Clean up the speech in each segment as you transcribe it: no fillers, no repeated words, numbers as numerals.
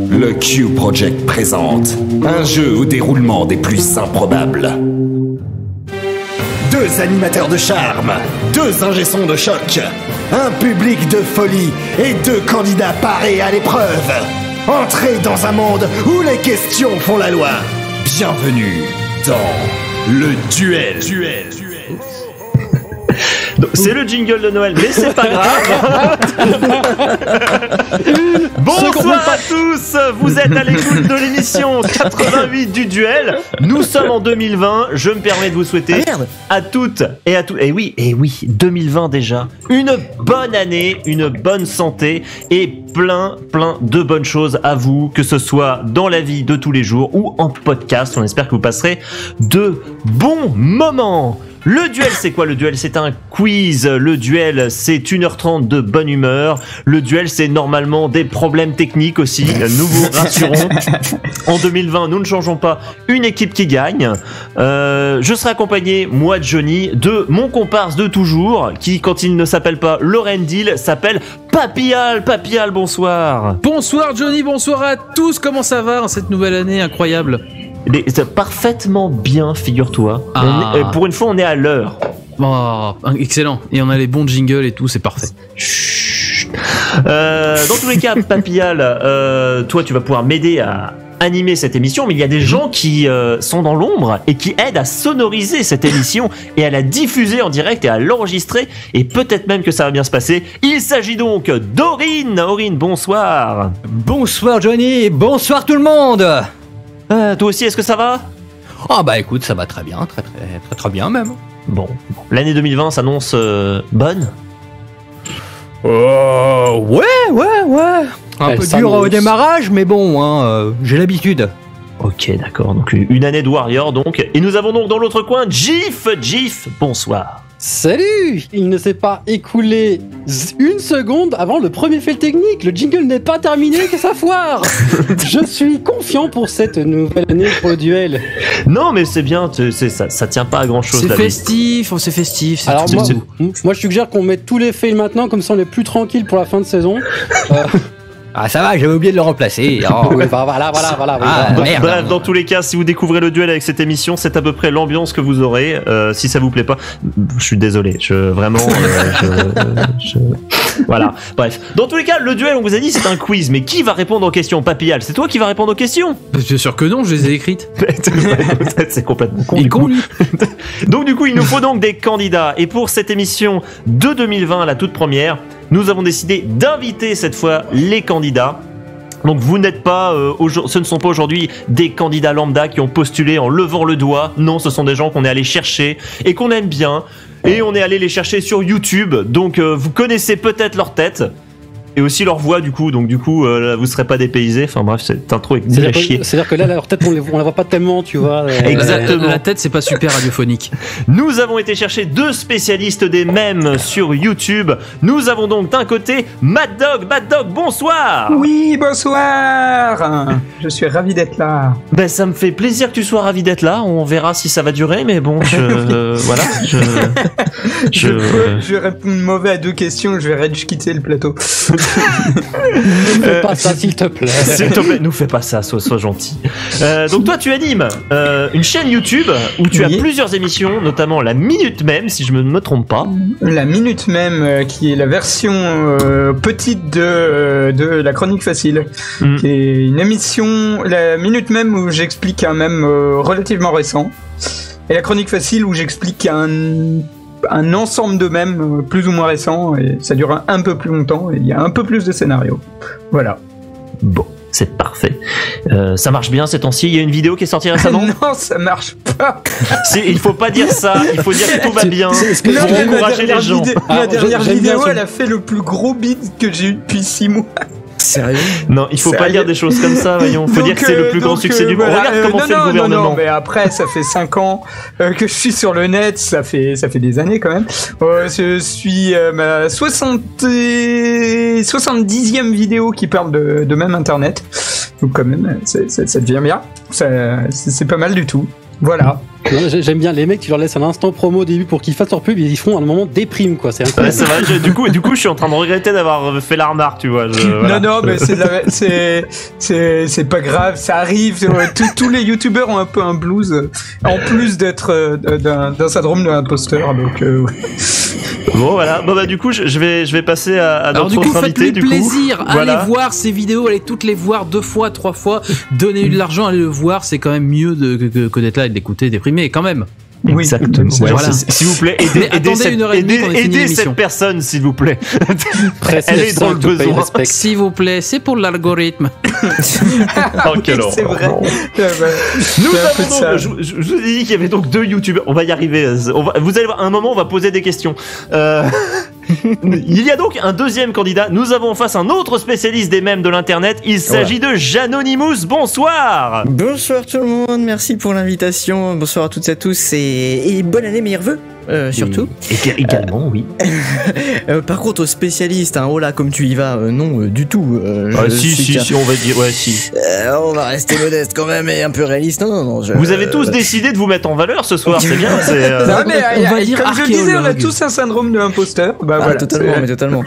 Le Q Project présente un jeu au déroulement des plus improbables. 2 animateurs de charme, 2 ingé-sons de choc, un public de folie et 2 candidats parés à l'épreuve. Entrez dans un monde où les questions font la loi. Bienvenue dans le duel. Donc, c'est le jingle de Noël, mais c'est pas grave. Bonsoir à tous, vous êtes à l'écoute de l'émission 88 du duel. Nous sommes en 2020, je me permets de vous souhaiter à toutes et à tous, et oui, 2020 déjà, une bonne année, une bonne santé et plein de bonnes choses à vous, que ce soit dans la vie de tous les jours ou en podcast. On espère que vous passerez de bons moments. Le duel, c'est quoi? Le duel, c'est un quiz. Le duel, c'est 1h30 de bonne humeur. Le duel, c'est normalement des problèmes techniques aussi. Nous vous rassurons. En 2020, nous ne changeons pas une équipe qui gagne. Je serai accompagné, moi, Johnny, de mon comparse de toujours, qui, quand il ne s'appelle pas Lorendil, s'appelle Papillal. Papillal, bonsoir. Bonsoir Johnny, bonsoir à tous. Comment ça va en cette nouvelle année incroyable? Parfaitement bien, figure-toi. Pour une fois, on est à l'heure. Oh, excellent. Et on a les bons jingles et tout, c'est parfait. Chut. Dans tous les cas, Papillal, toi, tu vas pouvoir m'aider à animer cette émission, mais il y a des gens qui sont dans l'ombre et qui aident à sonoriser cette émission et à la diffuser en direct et à l'enregistrer, et peut-être même que ça va bien se passer. Il s'agit donc d'Aurine. Aurine, bonsoir. Bonsoir Johnny, bonsoir tout le monde. Toi aussi, est-ce que ça va? Ah bah écoute, ça va très bien, très bien même. Bon, l'année 2020 s'annonce bonne. Ouais. Un peu dur au démarrage, mais bon, j'ai l'habitude. Ok, d'accord, donc une année de Warrior donc. Et nous avons donc dans l'autre coin Gif, bonsoir. Salut! Il ne s'est pas écoulé une seconde avant le premier fail technique. Le jingle n'est pas terminé que ça foire. Je suis confiant pour cette nouvelle année pour le duel. Non mais c'est bien, ça tient pas à grand chose. C'est festif, c'est festif. Alors moi je suggère qu'on mette tous les fails maintenant, comme ça on est plus tranquille pour la fin de saison. Ah ça va, j'avais oublié de le remplacer. Oh. Oui, voilà. Bref, dans tous les cas, si vous découvrez le duel avec cette émission, c'est à peu près l'ambiance que vous aurez. Si ça vous plaît pas, je suis désolé. Voilà. Bref, dans tous les cas, le duel, on vous a dit, c'est un quiz. Mais qui va répondre aux questions? Papillal, c'est toi qui vas répondre aux questions? Bien sûr que non, je les ai écrites. C'est complètement con. Il est con lui. Donc du coup, il nous faut donc des candidats. Et pour cette émission de 2020, la toute première, nous avons décidé d'inviter cette fois les candidats. Donc vous n'êtes pas, ce ne sont pas aujourd'hui des candidats lambda qui ont postulé en levant le doigt. Non, ce sont des gens qu'on est allé chercher et qu'on aime bien. Et on est allé les chercher sur YouTube. Donc vous connaissez peut-être leur tête. Et aussi leur voix du coup, là, vous serez pas dépaysés. Enfin bref, cette intro est nulle à chier. C'est-à-dire que là, leur tête, on la voit pas tellement, tu vois. Exactement. La tête, c'est pas super radiophonique. Nous avons été chercher 2 spécialistes des mèmes sur YouTube. Nous avons donc d'un côté Mad Dog, bonsoir. Oui, bonsoir. Je suis ravi d'être là. Ben ça me fait plaisir que tu sois ravi d'être là. On verra si ça va durer, mais bon, voilà. Je réponds mauvais à 2 questions, je vais quitter le plateau. Ne fais pas ça, s'il te plaît. S'il te plaît, nous fais pas ça, sois gentil. Donc toi, tu animes une chaîne YouTube où tu as plusieurs émissions, notamment la Minute Même, si je ne me trompe pas. La Minute Même, qui est la version petite de la Chronique Facile, qui est une émission, la Minute Même où j'explique un mème relativement récent, et la Chronique Facile où j'explique un ensemble de mèmes plus ou moins récents, et ça dure un peu plus longtemps et il y a un peu plus de scénarios. Voilà. Bon, c'est parfait. Ça marche bien ces temps-ci. Il y a une vidéo qui est sortie récemment. Non, ça marche pas. Il faut pas dire ça. Il faut dire que tout va bien pour encourager les gens. La dernière vidéo, elle a fait le plus gros bid que j'ai eu depuis 6 mois. Sérieux? Non, il faut pas dire des choses comme ça, voyons. Faut dire que c'est le plus grand succès du monde. Regarde comment fait le gouvernement. Non, mais après, ça fait 5 ans que je suis sur le net, ça fait des années quand même. Je suis ma 70e vidéo qui parle de même internet. Donc quand même, ça devient bien. C'est pas mal du tout. Voilà. J'aime bien les mecs, tu leur laisses un instant promo au début pour qu'ils fassent leur pub, ils font un moment déprime quoi. C'est incroyable. Ouais, c'est vrai. Du coup, je suis en train de regretter d'avoir fait la remarque, tu vois. Voilà. Non, mais c'est pas grave, ça arrive. Tous les youtubeurs ont un peu un blues, en plus d'être d'un syndrome de l'imposteur. Donc, Bon, voilà. Bon, bah, du coup, je vais passer à Alors notre du coup, invité. faites-lui plaisir, allez voir ces vidéos, allez toutes les voir 2 fois, 3 fois, donnez-lui de l'argent, allez le voir, c'est quand même mieux que d'être là et de l'écouter déprimé, quand même. Oui, exactement. Voilà. S'il vous plaît, aidez cette personne, s'il vous plaît. Elle est dans le besoin. S'il vous plaît, c'est pour l'algorithme. Oh, quel c'est vrai. Nous avons donc, je vous ai dit qu'il y avait donc 2 youtubeurs. On va y arriver. Vous allez voir, à un moment, on va poser des questions. Il y a donc un deuxième candidat. Nous avons en face un autre spécialiste des mèmes de l'internet. Il s'agit de Janonymous. Bonsoir. Bonsoir tout le monde, merci pour l'invitation. Bonsoir à toutes et à tous et bonne année, meilleurs vœux. Surtout. Également, oui. Par contre, aux spécialistes, oh là, comme tu y vas, non, du tout. Si, on va dire, ouais, si. On va rester modeste quand même et un peu réaliste. Non. Vous avez tous décidé de vous mettre en valeur ce soir, c'est bien. Non, mais on va dire, comme je le disais, on a tous un syndrome de l'imposteur. Bah, voilà, totalement. Totalement.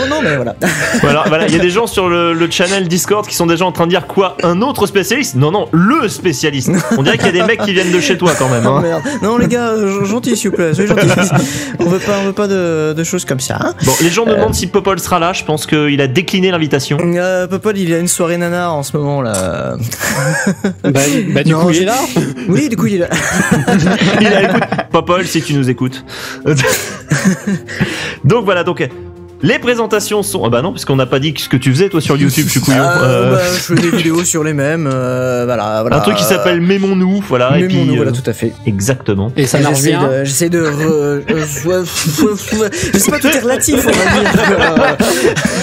Non, mais voilà. Voilà, il y a des gens sur le channel Discord qui sont déjà en train de dire quoi, un autre spécialiste? Non, le spécialiste. On dirait qu'il y a des mecs qui viennent de chez toi quand même. Hein. Merde. Non les gars, gentil s'il vous plaît, soyez gentils. On veut pas de choses comme ça. Hein. Bon, les gens demandent si Popol sera là. Je pense qu'il a décliné l'invitation. Popol, il a une soirée nana en ce moment là. Du coup, il est là. Oui, du coup, il est là. Écoute, Popol, si tu nous écoutes. Donc voilà, les présentations sont... Ah bah non, parce qu'on n'a pas dit ce que tu faisais toi sur YouTube, je suis couillon. Je fais des vidéos sur les mêmes, voilà. Un truc qui s'appelle Mémons-nous, voilà. Mémons-nous, voilà, tout à fait. Exactement. Et ça marche bien. J'essaie de... je sais pas, tout est relatif, on va dire.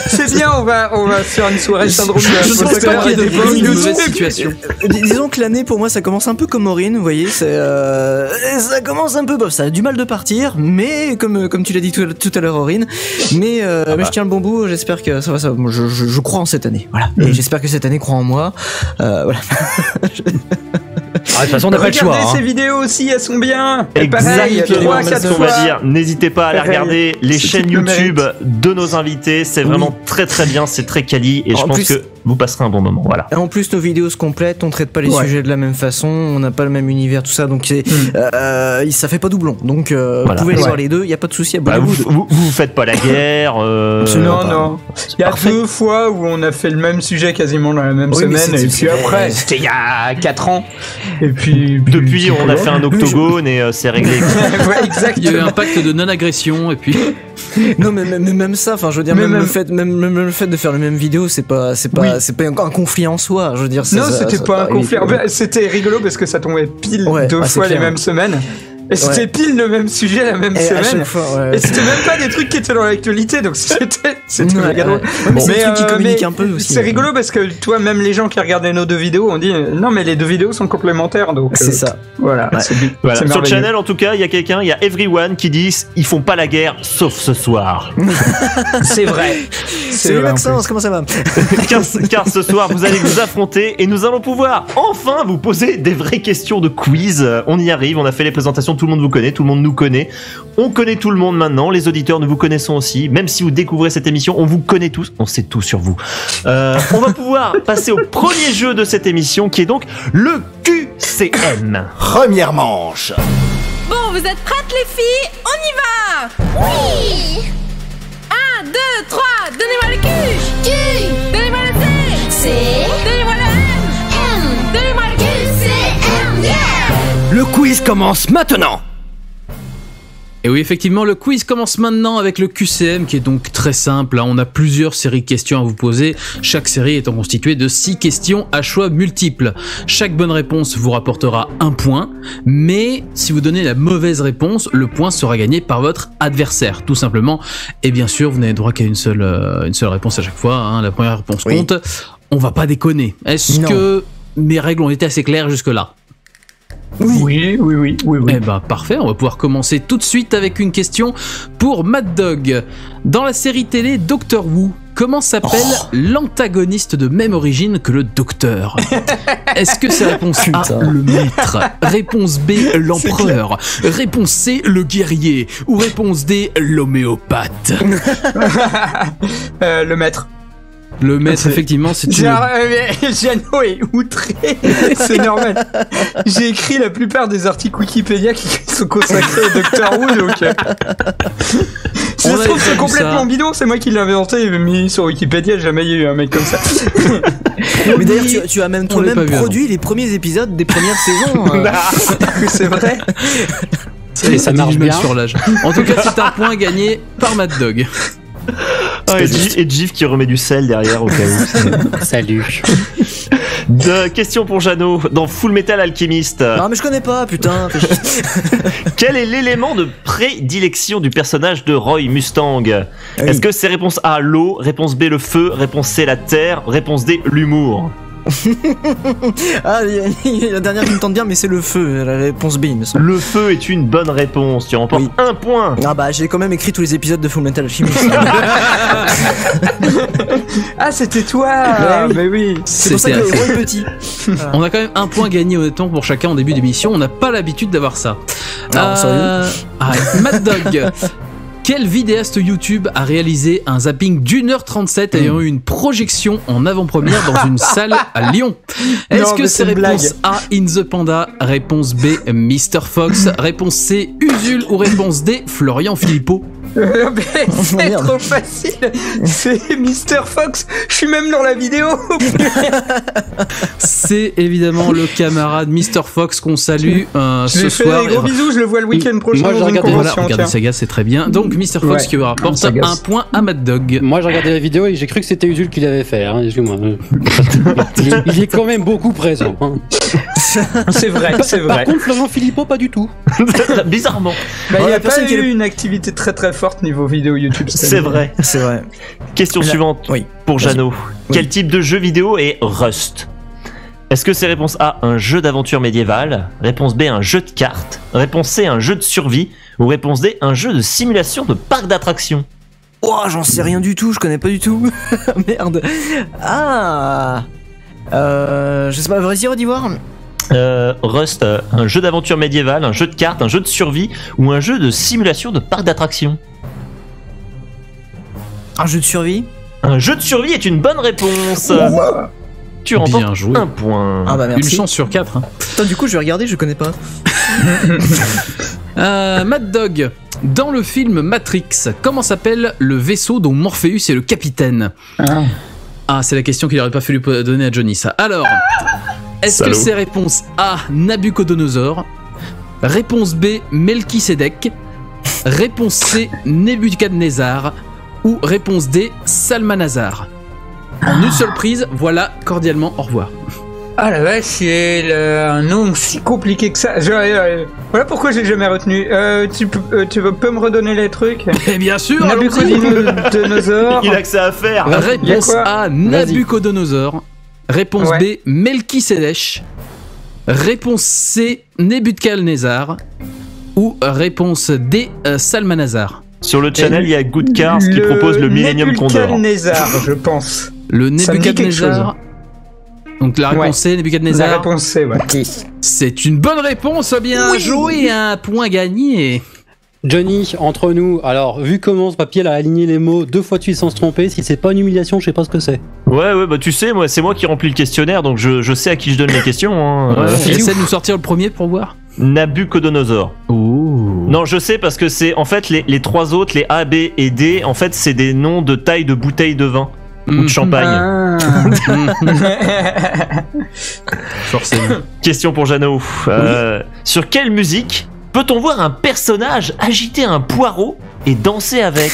C'est bien, on va faire une soirée syndrome de l'imposteur et des bonnes YouTube situations. Disons que l'année, pour moi, ça commence un peu comme Maureen, vous voyez, ça commence un peu... ça a du mal de partir, mais comme tu l'as dit tout à l'heure, Maureen, mais je tiens le bon bout, j'espère que ça va, je crois en cette année, voilà. Et j'espère que cette année croit en moi, voilà. De toute façon, on n'a pas le choix. Regardez ces vidéos aussi, elles sont bien. Exactement, c'est ce qu'on va dire. N'hésitez pas à aller regarder les chaînes YouTube de nos invités, c'est vraiment très très bien, c'est très quali et je pense que vous passerez un bon moment, voilà. Et en plus, nos vidéos se complètent, on traite pas les sujets de la même façon, on n'a pas le même univers, tout ça, donc ça fait pas doublon. Donc vous pouvez aller voir les deux, y a pas de souci. Vous faites pas la guerre. Non. Il y a 2 fois où on a fait le même sujet quasiment dans la même semaine, et puis après, c'était il y a 4 ans. Et puis depuis, on a fait un octogone et c'est réglé. Ouais, exactement. Il y a eu un pacte de non-agression et puis. Non, mais même ça, enfin, je veux dire, même le fait de faire la même vidéo, c'est pas un conflit en soi. Je veux dire, c'était pas un conflit. C'était rigolo parce que ça tombait pile 2 fois les mêmes semaines. Et c'était pile le même sujet la même semaine. Et c'était même pas des trucs qui étaient dans l'actualité, donc c'était rigolo. Mais c'est des trucs qui communiquent un peu aussi. C'est rigolo parce que toi, même les gens qui regardaient nos 2 vidéos, on dit non, mais les 2 vidéos sont complémentaires, donc. C'est ça. Voilà. Voilà. Sur le channel, en tout cas, il y a Everyone qui dit ils font pas la guerre, sauf ce soir. C'est vrai. C'est Maxence, comment ça va? Car ce soir, vous allez vous affronter et nous allons pouvoir enfin vous poser des vraies questions de quiz. On y arrive, on a fait les présentations. Tout le monde vous connaît, tout le monde nous connaît. On connaît tout le monde maintenant. Les auditeurs, nous vous connaissons aussi. Même si vous découvrez cette émission, on vous connaît tous. On sait tout sur vous. On va pouvoir passer au premier jeu de cette émission qui est donc le QCM. Première manche. Bon, vous êtes prêtes les filles? On y va! Oui! 1, 2, 3, donnez-moi le Q! Q! Donnez-moi le C! C! Donnez-moi le M! M! Donnez-moi le Q! C! M! Yeah! Le quiz commence maintenant. Et oui, effectivement, le quiz commence maintenant avec le QCM qui est donc très simple. On a plusieurs séries de questions à vous poser. Chaque série étant constituée de 6 questions à choix multiples. Chaque bonne réponse vous rapportera 1 point. Mais si vous donnez la mauvaise réponse, le point sera gagné par votre adversaire, tout simplement. Et bien sûr, vous n'avez droit qu'à une seule réponse à chaque fois. Hein. La première réponse compte. On va pas déconner. Est-ce que mes règles ont été assez claires jusque-là ? Oui. Eh ben parfait, on va pouvoir commencer tout de suite avec une question pour Mad Dog. Dans la série télé Doctor Who, Comment s'appelle l'antagoniste de même origine que le docteur? Est-ce que c'est réponse A, le maître? Réponse B, l'empereur? Réponse C, le guerrier? Ou réponse D, l'homéopathe? Le maître. Le maître, effectivement, c'est une... Jeannot est outré, c'est normal. J'ai écrit la plupart des articles Wikipédia qui sont consacrés au Doctor Who, donc... Si ça se trouve, c'est complètement bidon, c'est moi qui l'ai inventé, il m'a mis sur Wikipédia, jamais il y a eu un mec comme ça. Mais d'ailleurs, tu as même toi-même produit les premiers épisodes des premières saisons. C'est vrai. Et ça marche bien sur l'âge. En tout cas, c'est un point gagné par Mad Dog. Et Gif qui remet du sel derrière au cas où. Salut. Question pour Jeannot dans Full Metal Alchemist. Non mais je connais pas, putain. Quel est l'élément de prédilection du personnage de Roy Mustang? Est-ce que c'est réponse A, l'eau? Réponse B, le feu? Réponse C, la terre? Réponse D, l'humour? La dernière qui me tente bien, mais c'est le feu, la réponse B, il me semble. Le feu est une bonne réponse, tu remportes un point. Ah bah j'ai quand même écrit tous les épisodes de Full Metal Alchemist. Ah c'était toi. Mais oui. C'est pour ça que le héros est petit. Voilà. On a quand même un point gagné honnêtement pour chacun en début d'émission, on n'a pas l'habitude d'avoir ça. Mad Dog. Quel vidéaste YouTube a réalisé un zapping d'1h37 ayant eu une projection en avant-première dans une salle à Lyon? Est-ce que c'est réponse A, In the Panda? Réponse B, Mr. Fox? Réponse C, Usul? Ou réponse D, Florian Philippot? C'est trop facile. C'est Mr. Fox. Je suis même dans la vidéo. C'est évidemment le camarade Mr. Fox qu'on salue ce soir. Des gros bisous. Je le vois le week-end prochain. Moi, regardez Saga, c'est très bien. Donc Mr. Fox qui rapporte un point à Mad Dog. Moi, j'ai regardé la vidéo et j'ai cru que c'était Usul qui l'avait fait. Hein, excuse-moi. Il est quand même beaucoup présent. Hein. C'est vrai, c'est vrai. Par contre, Florian Philippot, pas du tout. Bizarrement. Il n'y a pas eu une activité très très forte niveau vidéo YouTube. C'est vrai. C'est vrai. Question suivante pour Jeannot. Quel type de jeu vidéo est Rust? Est-ce que c'est réponse A, un jeu d'aventure médiévale? Réponse B, un jeu de cartes? Réponse C, un jeu de survie? Ou réponse D, un jeu de simulation de parc d'attractions? Oh, j'en sais rien du tout, je connais pas du tout. Merde. Je sais pas, vas-y, redis voir. Rust, un jeu d'aventure médiévale, un jeu de cartes, un jeu de survie ou un jeu de simulation de parc d'attractions? Un jeu de survie? Un jeu de survie est une bonne réponse. Tu remportes un point. Ah bah merci. Une chance sur 4. Hein. Attends, du coup, je vais regarder, je connais pas. Mad Dog. Dans le film Matrix, comment s'appelle le vaisseau dont Morpheus est le capitaine? C'est la question qu'il n'aurait pas fallu donner à Johnny, ça. Alors, est-ce que c'est réponse A, Nabucodonosor? Réponse B, Melchisedec? Réponse C, Nebuchadnezzar? Ou réponse D, Salmanazar? En une seule prise, voilà, cordialement, au revoir. Ah la vache, c'est un nom si compliqué que ça. Voilà pourquoi j'ai jamais retenu. Tu peux me redonner les trucs? Et bien sûr, Nabucodonosor. Il a que ça à faire. Réponse A, Nabucodonosor. Réponse B, Melchisedec. Réponse C, Nebuchadnezzar. Ou réponse D, Salmanazar. Sur le channel, il y a Good Cars qui propose le Millennium Condor. Nebuchadnezzar, je pense. Le Nebuchadnezzar. Donc la réponse C, Nebuchadnezzar. La réponse C, ouais. C'est une bonne réponse, bien joué, un point gagné. Johnny, entre nous, alors vu comment ce papier a aligné les mots 2 fois de suite sans se tromper, si c'est pas une humiliation, je sais pas ce que c'est. Ouais, bah tu sais, moi c'est moi qui remplis le questionnaire, donc je sais à qui je donne les questions. Hein. Essaie de nous sortir le premier pour voir. Nabucodonosor. Non, je sais parce que c'est en fait les trois autres, les A, B et D, en fait c'est des noms de taille de bouteilles de vin ou de champagne. Forcément. Question pour Jeannot. Sur quelle musique peut-on voir un personnage agiter un poireau et danser avec?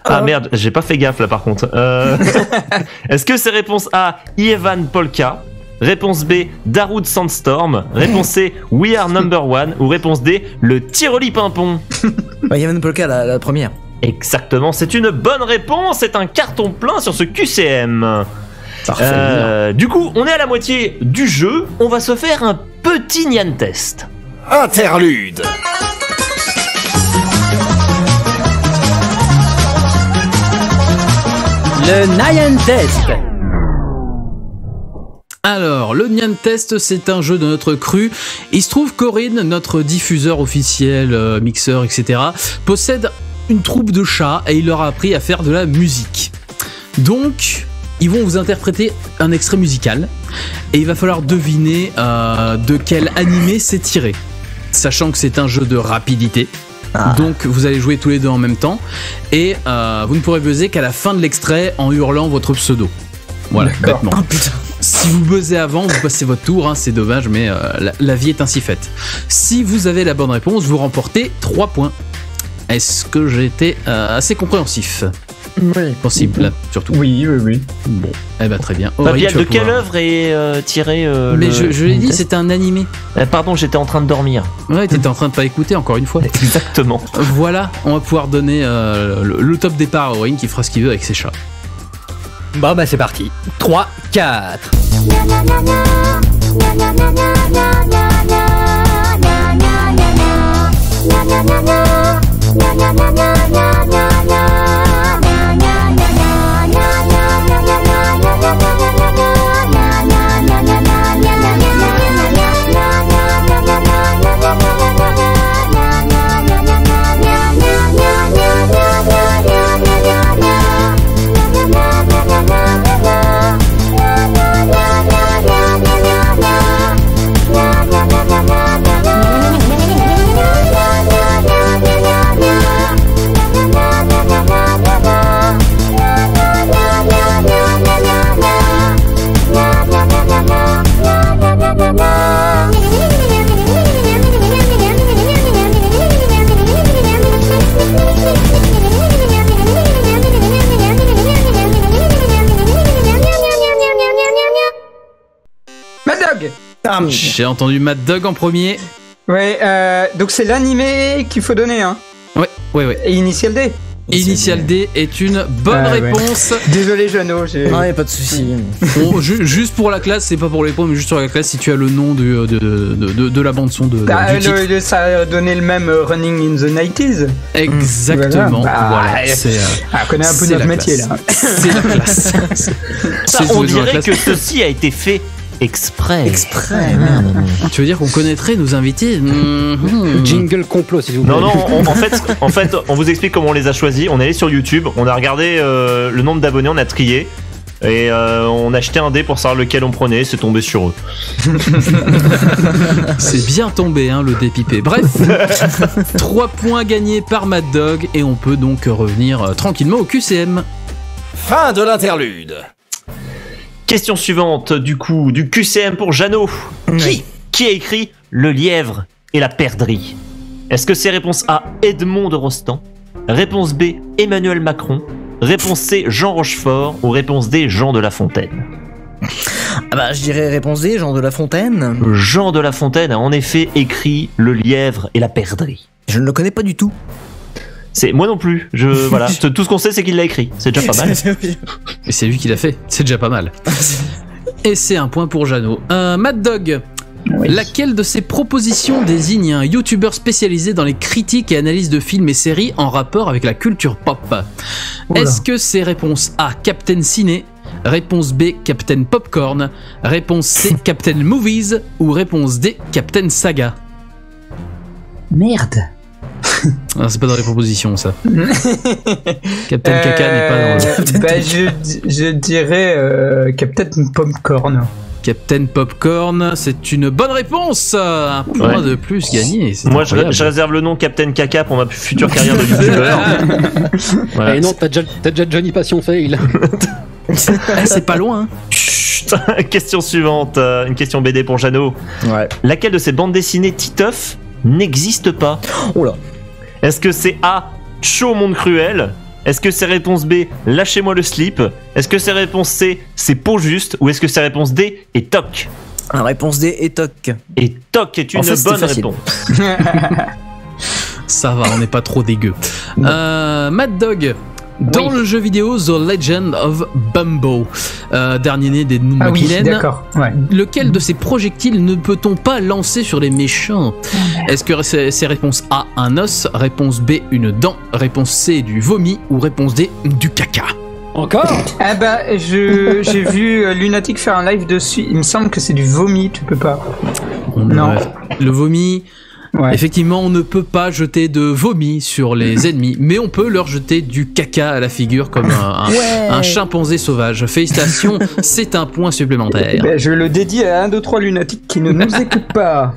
Ah merde, j'ai pas fait gaffe là par contre. Est-ce que c'est réponse A, Ivan Polka? Réponse B, Darude Sandstorm? Réponse C, We Are Number One? Ou réponse D, le Tiroli Pimpon? Ivan Polka, la première. Exactement, c'est une bonne réponse, c'est un carton plein sur ce QCM. Parfait. Du coup, on est à la moitié du jeu, on va se faire un petit Nyan Test. Interlude. Le Nyan Test. Alors, le Nyan Test, c'est un jeu de notre cru. Il se trouve qu'Aurine, notre diffuseur officiel, mixeur, etc., possède une troupe de chats et il leur a appris à faire de la musique. Donc, ils vont vous interpréter un extrait musical et il va falloir deviner de quel animé c'est tiré. Sachant que c'est un jeu de rapidité. Donc, vous allez jouer tous les deux en même temps et vous ne pourrez buzzer qu'à la fin de l'extrait en hurlant votre pseudo. Voilà, bêtement. Oh putain. Si vous buzzez avant, vous passez votre tour, hein, c'est dommage, mais la vie est ainsi faite. Si vous avez la bonne réponse, vous remportez 3 points. Est-ce que j'ai été assez compréhensif ? Oui. Possible, surtout. Oui. Bon, eh ben très bien. Fabienne, tu vas de quelle pouvoir- œuvre est tiré Mais le... je l'ai dit, c'était un animé. Pardon, j'étais en train de dormir. Ouais, t'étais en train de pas écouter, encore une fois. Exactement. Voilà, on va pouvoir donner le top départ à Aurine qui fera ce qu'il veut avec ses chats. Bon bah c'est parti. 3, 4. Mad Dog. J'ai entendu Mad Dog en premier. Ouais, donc c'est l'animé qu'il faut donner, hein. Ouais. Et Initial D. Initial D est une bonne Ouais. réponse. Désolé, Jeannot. Non, y a pas de souci. Bon, juste pour la classe, c'est pas pour les points, mais juste sur la classe, si tu as le nom de la bande son du titre. Ça a donné le même Running in the 90s. Exactement. Voilà. Voilà. C'est On connaît un peu c'est notre la métier classe. là. C'est la classe. Ça, C'est on jouer dans la dirait classe. que ceci a été fait exprès. Tu veux dire qu'on connaîtrait nos invités Jingle complot, s'il vous plaît. Non, en fait, on vous explique comment on les a choisis. On est allé sur YouTube, on a regardé le nombre d'abonnés, on a trié. Et on a acheté un dé pour savoir lequel on prenait, c'est tombé sur eux. C'est bien tombé, hein, le dépipé. Bref, 3 points gagnés par Mad Dog et on peut donc revenir tranquillement au QCM. Fin de l'interlude. Question suivante, du coup, du QCM pour Jeannot. Qui a écrit Le lièvre et la perdrix? Est-ce que c'est réponse A, Edmond de Rostand? Réponse B, Emmanuel Macron? Réponse C, Jean Rochefort? Ou réponse D, Jean de La Fontaine? Ah bah, je dirais réponse D, Jean de La Fontaine. Jean de La Fontaine a en effet écrit Le lièvre et la perdrix. Je ne le connais pas du tout. Moi non plus. Voilà. Tout ce qu'on sait, c'est qu'il l'a écrit. C'est déjà pas mal. Et c'est lui qui l'a fait, c'est déjà pas mal. Et c'est un point pour Jeannot. Mad Dog, laquelle de ces propositions désigne un youtubeur spécialisé dans les critiques et analyses de films et séries en rapport avec la culture pop? Est-ce que c'est réponse A, Captain Ciné? Réponse B, Captain Popcorn? Réponse C, Captain Movies? Ou réponse D, Captain Saga? Merde. Ah, c'est pas dans les propositions, ça. Captain Caca n'est pas dans le... Bah, je dirais Captain Popcorn. Captain Popcorn, c'est une bonne réponse. Un point de plus gagné. C'est Moi, incroyable. je réserve le nom Captain Caca pour ma future carrière de youtubeur. Voilà. Et non, t'as déjà Johnny Passion fail. C'est pas loin. Hein. Chut. Question suivante, une question BD pour Jeannot. Ouais. Laquelle de ces bandes dessinées Titeuf n'existe pas? Oh là. Est-ce que c'est A, Cho Monde Cruel? Est-ce que c'est réponse B, Lâchez-moi le slip? Est-ce que c'est réponse C, c'est Peau Juste? Ou est-ce que c'est réponse D, et Toc? Réponse D, et toc. Et Toc est une En fait, c'était bonne facile. réponse. Ça va, on n'est pas trop dégueu. Mad Dog. Dans le jeu vidéo The Legend of Bumbo, dernier né des Ah oui, McKinnon, d'accord. Ouais. lequel de ces projectiles ne peut-on pas lancer sur les méchants? Est-ce que c'est réponse A, un os? Réponse B, une dent? Réponse C, du vomi? Ou réponse D, du caca? Encore? Ah bah, j'ai vu Lunatic faire un live dessus. Il me semble que c'est du vomi, tu peux pas. Non. Le vomi. Ouais. Effectivement, on ne peut pas jeter de vomi sur les ennemis, mais on peut leur jeter du caca à la figure comme un chimpanzé sauvage. Félicitations, c'est un point supplémentaire. Ben, je le dédie à 1, 2, 3 lunatiques qui ne nous écoutent pas.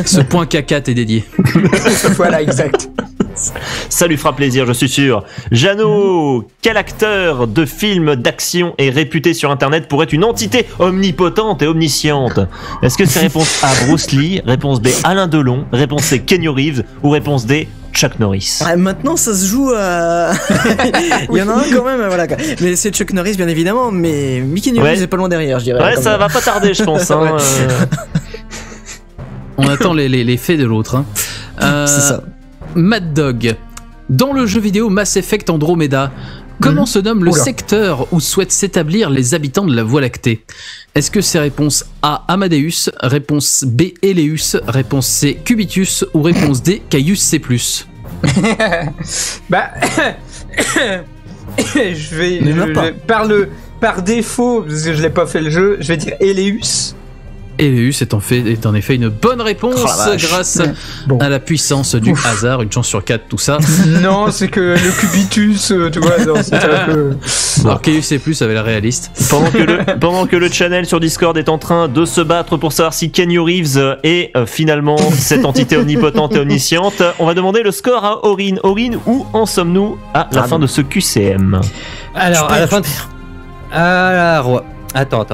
Ce point caca t'est dédié. Voilà, exact. Ça lui fera plaisir, je suis sûr. Jeannot, quel acteur de film d'action est réputé sur Internet pour être une entité omnipotente et omnisciente? Est-ce que c'est réponse A, Bruce Lee, réponse B, Alain Delon, réponse C, Keanu Reeves ou réponse D, Chuck Norris? Maintenant, ça se joue à... Il y en a un quand même, voilà. Mais c'est Chuck Norris, bien évidemment, mais Mickey Norris est pas loin derrière, je dirais. Ouais, ça va pas tarder, je pense. Hein. On attend les faits de l'autre. Hein. C'est ça. Mad Dog. Dans le jeu vidéo Mass Effect Andromeda, comment se nomme le secteur où souhaitent s'établir les habitants de la Voie lactée? Est-ce que c'est réponse A, Amadeus, réponse B, Eleus, réponse C, Cubitus ou réponse D, Caius C+? Bah, je vais par défaut, parce que je l'ai pas fait le jeu, je vais dire Eleus. Eleus est en effet une bonne réponse grâce à la puissance du hasard, une chance sur 4, tout ça. Non, c'est que le Cubitus, tu vois, c'est un peu... Alors Caius C+, avait la réaliste. Pendant que le channel sur Discord est en train de se battre pour savoir si Keanu Reeves est finalement cette entité omnipotente et omnisciente, on va demander le score à Aurine. Aurine, où en sommes-nous à la fin de ce QCM? Alors, à la fin de... Alors, attends,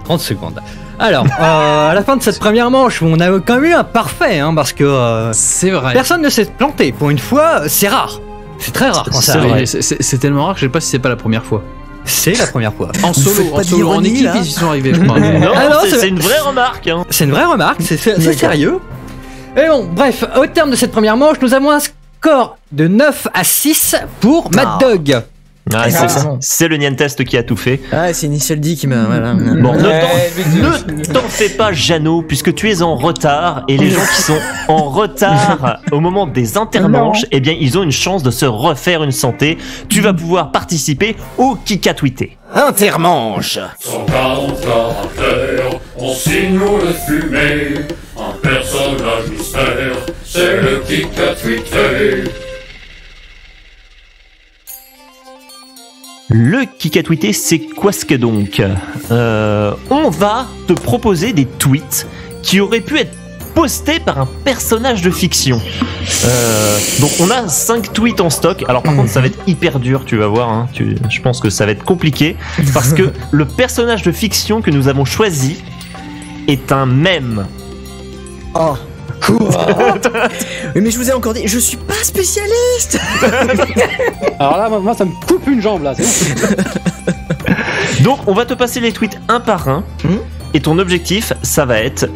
30 secondes. Alors, à la fin de cette première manche, on a quand même eu un parfait, hein, parce que c'est vrai. Personne ne s'est planté. Pour une fois, c'est rare. C'est très rare quand ça arrive. C'est tellement rare que je sais pas si c'est pas la première fois. C'est la première fois. En solo, en équipe, ils y sont arrivés, je crois. Non, c'est une vraie remarque. Hein. C'est une vraie remarque, c'est sérieux. Et bon, bref, au terme de cette première manche, nous avons un score de 9 à 6 pour Mad Dog. Ah, c'est le Nientest qui a tout fait. Ah, c'est Initial D qui m'a... Voilà. Bon, ne t'en fais pas, Jeannot, puisque tu es en retard, et les gens qui sont en retard au moment des intermanches, eh bien, ils ont une chance de se refaire une santé. Tu vas pouvoir participer au Kikatouité. Intermanche. 140 caractères, on signe-nous le fumé. Un personnage mystère, c'est le Kikatouité. Le Kikatouité, c'est quoi ce que donc on va te proposer des tweets qui auraient pu être postés par un personnage de fiction. Donc on a 5 tweets en stock. Alors par contre ça va être hyper dur, tu vas voir. Hein. Je pense que ça va être compliqué parce que le personnage de fiction que nous avons choisi est un mème. Oh. Oui, mais je vous ai encore dit, je suis pas spécialiste. Alors là, moi, ça me coupe une jambe là. Donc, on va te passer les tweets un par un. Et ton objectif, ça va être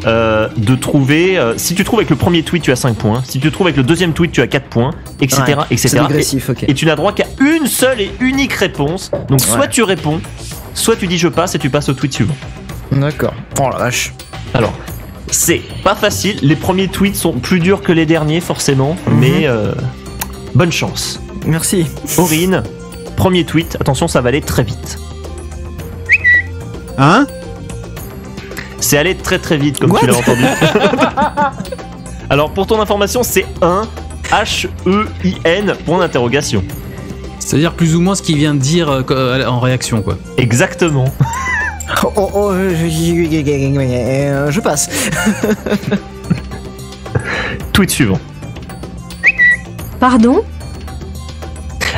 de trouver. Si tu trouves avec le premier tweet, tu as 5 points. Si tu trouves avec le deuxième tweet, tu as 4 points, etc. Ouais, etc. C'est agressif, ok. Et tu n'as droit qu'à une seule et unique réponse. Donc, soit tu réponds, soit tu dis je passe et tu passes au tweet suivant. D'accord. Oh la vache. Alors. C'est pas facile, les premiers tweets sont plus durs que les derniers forcément, mais bonne chance. Merci. Aurine, premier tweet, attention ça va aller très vite. Hein? C'est allé très très vite comme tu l'as entendu. Alors pour ton information c'est un H-E-I-N point d'interrogation. C'est-à-dire plus ou moins ce qu'il vient de dire en réaction quoi. Exactement. Je passe. Tweet suivant. Pardon?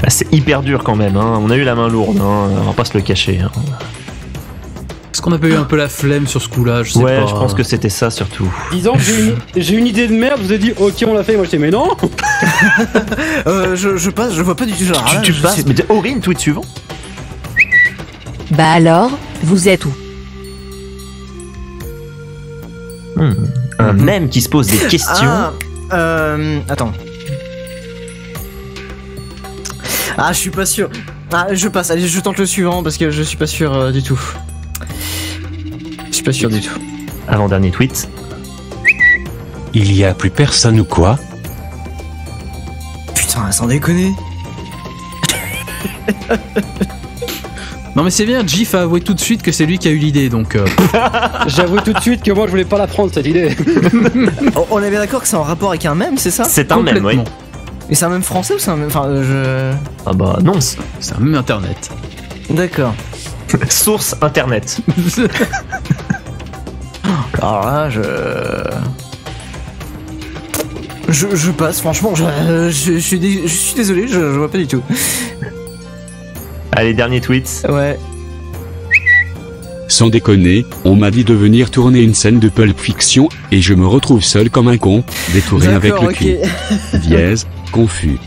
C'est hyper dur quand même, hein. On a eu la main lourde, hein. On va pas se le cacher. Hein. Est-ce qu'on a pas eu un peu la flemme sur ce coup-là? Je sais ouais, pas. je pense que c'était ça surtout. Disons que j'ai une idée de merde, vous avez dit ok on l'a fait, moi je dis mais non. Je passe, je vois pas du tout genre. Tu passes, mais Aurine, tweet suivant. Bah alors, vous êtes où? Un mème qui se pose des questions. Attends. Ah, je suis pas sûr. Ah, je passe. Allez, je tente le suivant parce que je suis pas sûr du tout. Je suis pas sûr du tout. Avant-dernier tweet. Il y a plus personne ou quoi? Putain, sans déconner. Non mais c'est bien, Jif a avoué tout de suite que c'est lui qui a eu l'idée, donc... J'avoue tout de suite que moi je voulais pas la prendre cette idée. On est bien d'accord que c'est en rapport avec un mème, c'est ça? C'est un mème, oui. Et c'est un mème français ou c'est un mème... Enfin, Ah bah non. C'est un mème internet. D'accord. Source internet. Alors là, je passe, franchement, je suis désolé, je vois pas du tout. Allez, dernier tweet. Ouais. Sans déconner, on m'a dit de venir tourner une scène de Pulp Fiction et je me retrouve seul comme un con, détouré avec le cul. Dièse, confus.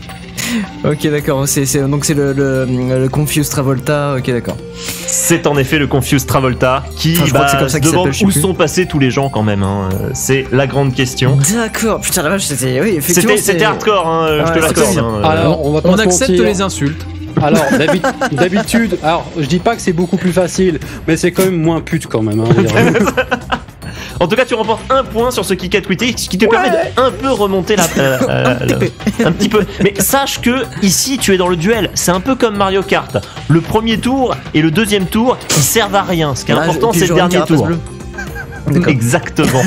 Ok, d'accord, donc c'est le Confuse Travolta, ok, d'accord. C'est en effet le Confuse Travolta qui Enfin, je crois que c'est comme ça qu'il demande s'appelle, où sont passés tous les gens quand même, hein. C'est la grande question. D'accord, putain la vache, c'était... Oui, effectivement, c'était hardcore, hein, je te l'accorde. Hein. Alors, on accepte les insultes. Alors, d'habitude, alors je dis pas que c'est beaucoup plus facile, mais c'est quand même moins pute quand même. Hein, en tout cas, tu remportes un point sur ce qui a tweeté, ce qui te permet d'un peu remonter un petit peu. Mais sache que ici, tu es dans le duel. C'est un peu comme Mario Kart. Le premier tour et le deuxième tour, ils servent à rien. Ce qui est important, c'est le dernier tour. Exactement.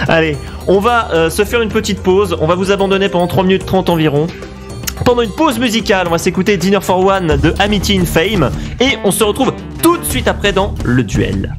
Allez, on va se faire une petite pause. On va vous abandonner pendant 3 minutes 30 environ. Pendant une pause musicale, on va s'écouter Dinner for One de Amity in Fame. Et on se retrouve tout de suite après dans le duel.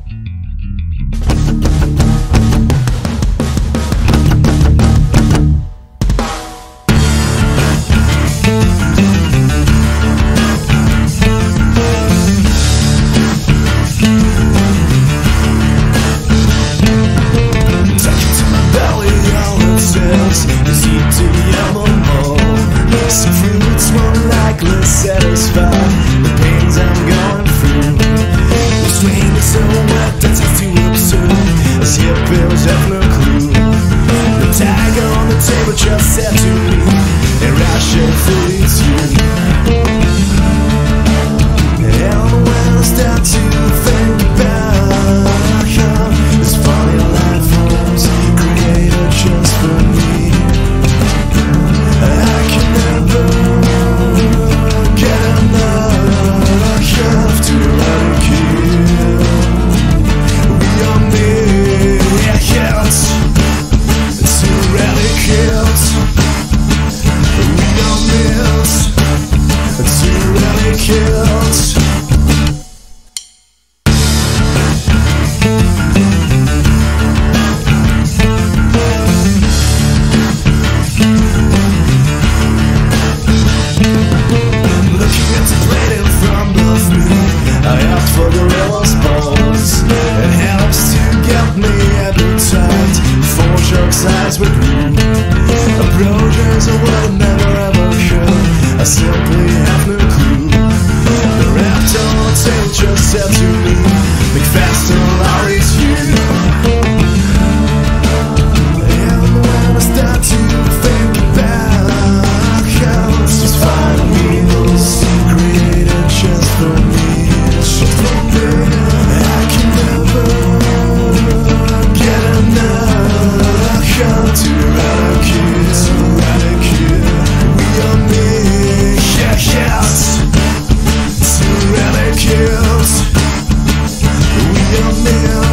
We are men.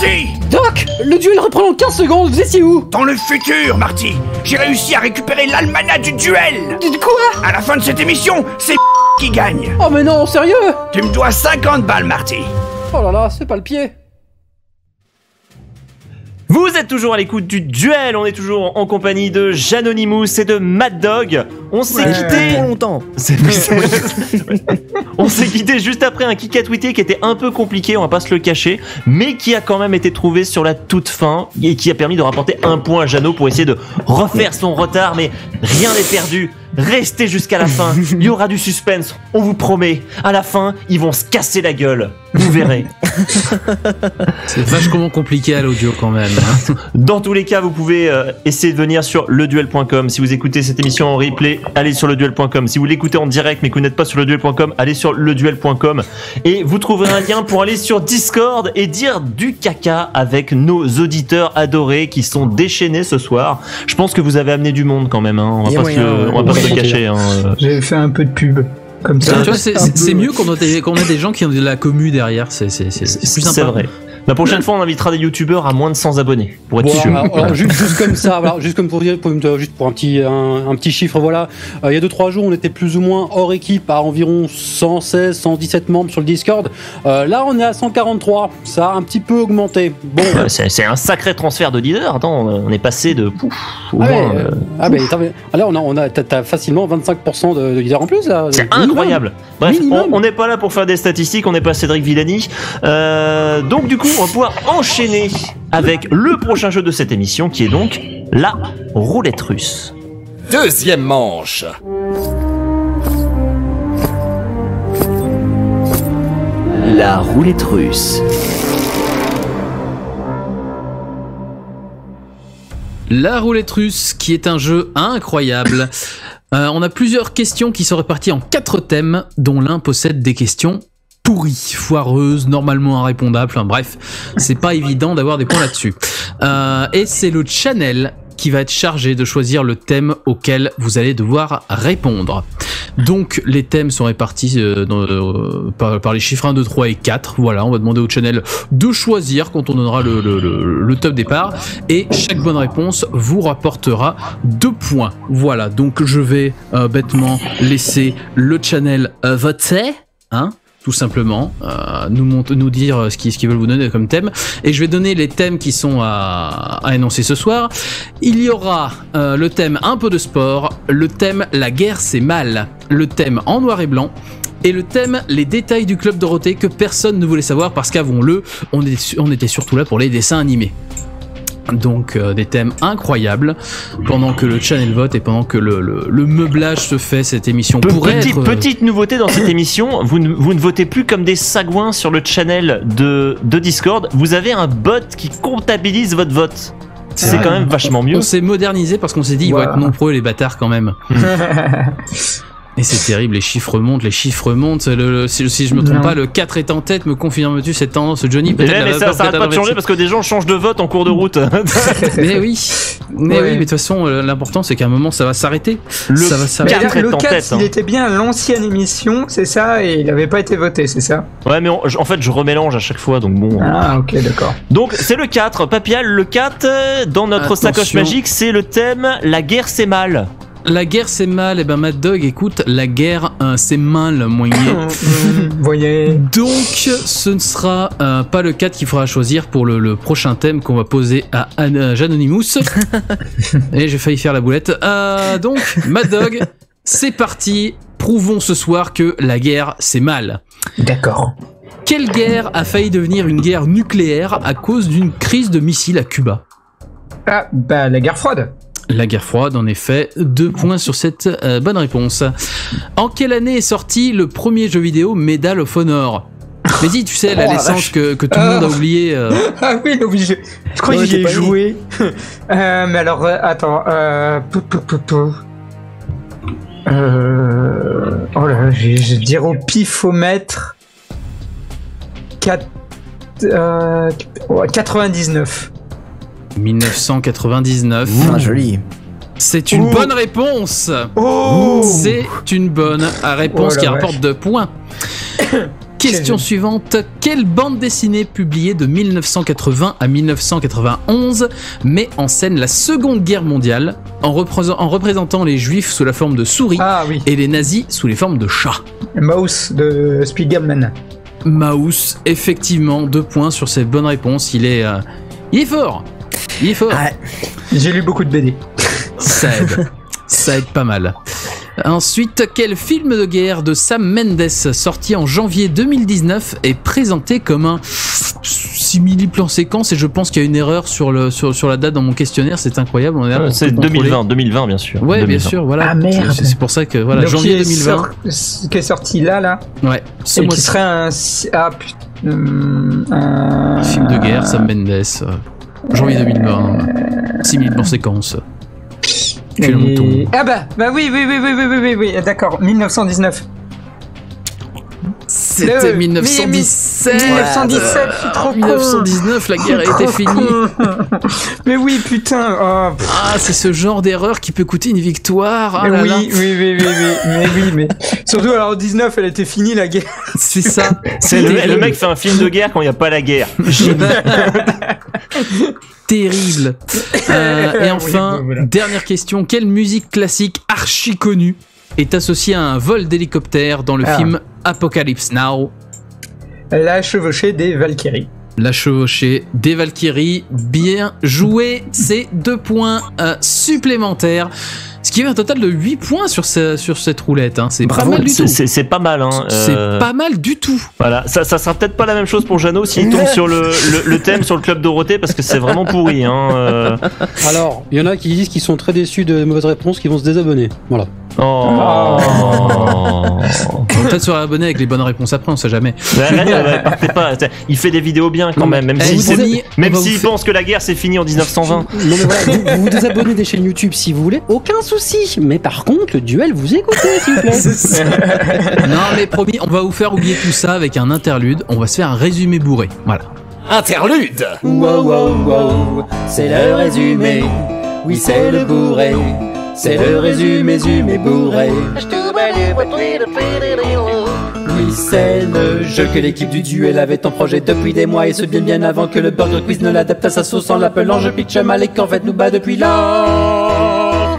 Marty! Doc, le duel reprend en 15 secondes, vous étiez où? Dans le futur, Marty! J'ai réussi à récupérer l'almanach du duel! Quoi? À la fin de cette émission, c'est qui gagne! Oh mais non, sérieux? Tu me dois 50 balles, Marty! Oh là là, c'est pas le pied. Vous êtes toujours à l'écoute du duel, on est toujours en compagnie de Janonymous et de Mad Dog. On s'est quitté pour longtemps. On s'est quitté juste après un kick à tweeter qui était un peu compliqué, on va pas se le cacher, mais qui a quand même été trouvé sur la toute fin et qui a permis de rapporter un point à Jeannot pour essayer de refaire son retard, mais rien n'est perdu. Restez jusqu'à la fin, il y aura du suspense, on vous promet. À la fin, ils vont se casser la gueule, vous verrez. C'est vachement compliqué à l'audio quand même. Dans tous les cas, vous pouvez essayer de venir sur leduel.com. Si vous écoutez cette émission en replay, allez sur leduel.com. Si vous l'écoutez en direct mais que vous n'êtes pas sur leduel.com, allez sur leduel.com et vous trouverez un lien pour aller sur Discord et dire du caca avec nos auditeurs adorés qui sont déchaînés ce soir. Je pense que vous avez amené du monde quand même, hein. On va pas se le cacher. Hein. J'ai fait un peu de pub. Comme ça. Tu vois, c'est mieux qu'on ait des gens qui ont de la commu derrière, c'est plus sympa. C'est vrai. La prochaine fois, on invitera des youtubeurs à moins de 100 abonnés, pour être sûr. Alors, juste comme ça, voilà, juste comme pour dire, juste pour un petit chiffre, voilà. Il y a 2-3 jours, on était plus ou moins hors équipe à environ 116, 117 membres sur le Discord. Là, on est à 143. Ça a un petit peu augmenté. Bon. C'est un sacré transfert de leader. Attends, on est passé de là, t'as facilement 25% de leader en plus, là. C'est incroyable. Bref, on n'est pas là pour faire des statistiques, on n'est pas Cédric Villani. Donc, du coup, on va pouvoir enchaîner avec le prochain jeu de cette émission qui est donc la roulette russe. Deuxième manche. La roulette russe. La roulette russe, qui est un jeu incroyable. On a plusieurs questions qui sont réparties en 4 thèmes, dont l'un possède des questions pourries, foireuses, normalement irrépondables. Enfin, bref, c'est pas évident d'avoir des points là-dessus. Et c'est le channel qui va être chargé de choisir le thème auquel vous allez devoir répondre. Donc les thèmes sont répartis par les chiffres 1, 2, 3 et 4. Voilà, on va demander au channel de choisir quand on donnera le top départ. Et chaque bonne réponse vous rapportera 2 points. Voilà, donc je vais bêtement laisser le channel voter, hein, tout simplement, nous dire ce qu'ils veulent vous donner comme thème. Et je vais donner les thèmes qui sont à énoncer ce soir. Il y aura le thème un peu de sport, le thème la guerre c'est mal, le thème en noir et blanc, et le thème les détails du Club Dorothée que personne ne voulait savoir parce qu'avons-le, on était surtout là pour les dessins animés. Donc des thèmes incroyables pendant que le channel vote et pendant que le meublage se fait. Cette émission petite nouveauté dans cette émission, vous ne votez plus comme des sagouins sur le channel de Discord, vous avez un bot qui comptabilise votre vote. C'est quand même vachement mieux. On s'est modernisé parce qu'on s'est dit ils vont être nombreux les bâtards quand même. Et c'est terrible, les chiffres montent. Si je me trompe pas, le 4 est en tête, me confirmes-tu cette tendance, Johnny? Peut-être mais ça arrête pas de changer parce que des gens changent de vote en cours de route. Mais oui, mais de toute façon, l'important c'est qu'à un moment ça va s'arrêter. Le 4, il était bien à l'ancienne émission, c'est ça, et il avait pas été voté, c'est ça? Ouais, mais en fait, je remélange à chaque fois, donc bon. Ah, ok, d'accord. Donc, c'est le 4. Papial, le 4, dans notre sacoche magique, c'est le thème la guerre c'est mal. La guerre c'est mal, et ben Mad Dog, écoute, la guerre c'est mal, moyen. Voyez. Donc ce ne sera pas le 4 qu'il faudra choisir pour le prochain thème qu'on va poser à Janonymous. Et j'ai failli faire la boulette. Donc Mad Dog, c'est parti, prouvons ce soir que la guerre c'est mal. D'accord. Quelle guerre a failli devenir une guerre nucléaire à cause d'une crise de missiles à Cuba? Ah, bah la guerre froide. La guerre froide, en effet, 2 points sur cette bonne réponse. En quelle année est sorti le premier jeu vidéo Medal of Honor? Mais dis, tu sais, la licence que tout le monde a oublié. Ah oui, je crois que j'y ai joué. Mais alors, attends. Oh là, je vais dire au pifomètre 99. 1999. Joli. C'est une bonne réponse. C'est une bonne réponse qui rapporte 2 points. Question suivante. Quelle bande dessinée publiée de 1980 à 1991 met en scène la Seconde Guerre mondiale en représentant les Juifs sous la forme de souris et les nazis sous les formes de chats? Mouse de Spiegelman. Mouse, effectivement, 2 points sur cette bonne réponse. Il est fort. Il est fort. Ouais. J'ai lu beaucoup de BD. Ça aide. Ça aide pas mal. Ensuite, quel film de guerre de Sam Mendes, sorti en janvier 2019, est présenté comme un simili-plan séquence? Et je pense qu'il y a une erreur sur la date dans mon questionnaire. C'est incroyable. C'est 2020 bien sûr. Ouais, 2020. Bien sûr. Voilà. Ah merde. C'est pour ça que voilà, donc janvier 2020. Qui est sorti là. Ouais. Et qui serait un film de guerre, Sam Mendes. Janvier 2020. Simili-plan séquence. Ah bah oui, d'accord, 1919. C'était 1917. 1917, je suis trop 1919, la guerre a été finie. Mais oui, putain. Oh. Ah, c'est ce genre d'erreur qui peut coûter une victoire. Ah là oui, là. mais surtout alors 19, elle était finie la guerre. C'est ça. C'est le mec fait un film de guerre quand il n'y a pas la guerre. Terrible. Et enfin, dernière question. Quelle musique classique archi connue est associée à un vol d'hélicoptère dans le film Apocalypse Now? La chevauchée des Valkyries. La chevauchée des Valkyries. Bien joué. C'est 2 points supplémentaires. Ce qui fait un total de 8 points sur cette roulette. Hein. C'est pas mal du tout. C'est pas mal. Hein. C'est pas mal du tout. Voilà, ça sera peut-être pas la même chose pour Jeannot s'il tombe sur le thème sur le Club Dorothée parce que c'est vraiment pourri. Hein. Alors, il y en a qui disent qu'ils sont très déçus de mauvaises réponses, qui vont se désabonner. Voilà. On va peut-être se réabonner avec les bonnes réponses après, on sait jamais. Partez pas. Il fait des vidéos bien quand même s'il pense que la guerre c'est fini en 1920. Non mais voilà, vous désabonnez des chaînes YouTube si vous voulez, aucun souci. Mais par contre, le duel, vous écoutez s'il vous plaît. Non mais promis, on va vous faire oublier tout ça avec un interlude. On va se faire un résumé bourré. Voilà. Interlude. Wow, c'est le résumé. Oui, c'est le bourré. C'est le résumé bourré. Oui, c'est le jeu que l'équipe du duel avait en projet depuis des mois. Et ce bien avant que le Burger Quiz ne l'adapte à sa sauce en l'appelant jeu Pitch Mal et qu'en fait nous bat depuis lors.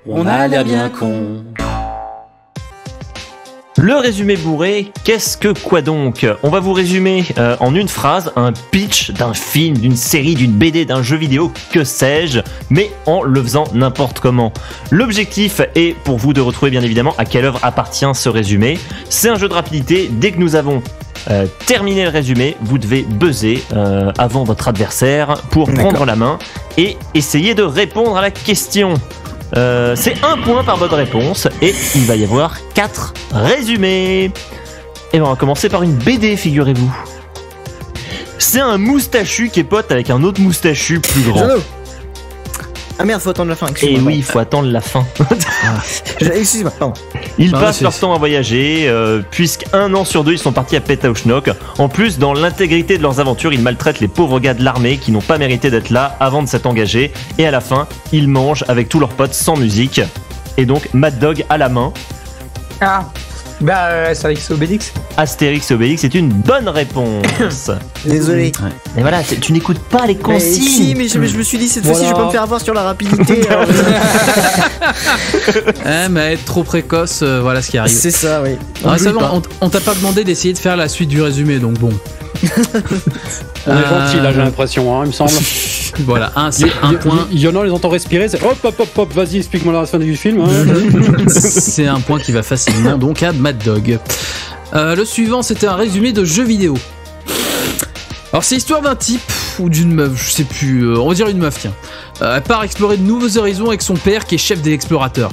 On a l'air bien con. Le résumé bourré, qu'est-ce que quoi donc? On va vous résumer en une phrase un pitch d'un film, d'une série, d'une BD, d'un jeu vidéo, que sais-je, mais en le faisant n'importe comment. L'objectif est pour vous de retrouver bien évidemment à quelle œuvre appartient ce résumé. C'est un jeu de rapidité. Dès que nous avons terminé le résumé, vous devez buzzer avant votre adversaire pour prendre la main et essayer de répondre à la question. C'est 1 point par bonne réponse et il va y avoir 4 résumés. Et on va commencer par une BD, figurez-vous. C'est un moustachu qui est pote avec un autre moustachu plus grand. Ah merde, faut attendre la fin. Et oui, il faut attendre la fin. Excuse-moi, pardon. Ils passent leur temps à voyager, puisqu'un an sur 2, ils sont partis à Pétaouchnok. En plus, dans l'intégrité de leurs aventures, ils maltraitent les pauvres gars de l'armée qui n'ont pas mérité d'être là avant de s'être engagés. Et à la fin, ils mangent avec tous leurs potes sans musique. Et donc, Mad Dog à la main. Ah, bah, Astérix et Obélix. Astérix et Obélix, c'est une bonne réponse. Désolé. Mais voilà, tu n'écoutes pas les consignes. Si, mais je me suis dit, cette fois-ci, je vais pas me faire avoir sur la rapidité. Mais être trop précoce, voilà ce qui arrive. C'est ça, oui. Ça va, on t'a pas demandé d'essayer de faire la suite du résumé, donc bon. On est gentil là, j'ai l'impression, hein, il me semble. Voilà, c'est un point. Il y en a, on les entend respirer, c'est hop, vas-y, explique-moi la fin du film. Hein. C'est un point qui va facilement donc à Mad Dog. Le suivant, c'était un résumé de jeux vidéo. Alors, c'est l'histoire d'un type ou d'une meuf, je sais plus, on va dire une meuf, tiens. Elle part explorer de nouveaux horizons avec son père qui est chef des explorateurs.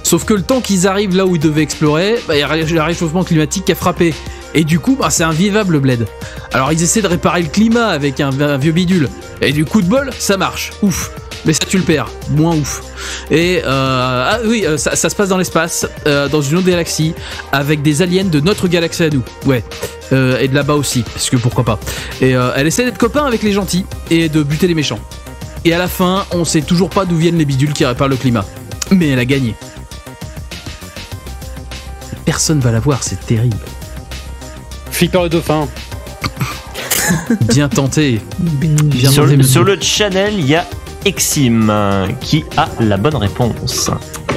Sauf que le temps qu'ils arrivent là où ils devaient explorer, il y a le réchauffement climatique qui a frappé. Et du coup, c'est invivable le bled. Alors ils essaient de réparer le climat avec un vieux bidule. Et du coup de bol, ça marche. Ouf. Mais ça tu le perds. Moins ouf. Et ça se passe dans l'espace, dans une autre galaxie, avec des aliens de notre galaxie à nous. Ouais. Et de là-bas aussi, parce que pourquoi pas. Et elle essaie d'être copain avec les gentils et de buter les méchants. Et à la fin, on sait toujours pas d'où viennent les bidules qui réparent le climat. Mais elle a gagné. Personne va la voir, c'est terrible. Flipper le dauphin. Bien tenté. Sur le channel, il y a Exim qui a la bonne réponse.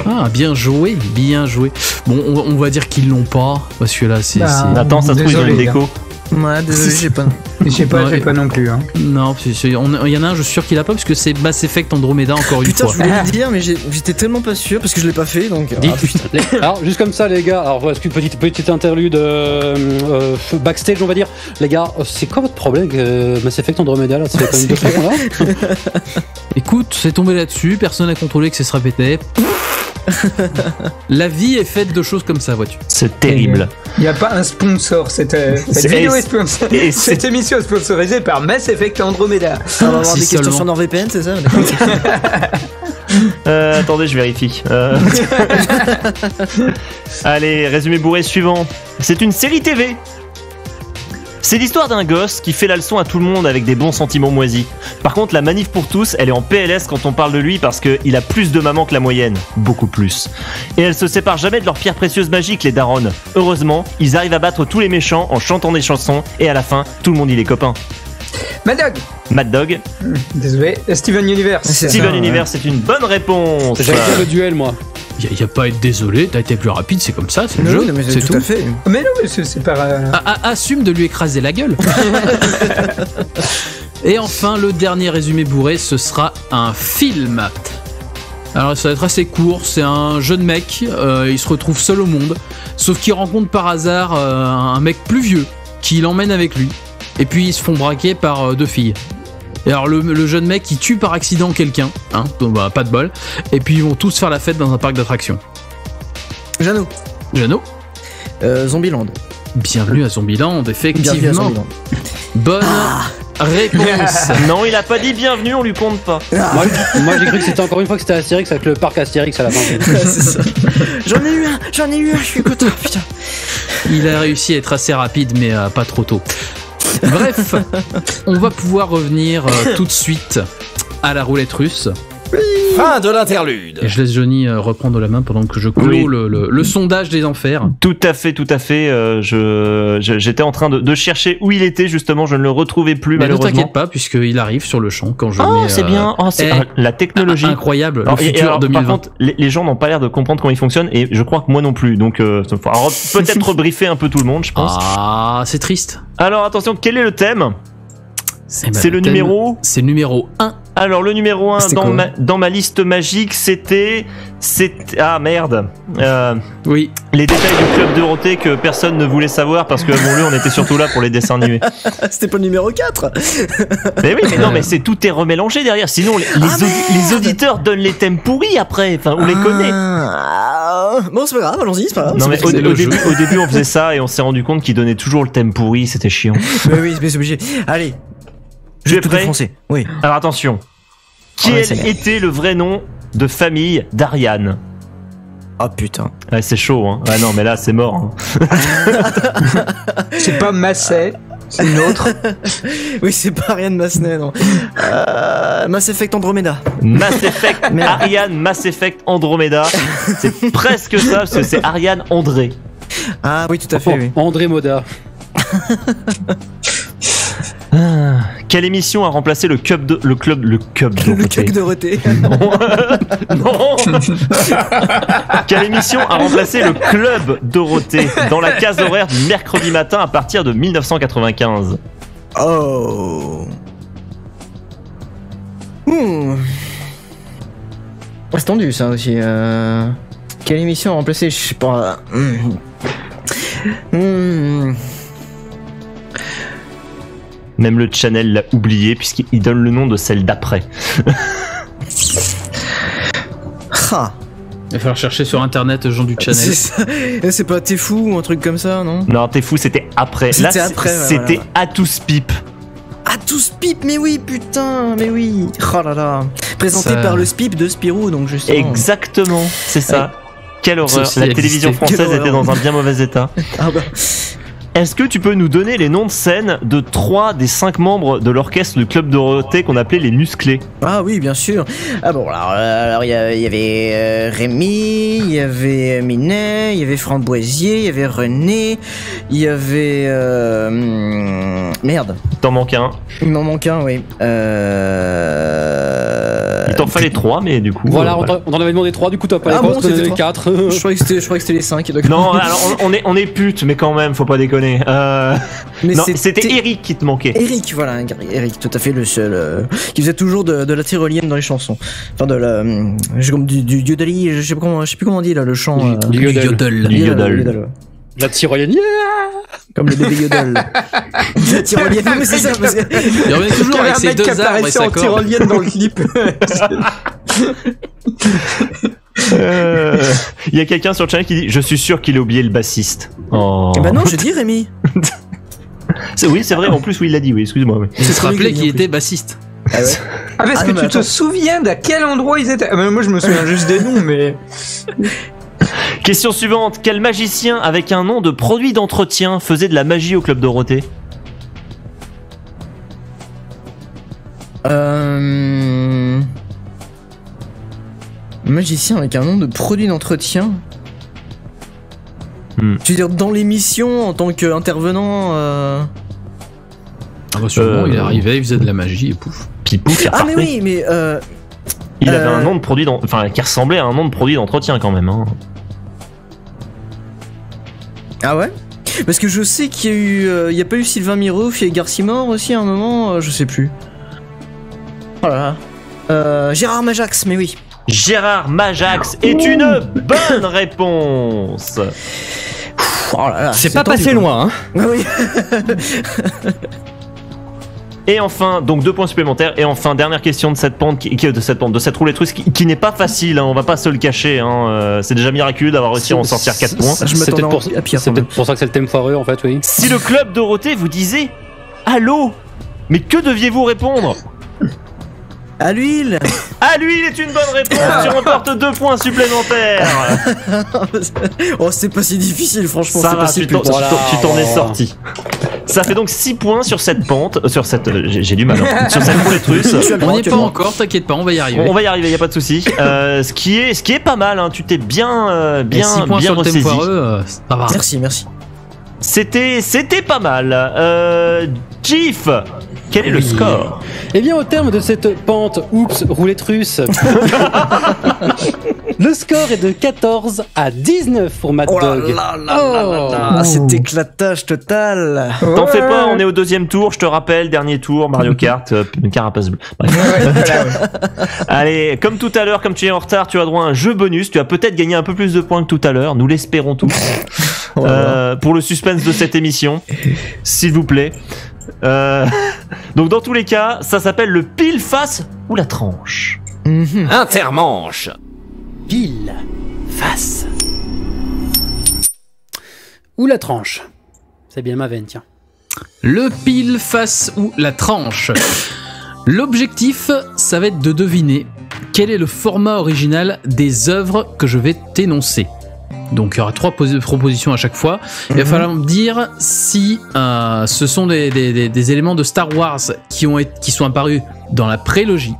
Ah, bien joué, bien joué. Bon, on va dire qu'ils l'ont pas, parce que là, c'est... Attends, ça se trouve, ils ont une déco. Ouais, désolé, j'ai pas. J'ai pas non plus. Hein. Non, il y en a un, je suis sûr qu'il a pas, parce que c'est Mass Effect Andromeda encore une fois. Putain, je voulais le dire, mais j'étais tellement pas sûr, parce que je l'ai pas fait, donc... Alors, juste comme ça, les gars, alors, est-ce qu'une petite interlude backstage, on va dire. Les gars, c'est quoi votre problème avec Mass Effect Andromeda, là? Ça fait quand même 2 fois qu'on l'a. Écoute, c'est tombé là-dessus, personne n'a contrôlé que ça se répétait. La vie est faite de choses comme ça, vois-tu. C'est terrible. Il n'y a pas un sponsor. Cette vidéo est sponsorisée. Cette émission est sponsorisée par Mass Effect Andromeda. On va avoir des questions sur NordVPN, c'est ça? Attendez, je vérifie. Allez, résumé bourré suivant. C'est une série TV. C'est l'histoire d'un gosse qui fait la leçon à tout le monde avec des bons sentiments moisis. Par contre, la manif pour tous, elle est en PLS quand on parle de lui parce qu'il a plus de mamans que la moyenne. Beaucoup plus. Et elles se séparent jamais de leurs pierres précieuses magiques, les darons. Heureusement, ils arrivent à battre tous les méchants en chantant des chansons et à la fin, tout le monde y est copain. Mad Dog. Désolé, Steven Universe. Steven Universe, c'est une bonne réponse. J'allais dire le duel, moi. Il n'y a pas à être désolé, t'as été plus rapide, c'est comme ça, c'est le jeu, mais c'est tout. À fait. Mais non, mais c'est pas... Assume de lui écraser la gueule. Et enfin, le dernier résumé bourré, ce sera un film. Alors ça va être assez court, c'est un jeune mec, il se retrouve seul au monde, sauf qu'il rencontre par hasard un mec plus vieux, qui l'emmène avec lui, et puis ils se font braquer par 2 filles. Et alors le jeune mec il tue par accident quelqu'un, hein, donc bah, pas de bol, et puis ils vont tous faire la fête dans un parc d'attractions. Jeannot. Zombieland. Bienvenue à Zombieland, effectivement. Bonne réponse. Non, il a pas dit bienvenue, on lui compte pas. Moi j'ai cru que c'était encore une fois que c'était Astérix avec le parc Astérix à la fin. C'est ça. J'en ai eu un, je suis content, putain. Il a réussi à être assez rapide, mais pas trop tôt. Bref, on va pouvoir revenir tout de suite à la roulette russe. Fin de l'interlude. Et je laisse Johnny reprendre la main pendant que je clôt le sondage des enfers. Tout à fait. J'étais en train de chercher où il était, justement, je ne le retrouvais plus, mais malheureusement. Ne t'inquiète pas, puisqu'il arrive sur le champ quand je mets... Oh, c'est bien. Oh, c'est la technologie. Incroyable. Le futur 2020. Par contre, les gens n'ont pas l'air de comprendre comment il fonctionne, et je crois que moi non plus. Donc, peut-être rebriefer un peu tout le monde, je pense. Ah, c'est triste. Alors, attention, quel est le thème? C'est le numéro... C'est le numéro 1. Alors, le numéro 1 dans ma liste magique, c'était... Ah, merde. Oui. Les détails du Club Dorothée que personne ne voulait savoir parce que, bon, lui, on était surtout là pour les dessins animés. C'était pas le numéro 4. Mais oui, mais non, mais tout est remélangé derrière. Sinon, les auditeurs donnent les thèmes pourris après. Enfin, on les connaît. Bon, c'est pas grave, allons-y, c'est pas grave. Non, mais au début, on faisait ça et on s'est rendu compte qu'ils donnaient toujours le thème pourri. C'était chiant. Mais oui, c'est obligé. Allez. Je vais prêt. Oui. Alors attention. Quel était le vrai nom de famille d'Ariane? Oh putain. Ouais, c'est chaud, hein. Ouais, non, mais là, c'est mort. Hein. C'est pas Massey, c'est une autre. Oui, c'est pas Ariane Massenet, non. Mass Effect Andromeda. Mass Effect Ariane, Mass Effect Andromeda. C'est presque ça, parce que c'est Ariane André. Ah oui, tout à fait. Oui. André Moda. Quelle émission a remplacé le club Dorothée. Non. Quelle émission a remplacé le Club Dorothée dans la case horaire du mercredi matin à partir de 1995? Oh. C'est tendu ça aussi. Quelle émission a remplacé? Je sais pas. Même le channel l'a oublié puisqu'il donne le nom de celle d'après. Il va falloir chercher sur internet Jean du channel. C'est ça. C'est pas T'es fou ou un truc comme ça, non? Non, T'es fou, c'était après. Là, c'était À tous pipe. À tous pipe, mais oui, putain, mais oui. Oh là là. Présenté par le Spip de Spirou, donc justement. Exactement, c'est ça. Quelle horreur. La télévision française était dans un bien mauvais état. Ah bah. Est-ce que tu peux nous donner les noms de scène de 3 des 5 membres de l'orchestre du Club Dorothée qu'on appelait les Musclés? Ah oui, bien sûr. Ah bon, alors il y avait Rémi, il y avait Minet, il y avait Framboisier, il y avait René, il y avait... Merde. T'en manques un. Il m'en manque un, oui. Il t'en fallait 3, mais du coup... Voilà, on en avait demandé 3, du coup t'as pas les 4. Je croyais que c'était les 5. Non, alors on est pute, mais quand même, faut pas déconner. Mais non, c'était Eric qui te manquait. Eric, voilà, Eric, tout à fait le seul qui faisait toujours de la tyrolienne dans les chansons. Enfin du yodeli, je sais plus comment on dit là, le chant. Du yodel. La tyrolienne, comme le bébé yodel. La tyrolienne, mais c'est ça. Parce que... Il revient toujours avec ses deux arbres et sa corde. tyrolienne dans le clip. Il y a quelqu'un sur le channel qui dit: je suis sûr qu'il a oublié le bassiste. Oh. Bah non, je dis Rémi. Oui, c'est vrai, en plus, oui, il l'a dit, oui, excuse-moi. Oui. Il se rappelait qu'il était bassiste. Ah ouais. Ah, parce que tu te souviens d'à quel endroit ils étaient? Moi, je me souviens juste des noms, mais. Question suivante. Quel magicien avec un nom de produit d'entretien faisait de la magie au Club Dorothée? Magicien avec un nom de produit d'entretien. Tu veux dire dans l'émission en tant qu'intervenant Ah bah sûrement, il arrivait, il faisait de la magie et pouf. Puis pouf, il Ah mais oui, mais il avait un nom de produit qui ressemblait à un nom de produit d'entretien quand même. Hein. Ah ouais? Parce que je sais qu'il y a eu, il y a pas eu Sylvain Mirouf, il y a eu Garcimore aussi à un moment, je sais plus. Voilà. Gérard Majax, mais oui. Gérard Majax est une bonne réponse. Oh là là, c'est pas passé loin, hein. Oui. Et enfin, donc 2 points supplémentaires. Et enfin, dernière question de cette pente, de cette roulette russe qui n'est pas facile. Hein, on va pas se le cacher. Hein, c'est déjà miraculeux d'avoir réussi à en sortir 4 points. C'est peut-être pour ça que c'est le thème foireux en fait, oui. Si le Club Dorothée vous disait allô, mais que deviez-vous répondre? À l'huile. À l'huile est une bonne réponse. Tu remportes 2 points supplémentaires. Oh, c'est pas si difficile, franchement. Ça c'est va, pas si tu t'en es sorti. Ça fait donc 6 points sur cette pente, sur cette, j'ai du mal, hein, sur cette roulette russe. On n'y est pas encore, t'inquiète pas, on va y arriver. On va y arriver, y a pas de souci. Ce qui est pas mal, hein, tu t'es bien ressaisi. Ça va. Merci. C'était pas mal. Gif, quel est le score? Eh bien, au terme de cette pente, roulette russe, le score est de 14 à 19 pour Mad Dog. C'est éclatage total. T'en fais pas, on est au 2e tour, je te rappelle, dernier tour, Mario Kart, carapace bleue. Allez, comme tout à l'heure, comme tu es en retard, tu as droit à un jeu bonus, tu as peut-être gagné un peu plus de points que tout à l'heure, nous l'espérons tous. Pour le suspense de cette émission, s'il vous plaît. Donc dans tous les cas, ça s'appelle le pile face ou la tranche. Intermanche. Pile face. Ou la tranche. C'est bien ma veine, tiens. Le pile face ou la tranche. L'objectif, ça va être de deviner quel est le format original des œuvres que je vais t'énoncer. Donc il y aura 3 propositions à chaque fois. Il va falloir me dire si ce sont des éléments de Star Wars qui sont apparus dans la prélogie,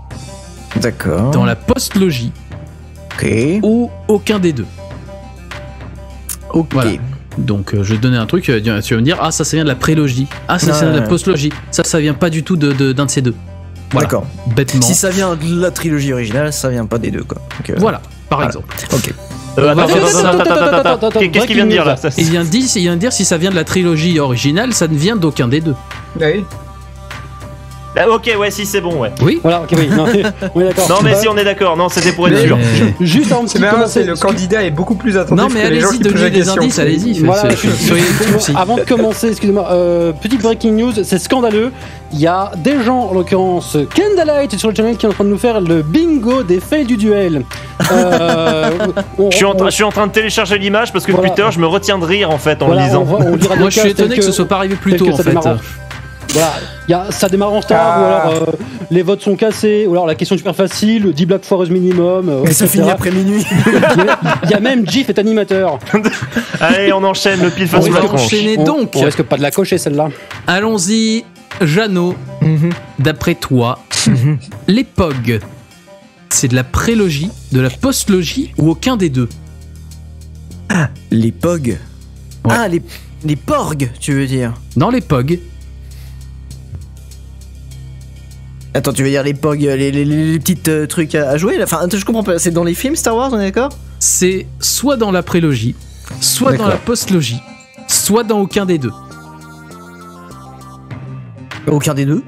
d'accord, dans la postlogie, ou aucun des deux. Ok. Voilà. Donc je vais te donner un truc, tu vas me dire ah ça vient de la prélogie, ah ça vient de la postlogie, ça vient pas du tout d'un de ces deux. Voilà. D'accord. Bêtement. Si ça vient de la trilogie originale, ça vient pas des deux quoi. Donc, voilà, par exemple. Ok. Attends, qu'est-ce qu'il vient de dire là? Il vient de dire si ça vient de la trilogie originale, ça ne vient d'aucun des deux. Oui. Ok, ouais, si c'est bon, ouais. Oui. Voilà, ok, oui. Non, on est d'accord. Non, mais si on est d'accord, non, c'était pour être sûr. Juste avant de commencer, le candidat est beaucoup plus attentif. Non, mais que les gens allez-y, qui posent donnez la des question. indices, allez-y. Voilà, Soyez avant de commencer, excusez-moi, petite breaking news, c'est scandaleux. Il y a des gens, en l'occurrence Candlelight sur le channel, qui est en train de nous faire le bingo des faits du duel. Je suis en train de télécharger l'image parce que Twitter, je me retiens de rire en fait en le lisant. Moi, je suis étonné que ce soit pas arrivé plus tôt en fait. voilà, ça démarre en star, ou alors les votes sont cassés, ou alors la question est super facile, 10 blagues foireuses minimum. Et ça finit après minuit. Il y a même GIF est animateur. Allez, on enchaîne le pile face On à la va tronche. enchaîner donc. On risque pas de la cocher celle-là. Allons-y, Jeannot. D'après toi, les POG, c'est de la prélogie, de la postlogie ou aucun des deux? Les POG. Ouais. Ah, les porgs, tu veux dire? Dans les POG, Attends, tu veux dire les POG, les petites trucs à jouer là? Enfin, je comprends pas, c'est dans les films Star Wars, on est d'accord? c'est soit dans la prélogie, soit dans D'accord. la postlogie, soit dans aucun des deux. Aucun des deux?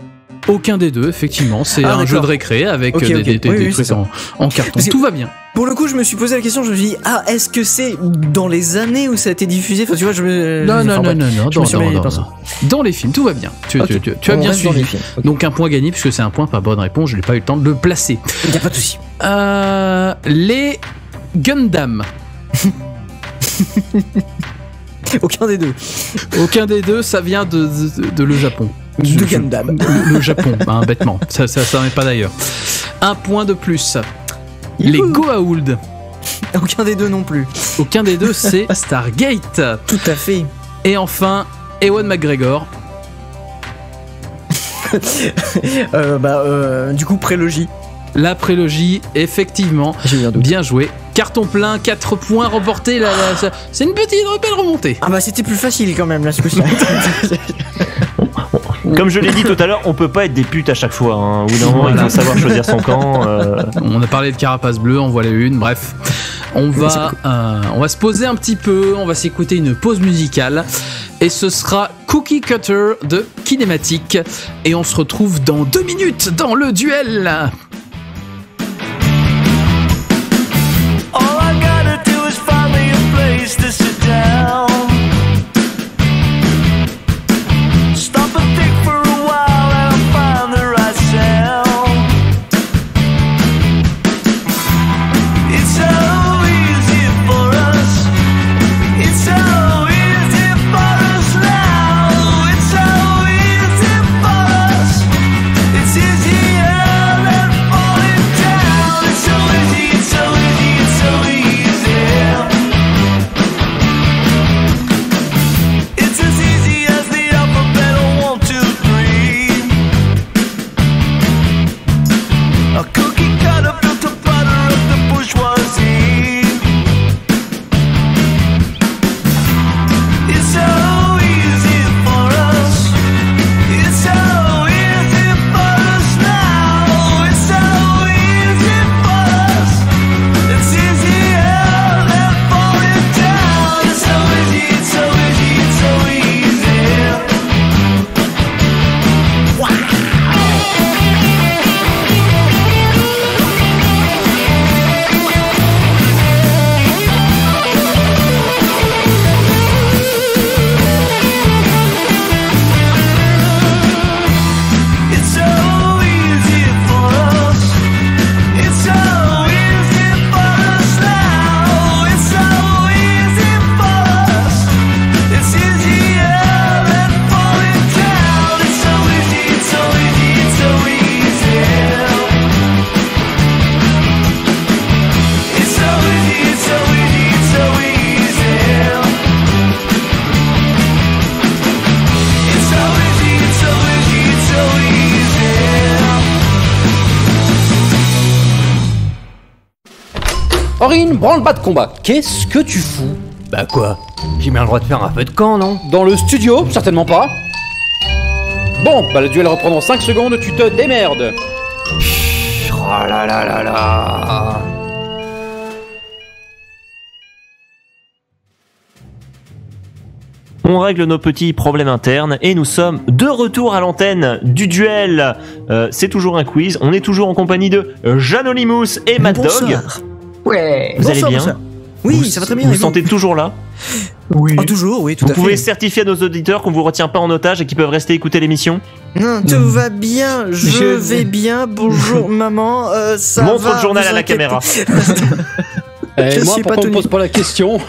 Aucun des deux, effectivement. C'est un d'accord. jeu de récré avec Ok, ok. des Oui, trucs c'est ça. en carton. Parce que- Tout va bien. Pour le coup, je me suis posé la question, je me suis dit, ah, est-ce que c'est dans les années où ça a été diffusé? Enfin, tu vois, je me. Non, enfin, bref, je me suis mêlé les non. pinceaux. Dans les films, tout va bien. Tu Ok. as On bien reste dans suivi. les films. Ok. Donc un point gagné, puisque c'est un point par bonne réponse. Je n'ai pas eu le temps de le placer. Y a pas de souci. Les Gundam. Aucun des deux. Aucun des deux, ça vient de le Japon. De Gundam. Le Japon, hein, bêtement. Ça n'est pas d'ailleurs. Un point de plus. Les Goa'uld. Aucun des deux non plus. Aucun des deux, c'est Stargate. Tout à fait. Et enfin, Ewan McGregor. Du coup, prélogie. La prélogie, effectivement. J'ai eu un doute. Bien joué. Carton plein, 4 points remportés. C'est une petite belle remontée. Ah bah c'était plus facile quand même là ce coup-ci. Comme je l'ai dit tout à l'heure, on peut pas être des putes à chaque fois. Hein. Au bout d'un moment, il faut savoir choisir son camp. On a parlé de Carapace Bleue, on voit les une. Bref, on va se poser un petit peu. On va s'écouter une pause musicale. Et ce sera Cookie Cutter de Kinematic. Et on se retrouve dans 2 minutes dans le duel. All I gotta do is find me a place to sit down. Stop and think for a while and I'll find the right sound. It's so easy for us. It's so easy for us now. It's so easy for us. It's easier than falling down. It's so easy, it's so easy, it's so easy. It's as easy as the alphabet of 1, 2, 3. A cookie cutter built to butter up the bourgeoisie. It's so easy for us. It's so easy for us now. It's so easy for us. It's easier than falling down. It's so easy, it's so easy, it's so easy. It's so easy for us. It's so easy for us now. It's so easy for us. It's easier than falling down. It's so easy, it's so easy, it's so easy. It's so easy, it's so easy, it's so easy. It's so easy, it's so easy, it's so easy. Aurine, branle-bas de combat, qu'est-ce que tu fous? Bah quoi? J'ai bien le droit de faire un peu de camp, non? Dans le studio? Certainement pas. Bon, bah le duel reprend dans 5 secondes, tu te démerdes. Oh là là là là. On règle nos petits problèmes internes et nous sommes de retour à l'antenne du duel. C'est toujours un quiz. On est toujours en compagnie de Janonymous et Mad Dog. Bonsoir. Ouais. Vous allez Bonsoir, bien? bonsoir. Oui, ça va très bien. Vous et vous sentez toujours là? Oui. Oh, toujours, oui, tout Vous à fait. pouvez certifier à nos auditeurs qu'on vous retient pas en otage et qu'ils peuvent rester écouter l'émission? Non, tout va bien, je vais bien, bonjour maman, ça va. Montre le journal vous à la inquiétez- caméra. Et Je moi, suis pas pourquoi on me Tony. pose pas la question?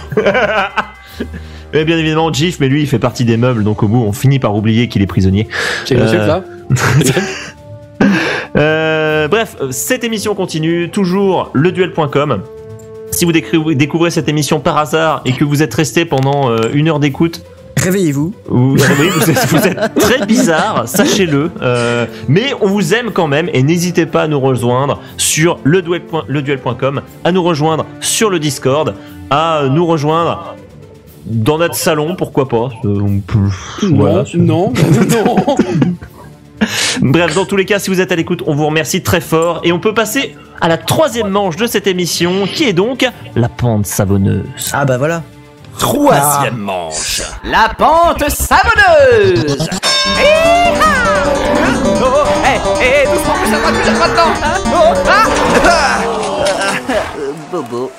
Et bien évidemment, Jif, mais lui, il fait partie des meubles, donc au bout, on finit par oublier qu'il est prisonnier. C'est possible, ça Bref, cette émission continue, toujours leduel.com. Si vous découvrez cette émission par hasard et que vous êtes resté pendant 1 heure d'écoute, réveillez-vous. Vous êtes très bizarre, sachez-le. Mais on vous aime quand même et n'hésitez pas à nous rejoindre sur leduel.com, à nous rejoindre sur le Discord, à nous rejoindre dans notre salon, pourquoi pas. Non. Bref, dans tous les cas, si vous êtes à l'écoute, on vous remercie très fort et on peut passer à la 3e manche de cette émission qui est donc la pente savonneuse. Ah bah voilà. 3e manche. La pente savonneuse. Doucement, plus à droite dedans. Bobo.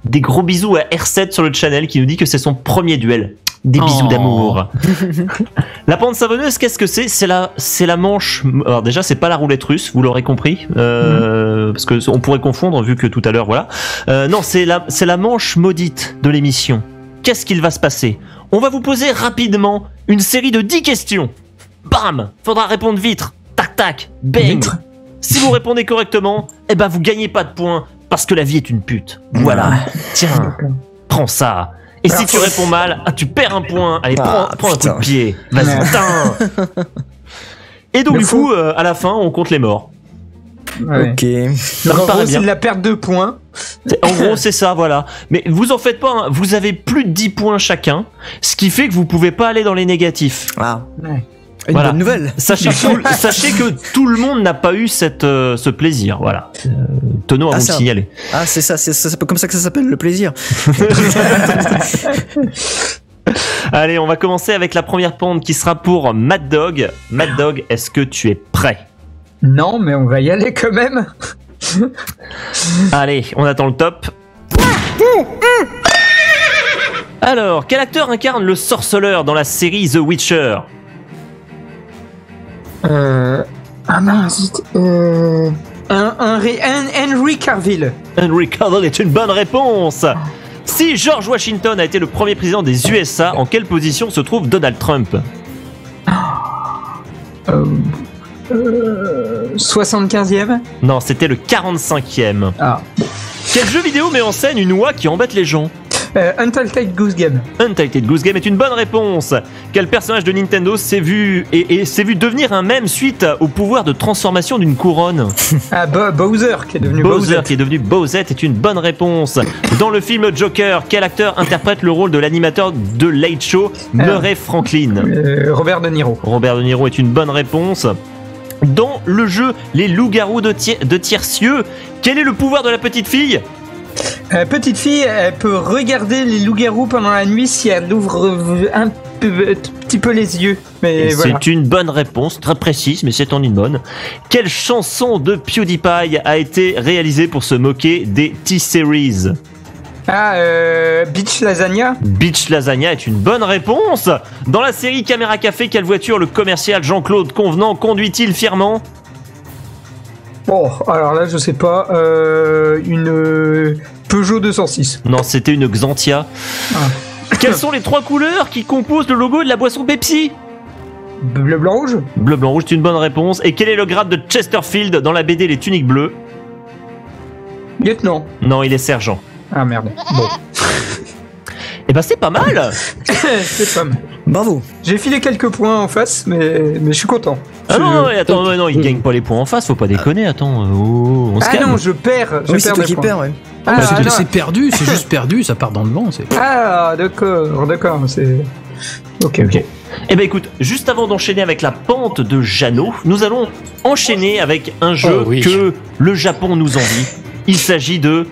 Des gros bisous à R7 sur le channel qui nous dit que c'est son premier duel. Des bisous d'amour. La pente savonneuse, qu'est-ce que c'est ? C'est la manche. Alors déjà, c'est pas la roulette russe, vous l'aurez compris, parce que on pourrait confondre vu que tout à l'heure, voilà. Non, c'est la manche maudite de l'émission. Qu'est-ce qu'il va se passer ? On va vous poser rapidement une série de 10 questions. Bam ! Faudra répondre vite. Tac tac. Bang. Si vous répondez correctement, eh ben vous gagnez pas de points parce que la vie est une pute. Voilà. Tiens, prends ça. Et si tu réponds mal, tu perds un point. Allez, prends un coup de pied. Vas-y, putain. Et donc, du coup, à la fin, on compte les morts. Ouais. Ok. Donc, en gros, c'est de la perte de points. En gros, c'est ça, voilà. Mais vous en faites pas, hein. Vous avez plus de 10 points chacun, ce qui fait que vous pouvez pas aller dans les négatifs. Ah. Ouais. Une bonne nouvelle. Sachez que tout le monde n'a pas eu ce plaisir, voilà. Tenons à vous le signaler. Ah, c'est ça, c'est comme ça que ça s'appelle, le plaisir. Allez, on va commencer avec la première pente qui sera pour Mad Dog. Mad Dog, est-ce que tu es prêt ? Non, mais on va y aller quand même. Allez, on attend le top. Alors, quel acteur incarne le sorceleur dans la série The Witcher ? Ah mince. Henry Cavill. Henry Cavill est une bonne réponse. Si George Washington a été le premier président des USA, en quelle position se trouve Donald Trump ? 75e ? Non, c'était le 45e. Ah. Quel jeu vidéo met en scène une oie qui embête les gens ? Untitled Goose Game. Untitled Goose Game est une bonne réponse. Quel personnage de Nintendo s'est vu devenir un mème suite au pouvoir de transformation d'une couronne ? Ah, Bowser qui est devenu Bowser qui est devenu Bowsette est une bonne réponse. Dans le film Joker, quel acteur interprète le rôle de l'animateur de Late Show, Murray Franklin ? Robert De Niro. Robert De Niro est une bonne réponse. Dans le jeu Les Loups-garous de Tiercieux, quel est le pouvoir de la petite fille ? Petite fille, elle peut regarder les loups-garous pendant la nuit si elle ouvre un petit peu les yeux. Mais voilà. C'est une bonne réponse, très précise, mais c'est une bonne. Quelle chanson de PewDiePie a été réalisée pour se moquer des T-Series ? Beach Lasagna. Beach Lasagna est une bonne réponse. Dans la série Caméra Café, quelle voiture le commercial Jean-Claude Convenant conduit-il fièrement ? Bon, alors là, je sais pas. Une Peugeot 206. Non, c'était une Xantia. Ah. Quelles sont les 3 couleurs qui composent le logo de la boisson Pepsi ? Bleu, blanc, rouge. Bleu, blanc, rouge, c'est une bonne réponse. Et quel est le grade de Chesterfield dans la BD Les Tuniques Bleues ? Lieutenant. Non, il est sergent. Ah merde. Bon. Eh ben c'est pas mal. C'est pas mal. Bravo. J'ai filé quelques points en face, mais je suis content. Ah non, attends, non, il gagne pas les points en face, faut pas déconner, attends. On se calme. Non, je perds. Oui, c'est toi qui perds, ouais. C'est perdu, c'est juste perdu, ça part dans le vent. Ah, d'accord, c'est... Ok. Eh ben écoute, juste avant d'enchaîner avec la pente de Jeannot, nous allons enchaîner avec un jeu que le Japon nous envie. Il s'agit de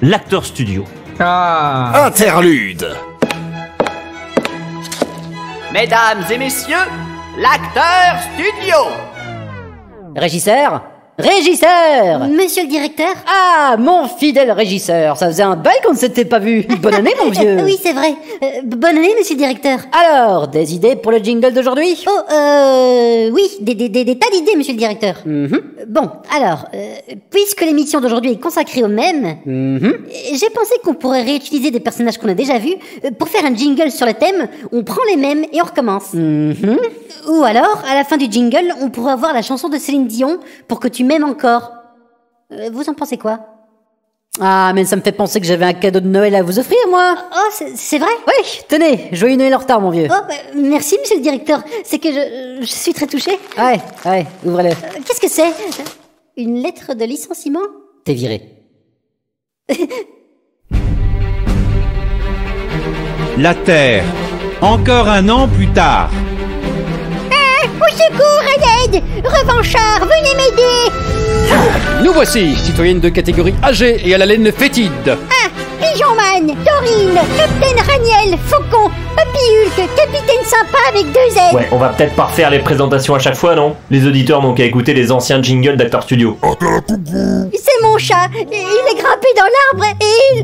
l'Acteur Studio. Ah. Interlude. Mesdames et messieurs, l'Acteur Studio. Régisseur, Régisseur! Monsieur le directeur? Ah, mon fidèle régisseur, ça faisait un bail qu'on ne s'était pas vu. Bonne année, mon vieux. Oui, c'est vrai. Bonne année, monsieur le directeur. Alors, des idées pour le jingle d'aujourd'hui? Oui, des tas d'idées, monsieur le directeur. Bon, alors, puisque l'émission d'aujourd'hui est consacrée aux mèmes, j'ai pensé qu'on pourrait réutiliser des personnages qu'on a déjà vus pour faire un jingle sur le thème. On prend les mèmes et on recommence. Ou alors, à la fin du jingle, on pourrait avoir la chanson de Céline Dion pour que tu m'aimes encore. Vous en pensez quoi? Ah, mais ça me fait penser que j'avais un cadeau de Noël à vous offrir, moi. Oh, c'est vrai? Oui, tenez, joyeux Noël en retard, mon vieux. Oh, merci, monsieur le directeur. C'est que je suis très touchée. Ouais, ouvrez-le. Qu'est-ce que c'est? Une lettre de licenciement? T'es viré. La Terre. Encore un an plus tard. Au secours, à l'aide! Revanchard, venez m'aider! Nous voici, citoyennes de catégorie âgée et à la laine fétide. Pigeonman, Dorine, Capitaine Raniel, Faucon, Papy Hulk, Capitaine Sympa avec 2 Z. Ouais, on va peut-être pas refaire les présentations à chaque fois, non? Les auditeurs n'ont qu'à écouter les anciens jingles d'Acteur Studio. C'est mon chat, il est grimpé dans l'arbre et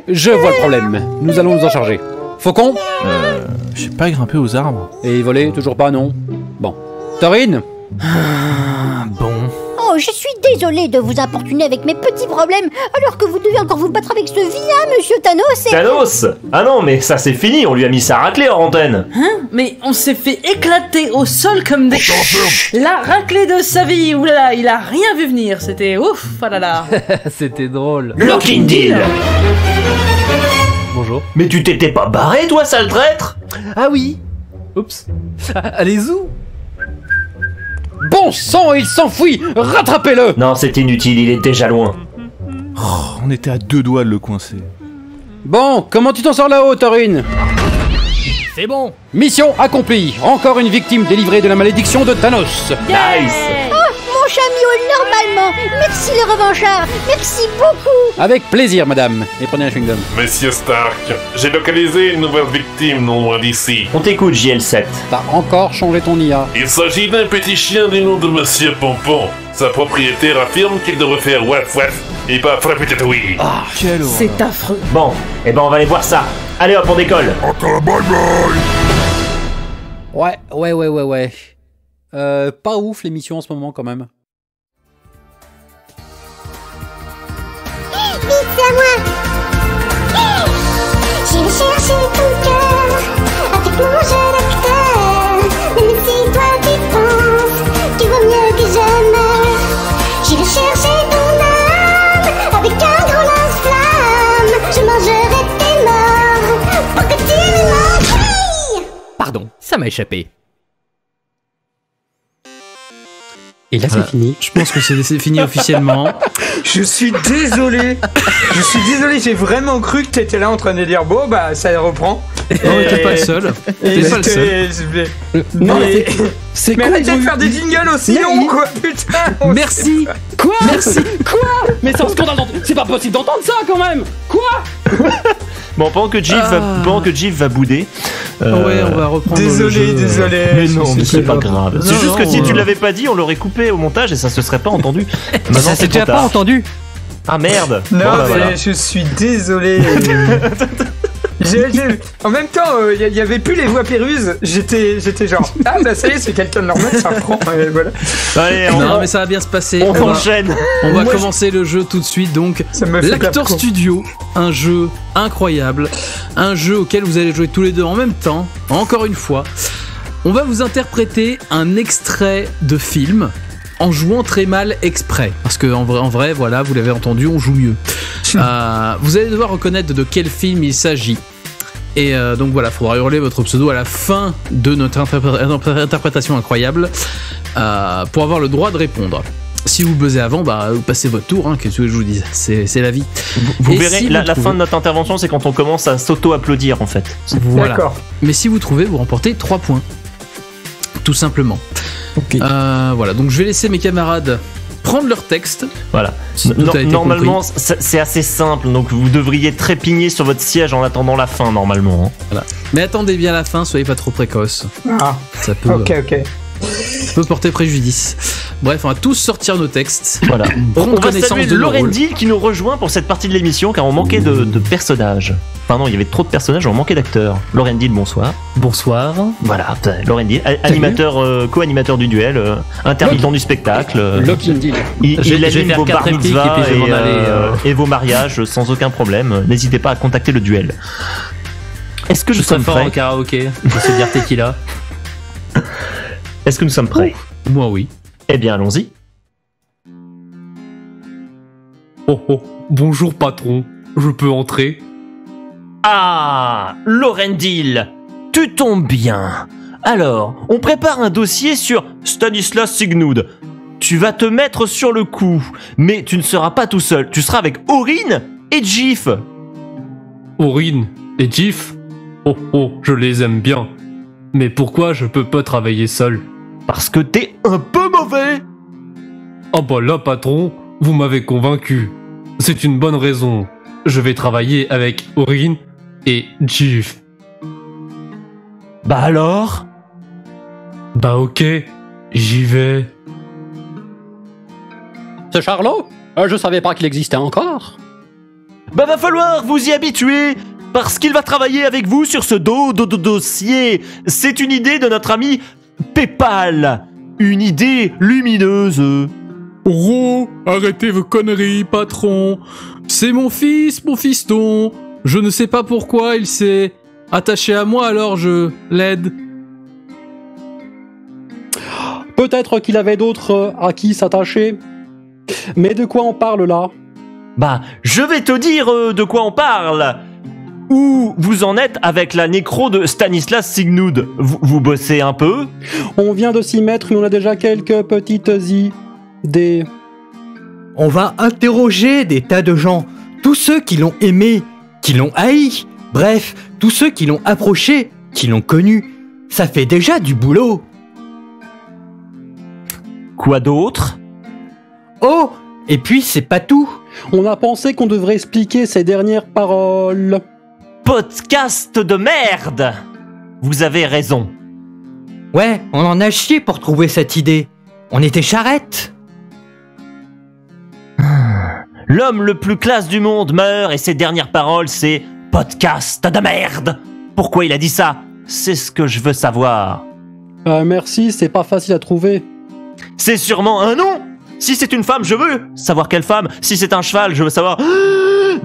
il... Je vois le problème. Nous allons nous en charger. Faucon? J'ai pas grimpé aux arbres. Et voler, toujours pas, non? Bon. Taurine? Bon. Oh, je suis désolée de vous importuner avec mes petits problèmes, alors que vous devez encore vous battre avec ce vilain monsieur Thanos et... Thanos? Ah non, mais ça c'est fini, on lui a mis sa raclée hors antenne. Hein? Mais on s'est fait éclater au sol comme des... La raclée de sa vie, oulala, il a rien vu venir, c'était ouf, ah là là. C'était drôle. Locking Deal. Bonjour. Mais tu t'étais pas barré, toi, sale traître? Ah oui. Oups. Allez où? Bon sang, il s'enfuit! Rattrapez-le! Non, c'est inutile, il est déjà loin. Oh, on était à 2 doigts de le coincer. Bon, comment tu t'en sors là-haut, Taurine? C'est bon. Mission accomplie. Encore une victime délivrée de la malédiction de Thanos. Nice. Oh, mon chat miaule normalement. Merci le revanchard, merci beaucoup. Avec plaisir, madame. Et prenez un chewing-gum. Monsieur Stark, j'ai localisé une nouvelle victime non loin d'ici. On t'écoute, JL7. T'as encore changé ton IA. Il s'agit d'un petit chien du nom de Monsieur Pompon. Sa propriétaire affirme qu'il devrait faire waf waf et pas frapper tatouille. Ah, quelle horreur. C'est affreux. Bon, eh ben on va aller voir ça. Allez hop, on décolle. Encore bye bye. Ouais. Pas ouf l'émission en ce moment quand même. Vite, c'est à moi. J'ai cherché ton cœur avec mon jeu d'acteur. Même si toi tu penses, tu vaux mieux que jamais. J'ai cherché ton âme avec un grand lance-flamme. Je mangerai tes morts pour que tu me manges. Pardon, ça m'a échappé. Et là, c'est fini. Je pense que c'est fini officiellement. Je suis désolé. J'ai vraiment cru que t'étais là en train de dire bon bah ça reprend. Non, mais t'es pas le seul. T'es pas le seul. Non, mais c'est Mais con, arrêtez de faire des jingles aussi longs quoi, putain. Merci. Quoi? Merci. Quoi? Mais c'est un scandale d'entendre. C'est pas possible d'entendre ça quand même. Quoi? Bon, pendant que Jeff va bouder. Ouais, on va reprendre. Désolé. Mais non, mais c'est pas grave. C'est juste que si tu l'avais l'avais pas dit, on l'aurait coupé au montage et ça se serait pas entendu. Maintenant, Ça c'est s'est déjà trop pas tard. entendu. Ah merde. Non, Bon, bah, mais voilà. je suis désolé. En même temps, il y avait plus les voix péruses. J'étais genre ah bah ça y est, c'est quelqu'un de normal, ça reprend. Voilà. Allez, Non, mais ça va bien se passer. on enchaîne. On va Moi, commencer le jeu tout de suite. Donc, Ça me fait l'Acteur peur. Studio, un jeu incroyable, un jeu auquel vous allez jouer tous les deux en même temps. Encore une fois, on va vous interpréter un extrait de film en jouant très mal exprès, parce que en vrai, voilà, vous l'avez entendu, on joue mieux. Vous allez devoir reconnaître de quel film il s'agit. Et donc voilà, il faudra hurler votre pseudo à la fin de notre interprétation incroyable pour avoir le droit de répondre. Si vous buzzez avant, bah vous passez votre tour, hein, qu'est-ce que je vous dis, c'est la vie. Vous Et verrez, si la trouvez- fin de notre intervention, c'est quand on commence à s'auto-applaudir en fait. Voilà. D'accord. Mais si vous trouvez, vous remportez 3 points. Tout simplement. Voilà, donc je vais laisser mes camarades prendre leur texte. Voilà. Si tout a été Normalement, compris. c'est assez simple, donc vous devriez trépigner sur votre siège en attendant la fin normalement. Hein. Voilà. Mais attendez bien la fin, soyez pas trop précoce. Ah. Ça peut, Ok. peut porter préjudice. Bref, on va tous sortir nos textes. Voilà. Prendre On va connaissance saluer de nos rôles. Lorendil qui nous rejoint pour cette partie de l'émission car on manquait de personnages. Enfin non, il y avait trop de personnages, on manquait d'acteurs. Lorendil, bonsoir. Bonsoir. Voilà, Lorendil, animateur, co-animateur du duel, intermittent du spectacle. Il anime vos bar mitzvahs et vos mariages sans aucun problème. N'hésitez pas à contacter le duel. Est-ce que nous sommes fort prêts en karaoké, je sais dire tequila. Est-ce que nous sommes prêts? Moi oui. Eh bien allons-y. Oh oh, bonjour patron, je peux entrer? Ah, Lorendil, tu tombes bien. Alors, on prépare un dossier sur Stanislas Signud. Tu vas te mettre sur le coup, mais tu ne seras pas tout seul. Tu seras avec Aurine et Jif. Aurine et Jif? Oh oh, je les aime bien. Mais pourquoi je peux pas travailler seul? Parce que t'es un peu mauvais. Ah bah là patron, vous m'avez convaincu. C'est une bonne raison. Je vais travailler avec Aurine et Jif. Bah alors? Bah ok, j'y vais. C'est Charlot? Je savais pas qu'il existait encore. Bah va falloir vous y habituer, parce qu'il va travailler avec vous sur ce dossier. C'est une idée de notre ami Pépal. Une idée lumineuse. Oh, arrêtez vos conneries, patron. C'est mon fils, mon fiston. Je ne sais pas pourquoi il s'est attaché à moi, alors je l'aide. Peut-être qu'il avait d'autres à qui s'attacher. Mais de quoi on parle là? Bah, je vais te dire de quoi on parle. Où vous en êtes avec la nécro de Stanislas Signud? Vous bossez un peu? On vient de s'y mettre, mais on a déjà quelques petites idées. On va interroger des tas de gens. Tous ceux qui l'ont aimé, qui l'ont haï. Bref, tous ceux qui l'ont approché, qui l'ont connu. Ça fait déjà du boulot. Quoi d'autre? Oh, et puis c'est pas tout. On a pensé qu'on devrait expliquer ces dernières paroles. Podcast de merde! Vous avez raison. Ouais, on en a chié pour trouver cette idée. On était charrettes. L'homme le plus classe du monde meurt et ses dernières paroles c'est podcast de merde. Pourquoi il a dit ça? C'est ce que je veux savoir. Merci, c'est pas facile à trouver. C'est sûrement un nom. Si c'est une femme, je veux savoir quelle femme. Si c'est un cheval, je veux savoir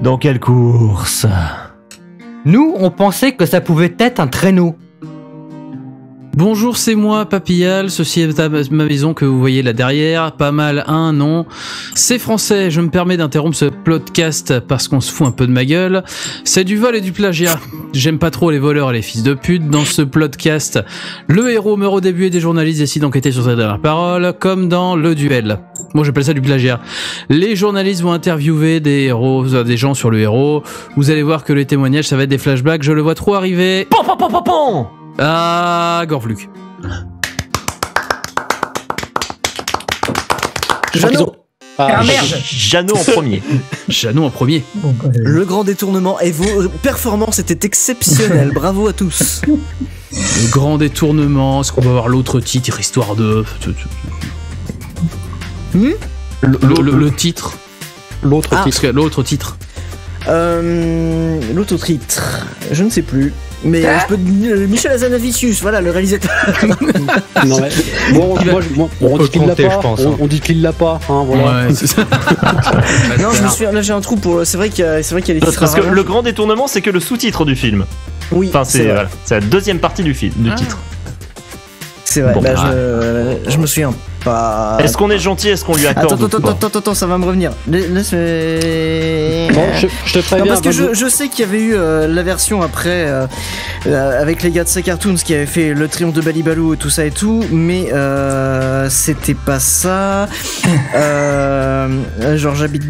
dans quelle course. Nous, on pensait que ça pouvait être un traîneau. Bonjour, c'est moi, Papillal. Ceci est ma maison que vous voyez là derrière. Pas mal, un nom. C'est français. Je me permets d'interrompre ce podcast parce qu'on se fout un peu de ma gueule. C'est du vol et du plagiat. J'aime pas trop les voleurs et les fils de pute. Dans ce podcast, le héros meurt au début et des journalistes décident d'enquêter sur ses dernières paroles, comme dans le duel. Moi, j'appelle ça du plagiat. Les journalistes vont interviewer des héros, des gens sur le héros. Vous allez voir que les témoignages, ça va être des flashbacks. Je le vois trop arriver. Pom, pom, pom, pom, pom. Ah, Gorfluk. Jeannot. Jeannot en premier. Jeannot en premier. Le grand détournement et vos performances étaient exceptionnelles. Bravo à tous. Le grand détournement. Est-ce qu'on va voir l'autre titre, histoire de... Le titre. L'autre titre. L'autre titre. L'autre titre. Je ne sais plus. Mais je peux Michel Hazanavicius, voilà le réalisateur. Non, mais, bon, on dit qu'il l'a pas. On dit qu'il l'a pas. Hein, voilà. Ouais, c'est ça. Non, je me suis là j'ai un trou pour. C'est vrai qu'il y a des titres. Parce que le grand détournement, c'est que le sous-titre du film. Oui. Enfin, c'est la deuxième partie du film, du titre. C'est vrai. Bon, je me souviens pas. Est-ce qu'on est gentil? Est-ce qu'on lui accorde? Attends, ça va me revenir. Laisse. Bon, je te préviens. Parce que je sais qu'il y avait eu la version après avec les gars de Say Cartoons qui avaient fait le triomphe de Balibalou et tout ça et tout, mais c'était pas ça. Genre j'habite.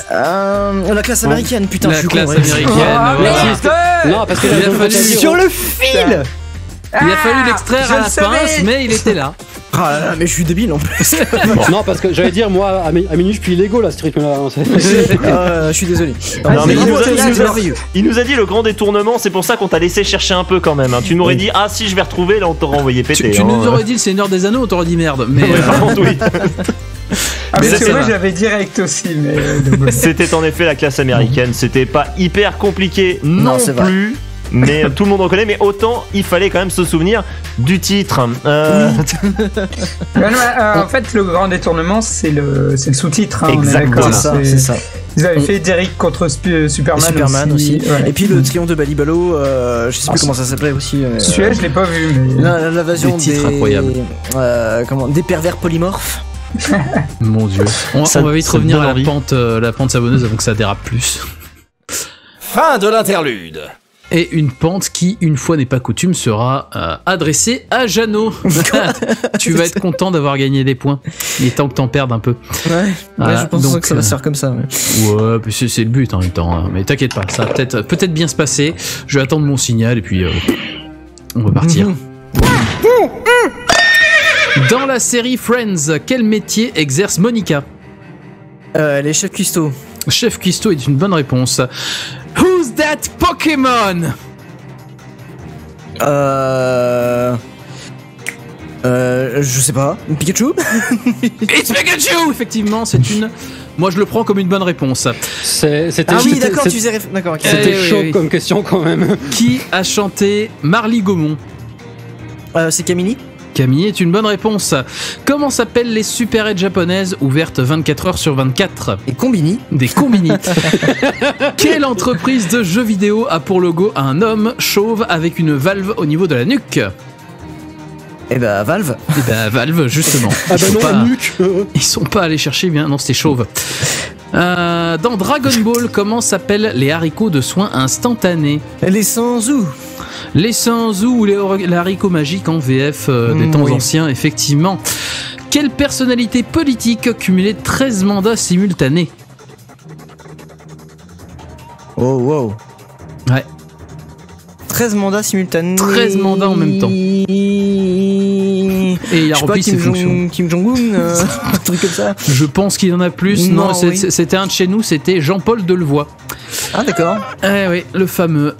La classe américaine, putain, je suis con. La classe américaine. Non, parce que sur le fil. Il a fallu l'extraire à la pince, mais il était là. Ah là là, mais je suis débile en plus. Non, parce que j'allais dire, moi, à minuit, je plie Lego là, ce rythme-là. Je suis désolé. Non, mais merveilleux. il nous a dit le grand détournement, c'est pour ça qu'on t'a laissé chercher un peu quand même. Hein. Tu m'aurais dit, ah si je vais retrouver, là on t'aurait envoyé péter. Tu nous aurais dit le Seigneur des Anneaux, on t'aurait dit merde. Mais par contre, oui. Ah, Mais parce c'est que moi vrai. j'avais direct aussi, mais. C'était en effet la classe américaine. C'était pas hyper compliqué non c'est vrai. plus. Mais tout le monde reconnaît, mais autant il fallait quand même se souvenir du titre. En fait, le grand détournement, c'est le sous-titre. Hein, Exactement. C'est ça. Ils avaient fait Derrick contre Superman aussi. Ouais. Et puis le triomphe de Balibalo, je sais plus comment ça s'appelait aussi. Celui-là, je l'ai pas vu, mais. L'invasion Des titres incroyables. des pervers polymorphes. mon Dieu. On va vite ça revenir donne à envie. la pente savonneuse avant que ça dérape plus. Fin de l'interlude. Et une pente qui, une fois n'est pas coutume, sera adressée à Jeannot. Tu vas être content d'avoir gagné des points. Il est temps que t'en perdes un peu. Ouais, Voilà, je pense donc, que ça va se faire comme ça. Ouais, puis c'est le but en même temps. Hein. Mais t'inquiète pas, ça va peut-être bien se passer. Je vais attendre mon signal et puis on va partir. Dans la série Friends, quel métier exerce Monica? Les chefs cuistots. Chef cuistot est une bonne réponse. Who's that Pokémon? Je sais pas. Pikachu? It's Pikachu! Effectivement, c'est une. Moi, je le prends comme une bonne réponse. C'était Ah oui, d'accord, tu faisais d'accord. Ok. C'était oui, chaud oui. comme question quand même. Qui a chanté Marly Gaumont? C'est Camini? Camille est une bonne réponse. Comment s'appellent les supérettes japonaises ouvertes 24 heures sur 24? Et Combini? Des combini. Quelle entreprise de jeux vidéo a pour logo un homme chauve avec une valve au niveau de la nuque? Eh ben, Valve. Eh ben, Valve, justement. Ah bah non, nuque. Ils sont pas allés chercher bien. Non, c'était chauve. Dans Dragon Ball, comment s'appellent les haricots de soins instantanés? Les Sanzu. Les Sanzu ou les haricots magiques en VF des temps anciens, effectivement. Quelle personnalité politique cumulait 13 mandats simultanés? Oh, wow. Ouais. 13 mandats simultanés. 13 mandats en même temps. Et il a repris ses fonctions. Kim Jong-un, un truc comme ça. Je pense qu'il y en a plus. Non, oui. c'était un de chez nous, c'était Jean-Paul Delevoye. Ah, d'accord. Eh oui, le fameux.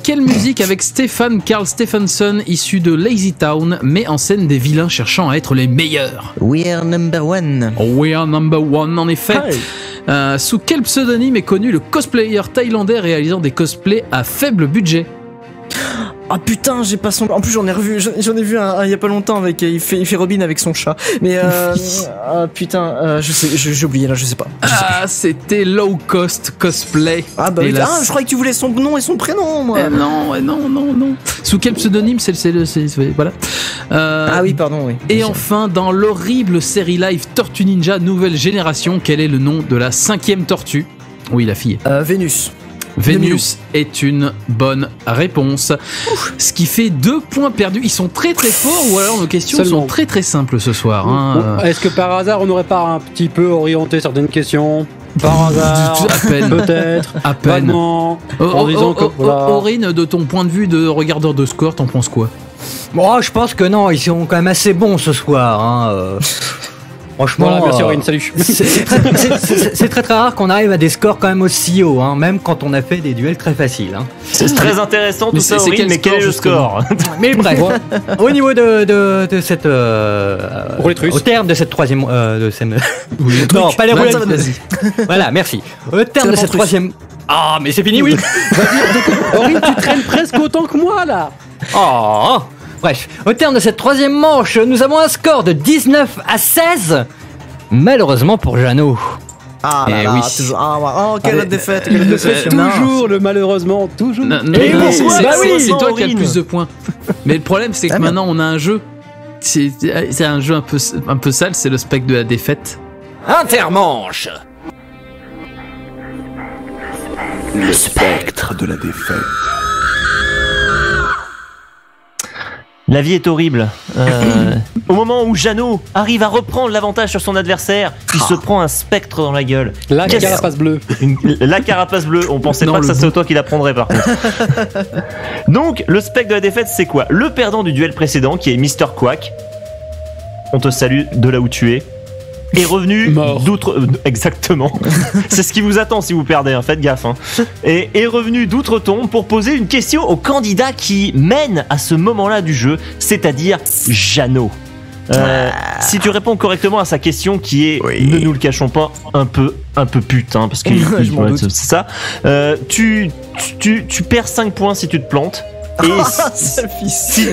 Quelle musique avec Stefan Karl Stephenson, issu de Lazy Town, met en scène des vilains cherchant à être les meilleurs? We are number one. We are number one, en effet. Sous quel pseudonyme est connu le cosplayer thaïlandais réalisant des cosplays à faible budget? Ah putain, j'ai pas son. En plus, j'en ai revu, j'en ai vu un il y a pas longtemps avec. Il fait Robin avec son chat. Mais ah putain, je sais, j'ai oublié là, je sais pas. C'était Low Cost Cosplay. Ah bah oui, Hélas. je croyais que tu voulais son nom et son prénom, moi. Non. Sous quel pseudonyme voilà. Ah oui, pardon, oui. Et enfin, dans l'horrible série live Tortue Ninja Nouvelle Génération, quel est le nom de la 5e tortue? Oui, la fille. Vénus. Vénus est une bonne réponse. Ce qui fait 2 points perdus. Ils sont très très forts ou alors nos questions Seulement. sont très très simples ce soir. Hein. Est-ce que par hasard on n'aurait pas un petit peu orienté certaines questions? Par hasard, À peine. peut-être, À peine. vaguement, en disant que voilà. Aurine, de ton point de vue de regardeur de score, t'en penses quoi? Bon, je pense que non, ils sont quand même assez bons ce soir. Hein. Franchement, Voilà, merci Aurine, salut. c'est très très rare qu'on arrive à des scores quand même aussi hauts, hein, même quand on a fait des duels très faciles. Hein. C'est très intéressant tout Mais ça, c'est Aurine, mais quel est le score? Mais bref, au niveau de cette Roulette russe. au terme de cette troisième de cette... Oui, le non, truc. pas les roulettes. Vas-y. Voilà, merci. Au terme de cette troisième. Ah, mais c'est fini, oui. Aurine, tu traînes presque autant que moi là. Oh. Bref, au terme de cette troisième manche, nous avons un score de 19-16. Malheureusement pour Jeannot. Ah là Eh là, oui. toujours. Oh, quelle défaite, quelle défaite. Toujours le malheureusement, toujours. Non, Et non, pourquoi c'est toi qui as le Aurine. plus de points. Mais le problème, c'est que Ah, maintenant on a un jeu. C'est un jeu un peu sale, c'est le spectre de la défaite. Intermanche. Le spectre de la défaite. La vie est horrible. Au moment où Jeannot arrive à reprendre l'avantage sur son adversaire, il se prend un spectre dans la gueule. La Qu'est-ce- carapace bleue. La carapace bleue. On pensait Non, pas que le ça c'est toi qui la prendrais par contre. Donc, le spectre de la défaite, c'est quoi? Le perdant du duel précédent, qui est Mr. Quack, on te salue de là où tu es. Est revenu d'outre... exactement. C'est ce qui vous attend si vous perdez, hein, faites gaffe. Hein. Et est revenu d'outre-tombe pour poser une question au candidat qui mène à ce moment-là du jeu, c'est-à-dire Jeannot. Si tu réponds correctement à sa question qui est, ne nous le cachons pas, un peu putain, parce que c'est ça, tu perds 5 points si tu te plantes. Et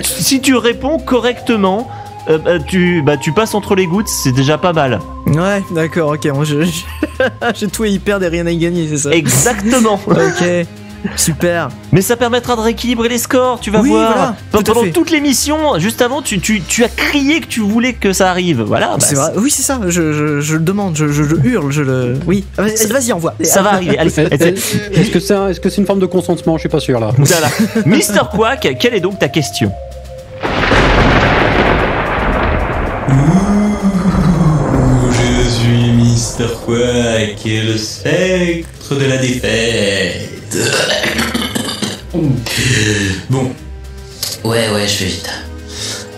si tu réponds correctement, tu passes entre les gouttes, c'est déjà pas mal. Ouais, d'accord, ok. Moi, j'ai tout à y perdre et rien à y gagner, c'est ça? Exactement. Ok. Super. Mais ça permettra de rééquilibrer les scores, tu vas voir. Voilà, pendant toute l'émission, juste avant, tu as crié que tu voulais que ça arrive. Voilà. C'est vrai. Oui, c'est ça. Je le demande, je hurle, Oui. Vas-y, envoie. Ça va arriver. Allez. Est-ce que c'est une forme de consentement? Je suis pas sûr là. Voilà. Mister Quack, quelle est donc ta question? Je suis Mister Quack et le spectre de la défaite. Bon. Ouais, je fais vite.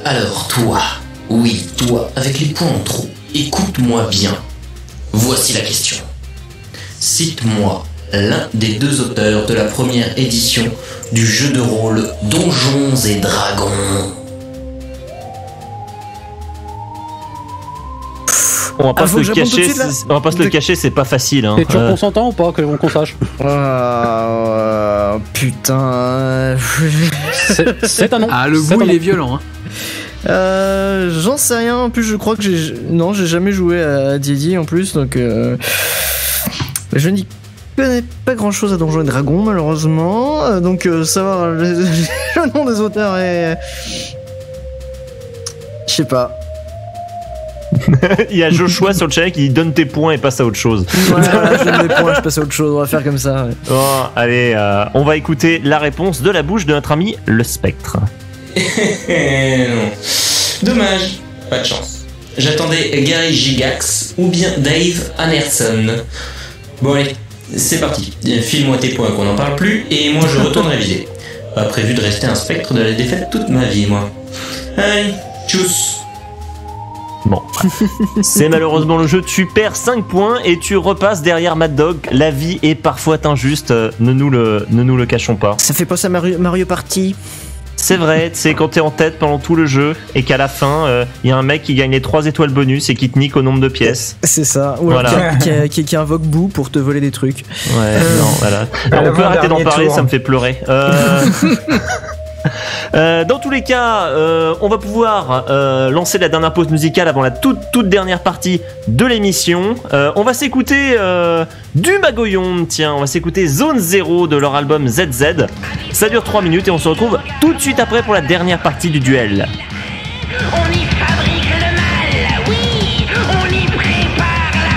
Alors, toi, avec les points en trop, écoute-moi bien. Voici la question. Cite-moi l'un des 2 auteurs de la première édition du jeu de rôle Donjons et Dragons. On va pas se le cacher, c'est pas facile. Hein. T'es toujours consentant ou pas, qu'on sache? Putain. C'est un nom. Ah, le goût, il est violent. Hein. J'en sais rien. En plus, je crois que j'ai jamais joué à D&D en plus, donc je n'y connais pas grand chose à Donjons et Dragons, malheureusement. Donc, savoir le nom des auteurs est. Je sais pas. Il y a Joshua sur le chat qui donne tes points et passe à autre chose. Voilà, je donne mes points, je passe à autre chose. On va faire comme ça. Ouais. Bon, allez, on va écouter la réponse de la bouche de notre ami le Spectre. Non. Dommage, pas de chance. J'attendais Gary Gigax ou bien Dave Anderson. Bon allez, c'est parti. File-moi tes points qu'on n'en parle plus et moi je retourne réviser. Pas prévu de rester un spectre de la défaite toute ma vie, moi. Allez, tchuss. Bon, c'est malheureusement le jeu, tu perds 5 points et tu repasses derrière Mad Dog. La vie est parfois injuste, ne nous le cachons pas. Ça fait penser à Mario Party. C'est vrai, c'est quand t'es en tête pendant tout le jeu et qu'à la fin, y a un mec qui gagne les 3 étoiles bonus et qui te nique au nombre de pièces. C'est ça, ou alors qui invoque Boo pour te voler des trucs. Ouais, non, voilà. Alors, on peut arrêter d'en parler, ça me fait pleurer. Dans tous les cas, on va pouvoir lancer la dernière pause musicale avant la toute dernière partie de l'émission. On va s'écouter du Magoyon, tiens, on va s'écouter Zone 0 de leur album ZZ. Ça dure 3 minutes et on se retrouve tout de suite après pour la dernière partie du duel. On y fabrique le mal, oui, on y prépare la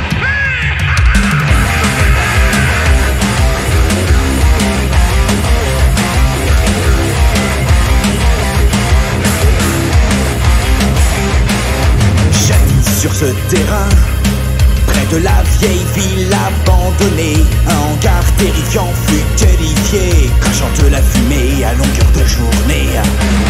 Sur ce terrain, près de la vieille ville abandonnée, un hangar terrifiant fut terrifié, crachant de la fumée à longueur de journée.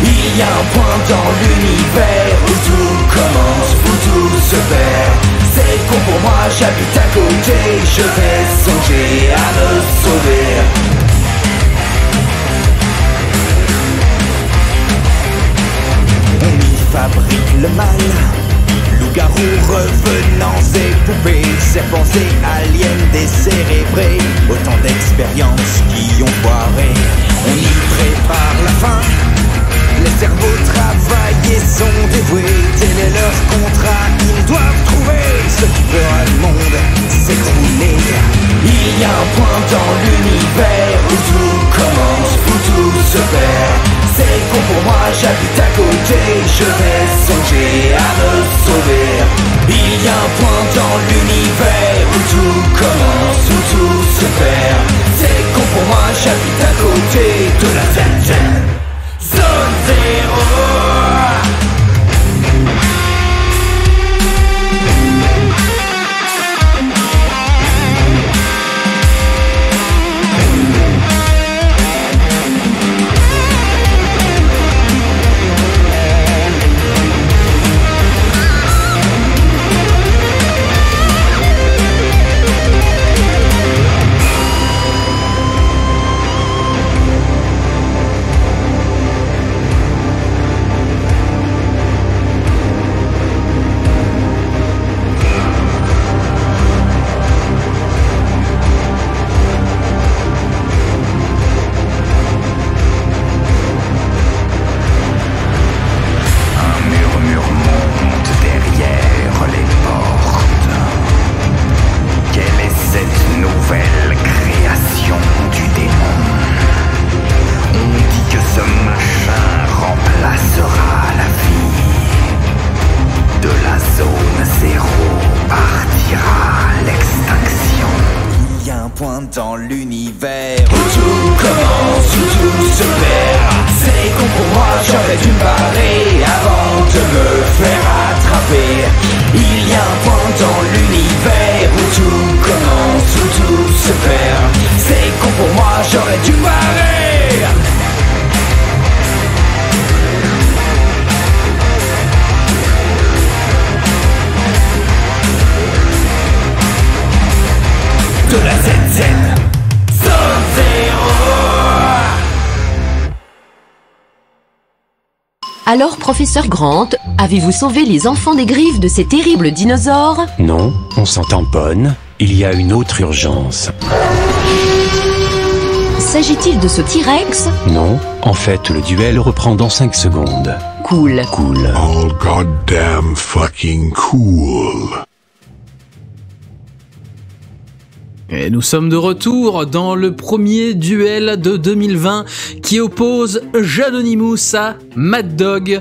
Il y a un point dans l'univers où tout commence, où tout se perd. C'est con pour moi, j'habite à côté, je vais songer à me sauver. On y fabrique le mal. Loups-garous, revenants et poupées, serpents et aliens décérébrés, autant d'expériences qui ont foiré. On y prépare la fin, les cerveaux travaillent et sont dévoués. Tel est leur contrat, ils doivent trouver ce qui fera le monde s'écrouler. Il y a un point dans l'univers où tout commence, où tout se perd. C'est con pour moi, j'habite à côté, je vais songer à me sauver. Il y a un point dans l'univers où tout commence, où tout se perd. l'univers où tout commence, où tout se perd. C'est con pour moi, j'aurais dû me barrer avant de me faire attraper. Il y a un point dans l'univers où tout commence, où tout se perd. C'est con pour moi, j'aurais dû me barrer. De la ZZ, Zone Zero. Alors, professeur Grant, avez-vous sauvé les enfants des griffes de ces terribles dinosaures? Non, on s'en tamponne. Il y a une autre urgence. S'agit-il de ce T-Rex? Non, en fait, le duel reprend dans 5 secondes. Cool. Cool. All goddamn fucking cool. Et nous sommes de retour dans le premier duel de 2020 qui oppose Janonymous à Mad Dog.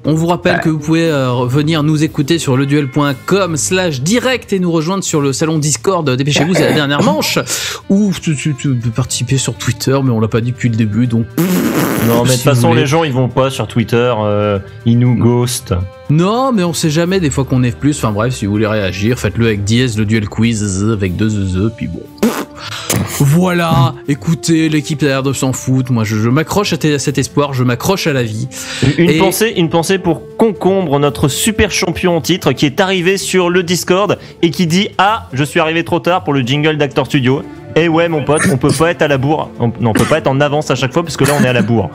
On vous rappelle que vous pouvez venir nous écouter sur leduel.com/direct et nous rejoindre sur le salon Discord. Dépêchez-vous, c'est la dernière manche. Ou tu peux participer sur Twitter, mais on l'a pas dit depuis le début, donc... Non, mais de toute façon, les gens, ils vont pas sur Twitter, ils nous ghostent. Non, mais on sait jamais, des fois qu'on est plus. Enfin bref, si vous voulez réagir, faites-le avec Diez, le duel quiz, avec 2 puis bon... Voilà, écoutez, l'équipe a l'air de s'en foutre. Moi, je m'accroche à cet espoir, je m'accroche à la vie. Une pensée pour Concombre, notre super champion en titre, qui est arrivé sur le Discord et qui dit: ah, je suis arrivé trop tard pour le jingle d'Actor Studio. Et ouais, mon pote, on peut pas être à la bourre. On peut pas être en avance à chaque fois parce que là, on est à la bourre.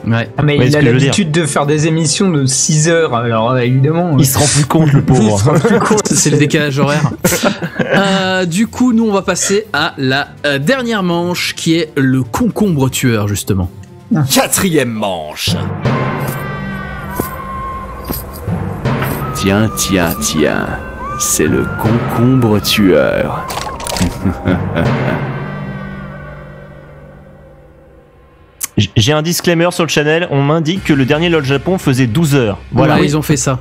Ouais. Ah, mais il a l'habitude de faire des émissions de 6 heures, alors évidemment... Il se rend plus compte, le pauvre. C'est le décalage horaire. Du coup, nous, on va passer à la dernière manche, qui est le concombre tueur, justement. 4e manche. Tiens, c'est le concombre tueur. J'ai un disclaimer sur le channel, on m'indique que le dernier LOL Japon faisait 12 heures. Voilà. Ouais, ils ont fait ça.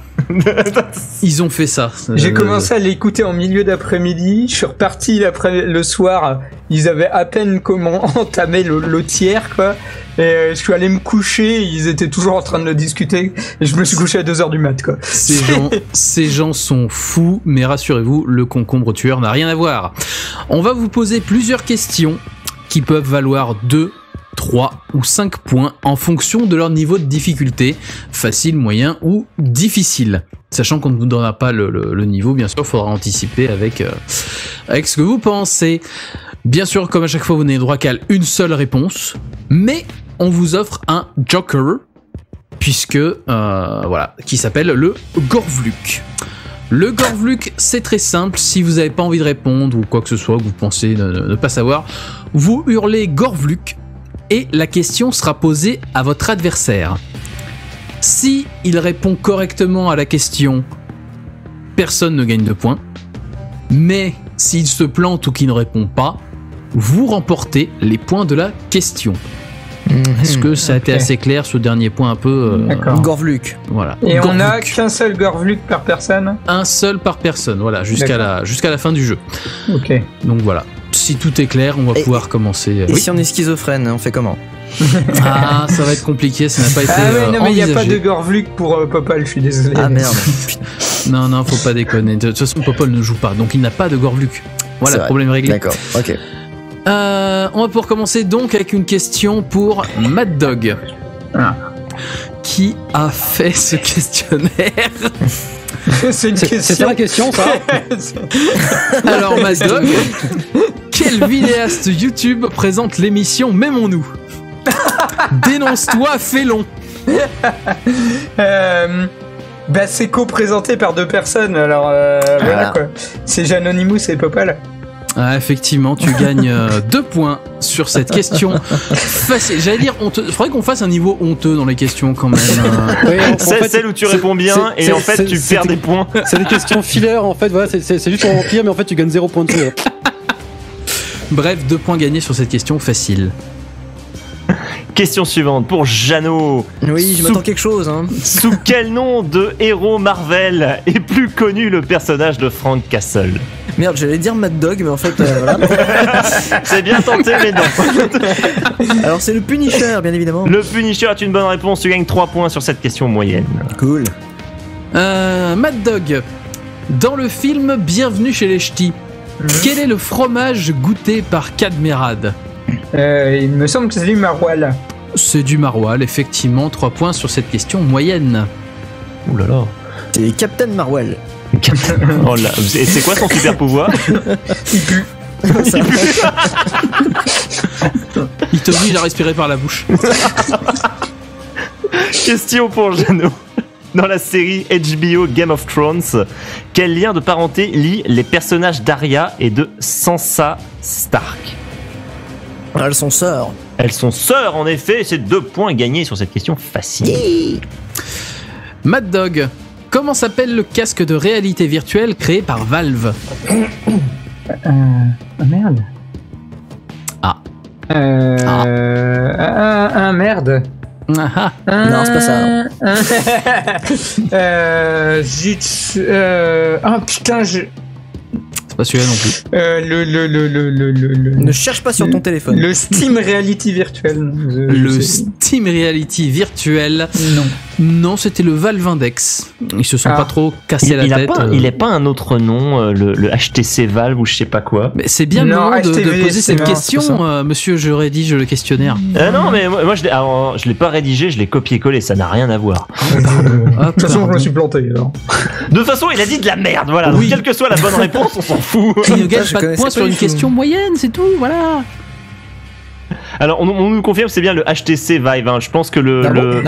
Ils ont fait ça. J'ai commencé à l'écouter en milieu d'après-midi, je suis reparti le soir, ils avaient à peine entamé le tiers, quoi. Et je suis allé me coucher, ils étaient toujours en train de le discuter, et je me suis couché à 2h du mat', quoi. Ces gens sont fous, mais rassurez-vous, le concombre tueur n'a rien à voir. On va vous poser plusieurs questions qui peuvent valoir 2, 3 ou 5 points en fonction de leur niveau de difficulté, facile, moyen ou difficile. Sachant qu'on ne vous donnera pas le niveau, bien sûr, il faudra anticiper avec ce que vous pensez. Bien sûr, comme à chaque fois, vous n'avez droit qu'à une seule réponse, mais on vous offre un joker, puisque, qui s'appelle le Gorvluk. Le Gorvluk, c'est très simple, si vous n'avez pas envie de répondre ou quoi que ce soit, que vous pensez ne pas savoir, vous hurlez Gorvluk, et la question sera posée à votre adversaire. Si il répond correctement à la question, personne ne gagne de points. Mais s'il se plante ou qu'il ne répond pas, vous remportez les points de la question. Est-ce que ça a été assez clair, ce dernier point un peu Gorvluk. Voilà. Et Gorvluk. on a qu'un seul Gorvluk par personne? Un seul par personne, voilà, jusqu'à la fin du jeu. Ok. Donc voilà. Si tout est clair, on va pouvoir commencer. Et si on est schizophrène, on fait comment? Ah, ça va être compliqué, ça n'a pas été non, mais il n'y a pas envisagé. de Gorvluk pour Popol, je suis désolé. Ah merde. Non, faut pas déconner. De toute façon, Popol ne joue pas, donc il n'a pas de Gorvluk. Voilà, problème réglé. D'accord, ok. On va pouvoir commencer donc avec une question pour Mad Dog. Qui a fait ce questionnaire? C'est la question, ça. Alors, Mad Dog, quel vidéaste YouTube présente l'émission M'aimons-nous? Dénonce-toi, fais long. C'est co-présenté par 2 personnes, alors voilà quoi. C'est Janonymous et Popol. Ah, effectivement, tu gagnes 2 points sur cette question facile. J'allais dire honteux. Il faudrait qu'on fasse un niveau honteux dans les questions quand même. C'est celle où tu réponds bien et en fait tu perds des points. C'est des questions filler en fait, voilà, c'est juste pour remplir, mais en fait tu gagnes 0 points de tout. Bref, 2 points gagnés sur cette question facile. Question suivante pour Jeannot. Oui, je m'attends quelque chose. Hein. Sous quel nom de héros Marvel est plus connu le personnage de Frank Castle? Merde, j'allais dire Mad Dog, mais en fait, voilà. C'est bien tenté, mais non. Alors, c'est le Punisher, bien évidemment. Le Punisher est une bonne réponse. Tu gagnes 3 points sur cette question moyenne. Cool. Mad Dog. Dans le film Bienvenue chez les Ch'tis, quel est le fromage goûté par Cadmerade? Il me semble que c'est du maroilles. C'est du maroilles, effectivement. 3 points sur cette question moyenne. Ouh là là. C'est Captain Marvel. Oh là. Et c'est quoi son super pouvoir? Il pue. Il t'oblige à respirer par la bouche. Question pour Jeannot. Dans la série HBO Game of Thrones, quel lien de parenté lie les personnages d'Arya et de Sansa Stark? Elles sont sœurs. Elles sont sœurs, en effet. C'est 2 points gagnés sur cette question facile. Yeah. Mad Dog. Comment s'appelle le casque de réalité virtuelle créé par Valve? Merde. Merde. Non, c'est pas ça. Zut. Putain, je. C'est pas celui-là non plus. Ne cherche pas sur ton téléphone. Le Steam Reality virtuel. Steam Reality virtuel. Non. Non, c'était le Valve Index. Ils se sont pas trop cassés la tête. Il est pas un autre nom, le HTC Valve ou je sais pas quoi. Mais c'est bien le moment de poser cette question, monsieur, je rédige le questionnaire. Non, mais moi je l'ai pas rédigé, je l'ai copié-collé, ça n'a rien à voir. De toute façon, je me suis planté alors. De toute façon, il a dit de la merde, voilà. Donc, quelle que soit la bonne réponse, on s'en fout. Il ne gagne pas de points sur une question moyenne, c'est tout, voilà. Alors, on nous confirme que c'est bien le HTC Vive. Hein. Je pense que le Valve.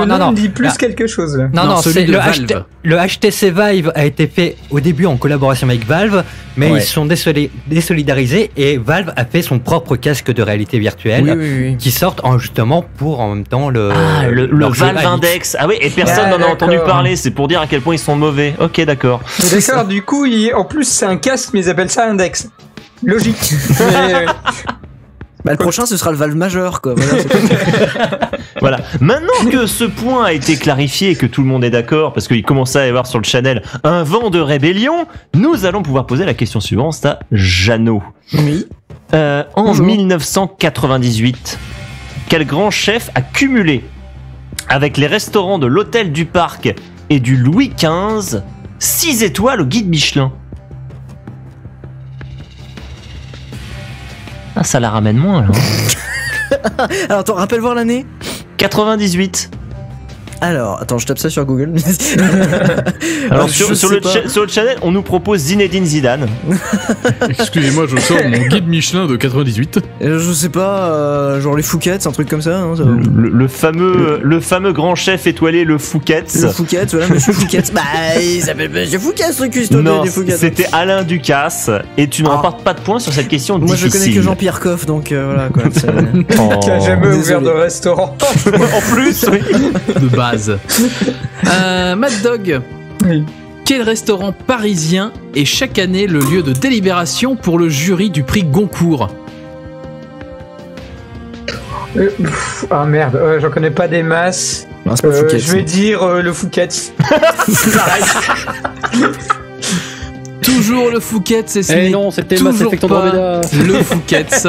Non, dit plus quelque chose. Là. Non, c'est le HTC Vive a été fait au début en collaboration avec Valve, mais ils se sont désolidarisés et Valve a fait son propre casque de réalité virtuelle qui sort justement pour en même temps le Valve Index. Ah oui, et personne n'en a entendu parler. C'est pour dire à quel point ils sont mauvais. Ok, d'accord. D'accord. Du coup, en plus c'est un casque, mais ils appellent ça Index. Logique. Bah, le prochain, ce sera le Valve majeur, quoi. Voilà, voilà. Maintenant que ce point a été clarifié et que tout le monde est d'accord, parce qu'il commençait à y avoir sur le channel un vent de rébellion, nous allons pouvoir poser la question suivante à Jeannot. Oui. En 1998, quel grand chef a cumulé avec les restaurants de l'Hôtel du Parc et du Louis XV 6 étoiles au guide Michelin? Ah, ça la ramène moins, là. Alors, attends, rappelle voir l'année. 98. Alors, attends, je tape ça sur Google. Alors, sur le channel, on nous propose Zinedine Zidane. Excusez-moi, je sors mon guide Michelin de 98. Je sais pas, genre les Fouquet's, un truc comme ça. Hein, le fameux grand chef étoilé, le Fouquet's. Le Fouquet's, voilà, monsieur Fouquet's. Bah, il s'appelle monsieur Fouquet's, le cuistot des Fouquet's. C'était Alain Ducasse, et tu ne remportes pas de points sur cette question difficile. Moi, je connais que Jean-Pierre Coff, donc voilà, quoi. Qui a jamais ouvert de restaurant. En plus, oui. De base. Mad Dog. Oui. Quel restaurant parisien est chaque année le lieu de délibération pour le jury du prix Goncourt? Ah merde, j'en connais pas des masses. Non, c'est pas Fouquet's, je vais dire le Fouquet's. Toujours le Fouquet's, et non, c'était Mass Effect Andromeda. Le Fouquet's,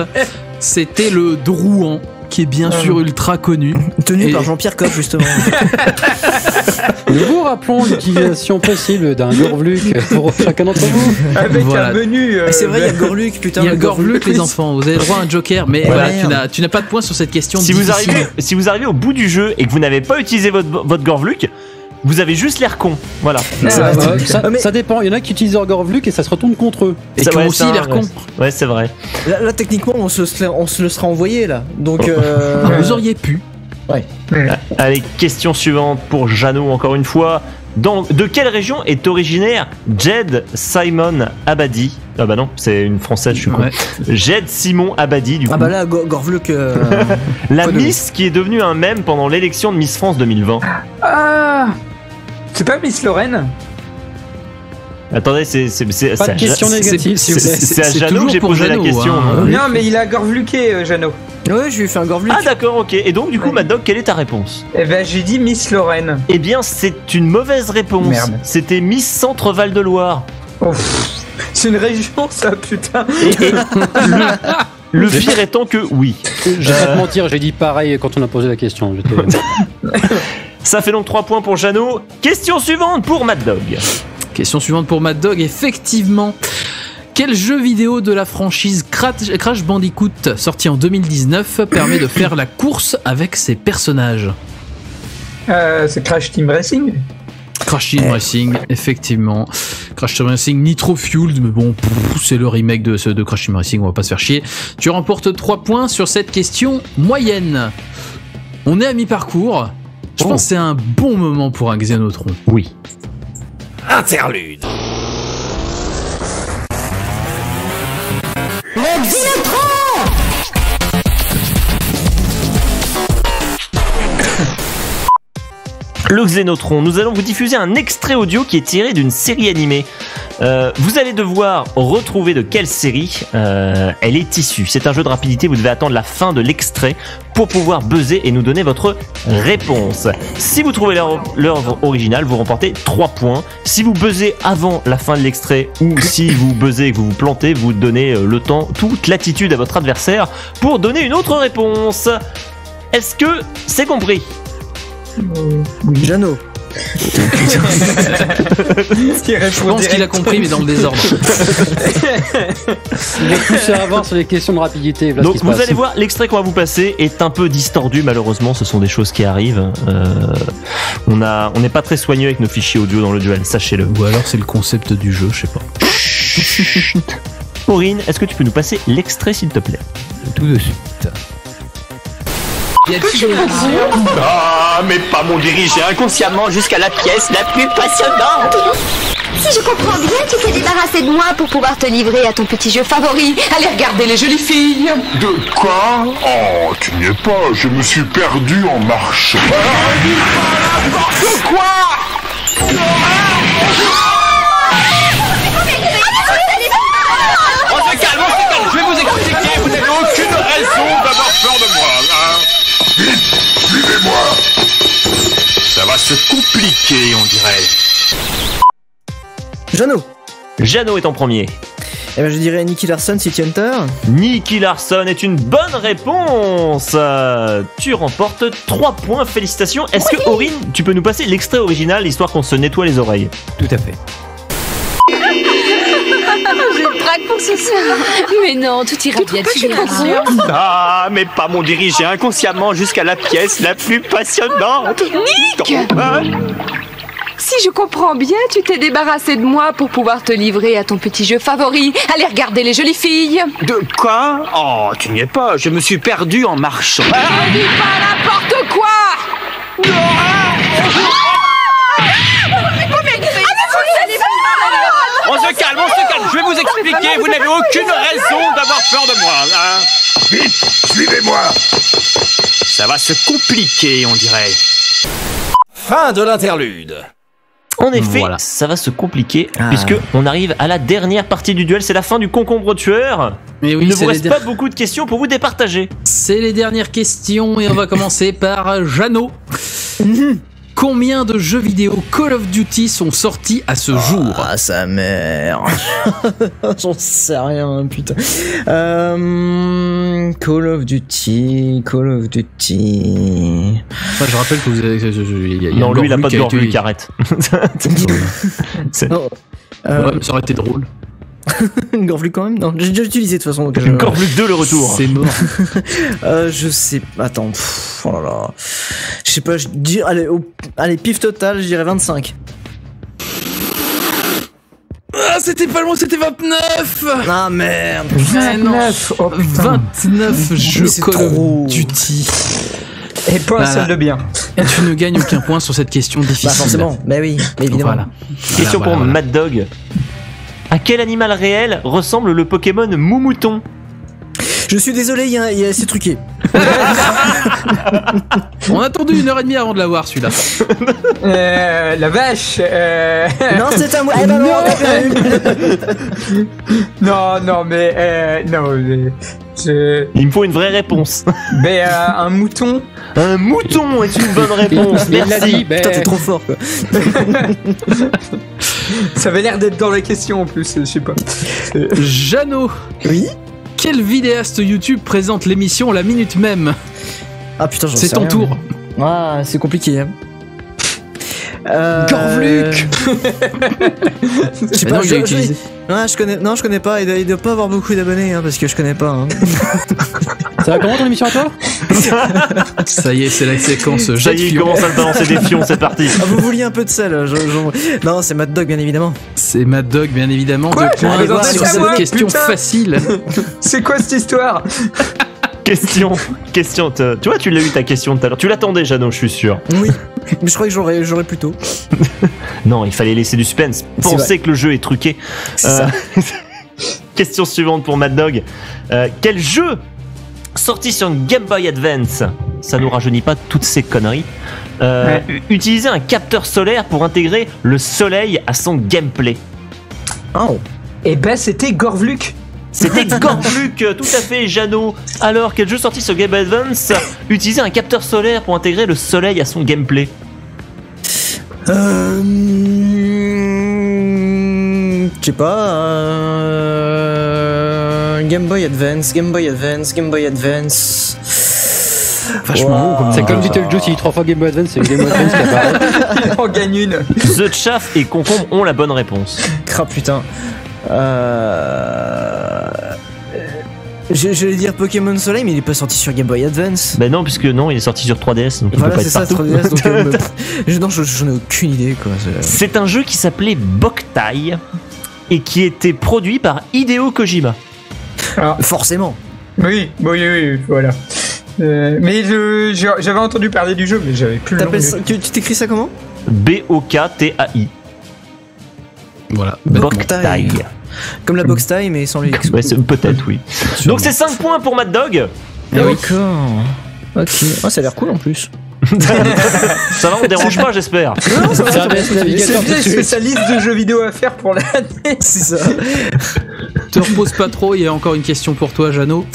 c'était le Drouan, qui est bien sûr ultra connu. Tenu par Jean-Pierre Coff, justement. Nous vous rappelons l'utilisation possible d'un Gorvluc pour chacun d'entre vous. Avec un menu. C'est vrai, il y a Gorvluc, putain. Il y a Gorvluc, les enfants. Vous avez droit à un joker, mais voilà, tu n'as pas de points sur cette question. Si vous arrivez au bout du jeu et que vous n'avez pas utilisé votre Gorvluc, vous avez juste l'air con, voilà. Ça dépend, il y en a qui utilisent leur Gorvluc et ça se retourne contre eux. Et qui ont aussi l'air con. Ouais, c'est vrai. Là, techniquement, on se le sera envoyé, là. Donc, vous auriez pu. Ouais. Allez, question suivante pour Jeannot, encore une fois. De quelle région est originaire Jed Simon Abadi? Ah bah non, c'est une française, je suis con. Jed Simon Abadi, du coup. Ah bah là, Gorvluc. La Miss qui est devenue un mème pendant l'élection de Miss France 2020. Ah, c'est pas Miss Lorraine? Attendez, c'est pas de question négative. C'est à Jeannot que j'ai posé la question. Non, mais il a Gorvluqué, Jeannot. Ouais, je lui ai fait un gorvluc. Ah d'accord, ok. Et donc du coup, Mad Dog, quelle est ta réponse? Eh ben, j'ai dit Miss Lorraine. Eh bien, c'est une mauvaise réponse. Merde. C'était Miss Centre Val de Loire. Oh, c'est une région, ça, putain. Et le pire étant que oui. Je vais pas te mentir, j'ai dit pareil quand on a posé la question. Ça fait donc 3 points pour Jeannot. Question suivante pour Mad Dog. Question suivante pour Mad Dog, effectivement. Quel jeu vidéo de la franchise Crash Bandicoot, sorti en 2019, permet de faire la course avec ses personnages? C'est Crash Team Racing. Crash Team Racing, effectivement. Crash Team Racing Nitro Fueled, mais bon, c'est le remake de Crash Team Racing, on va pas se faire chier. Tu remportes 3 points sur cette question moyenne. On est à mi-parcours. Je pense que c'est un bon moment pour un Xenotron. Oui. Interlude. Le Xenotron, nous allons vous diffuser un extrait audio qui est tiré d'une série animée. Vous allez devoir retrouver de quelle série elle est issue. C'est un jeu de rapidité, vous devez attendre la fin de l'extrait pour pouvoir buzzer et nous donner votre réponse. Si vous trouvez l'œuvre originale, vous remportez 3 points. Si vous buzzez avant la fin de l'extrait ou si vous buzzez et que vous vous plantez, vous donnez le temps, toute l'attitude à votre adversaire pour donner une autre réponse. Est-ce que c'est compris? Oui, Jeannot. Je pense qu'il a compris, mais dans le désordre. Il est poussé à avoir sur les questions de rapidité. Voilà. Donc vous allez voir, l'extrait qu'on va vous passer est un peu distordu, malheureusement, ce sont des choses qui arrivent. On n'est pas très soigneux avec nos fichiers audio dans le duel, sachez-le. Ou alors c'est le concept du jeu, je sais pas. Aurine, est-ce que tu peux nous passer l'extrait, s'il te plaît? Tout de suite. Ah, mais pas mon dirigé inconsciemment jusqu'à la pièce la plus passionnante. Si je comprends bien, tu t'es débarrassé de moi pour pouvoir te livrer à ton petit jeu favori. Allez regarder les jolies filles. De quoi? Oh, tu n'y es pas, je me suis perdu en marche. Quoi? On se calme, je vais vous expliquer, vous n'avez aucune raison d'avoir peur de moi. Hein. Vite, suivez-moi. Ça va se compliquer, on dirait. Jeannot. Jeannot est en premier. Eh ben je dirais Nicky Larson, City Hunter. Nicky Larson est une bonne réponse. Tu remportes 3 points, félicitations. Est-ce que Aurine, tu peux nous passer l'extrait original, histoire qu'on se nettoie les oreilles? Tout à fait. J'ai le trac pour ce soir. Mais non, tout ira bien, tu verras. Ah, mais pas mon dirigé inconsciemment jusqu'à la pièce la plus passionnante. Nick! Hein? Si je comprends bien, tu t'es débarrassé de moi pour pouvoir te livrer à ton petit jeu favori. Allez regarder les jolies filles. De quoi? Oh, tu n'y es pas, je me suis perdu en marchant. Dis pas n'importe quoi. On se calme, je vais vous expliquer, vous n'avez aucune raison d'avoir peur de moi. Hein. Vite, suivez-moi. Ça va se compliquer, on dirait. Fin de l'interlude. En effet, Voilà. ça va se compliquer puisque on arrive à la dernière partie du duel, c'est la fin du concombre tueur. Mais oui, Il ne c'est vous les reste pas beaucoup de questions pour vous départager. C'est les dernières questions et on va commencer par Jeannot. Combien de jeux vidéo Call of Duty sont sortis à ce jour? Ah, sa mère. J'en sais rien, putain. Call of Duty. Enfin, je rappelle que vous avez. Non, lui, il a pas de gorgluc, arrête. Non. Ouais, mais ça aurait été drôle. Une gorgluc quand même? Non, j'ai déjà utilisé de toute façon. Une gorgluc 2, le retour. C'est mort. Je sais. Attends. Oh là là. Je sais pas, je dis. Allez, pif total, je dirais 25. Ah, c'était pas loin, c'était 29! Ah merde! 29! Oh, putain. 29 jeux c'est Call trop. of Duty. Et pas un seul de bien. Et tu ne gagnes aucun point sur cette question difficile. Bah forcément, bah oui, mais évidemment. Voilà. Question Voilà, pour voilà. Mad Dog. À quel animal réel ressemble le Pokémon Moumouton? Je suis désolé, c'est truqué. On a attendu 1h30 avant de l'avoir celui-là. La vache. Non, c'est à moi. Eh ben non, on a perdu. Non, mais Il me faut une vraie réponse. Ben, un mouton. Un mouton est une bonne réponse. Il l'a Merci. dit, ben- Putain, t'es trop fort, quoi. Ça avait l'air d'être dans la question en plus, je sais pas. Jeannot. Oui. Quel vidéaste YouTube présente l'émission La Minute Même? Ah putain, j'en C'est sais ton rien. tour. Ah, c'est compliqué. Hein. Gorvluc. Je sais Mais pas, non, il l'a utilisé. Ouais, je connais pas. Il doit pas avoir beaucoup d'abonnés, hein, parce que je connais pas. Hein. Ça va comment ton émission à toi? Ça y est, c'est la séquence. Ça Jet y est, il fion. commence à me balancer des fions, c'est parti. Ah, vous vouliez un peu de sel Non, c'est Mad Dog, bien évidemment. C'est Mad Dog, bien évidemment. Quoi? Deux points. Allez voir sur cette moi, question putain. facile. C'est quoi cette histoire? Question. Tu vois, tu l'as eu ta question tout à l'heure. Tu l'attendais, Jeannot, je suis sûr. Oui, mais je crois que j'aurais plus tôt. Non, il fallait laisser du suspense. Pensez que le jeu est truqué. C'est ça. Question suivante pour Mad Dog. Quel jeu sorti sur une Game Boy Advance, ça nous rajeunit pas toutes ces conneries, utilisait un capteur solaire pour intégrer le soleil à son gameplay? Oh. Eh ben, c'était Gorvluc. C'était Gorvluc, tout à fait, Jeannot. Alors, quel jeu sorti sur Game Boy Advance utilisait un capteur solaire pour intégrer le soleil à son gameplay? Je sais pas. Game Boy Advance. Vachement haut comme C'est comme Beetlejuice, il dit 3 fois Game Boy Advance, c'est Game Boy Advance qui apparaît. Il en gagne une. The Chaff et Concombre ont la bonne réponse. Crap, putain. J'allais dire Pokémon Soleil, mais il est pas sorti sur Game Boy Advance. Ben non, puisque non, il est sorti sur 3DS, donc il Voilà, peut pas c'est être ça, partout. 3DS, donc non, j'en ai aucune idée, quoi. C'est un jeu qui s'appelait Boktai et qui était produit par Hideo Kojima. Ah. Forcément. Oui, voilà. Mais j'avais entendu parler du jeu, mais j'avais plus le nom. Tu t'écris ça comment? Boktai. Voilà. Boktai. Comme la box time, mais sans les X. Ouais, peut-être, oui. Donc c'est 5 points pour Mad Dog. D'accord. Ok. Oh, ça a l'air cool en plus. Ça va, on dérange pas, j'espère. Non, ça va, ça va. C'est bien, je fais sa liste de jeux vidéo à faire pour l'année. C'est ça. Te repose pas trop, il y a encore une question pour toi, Jeannot.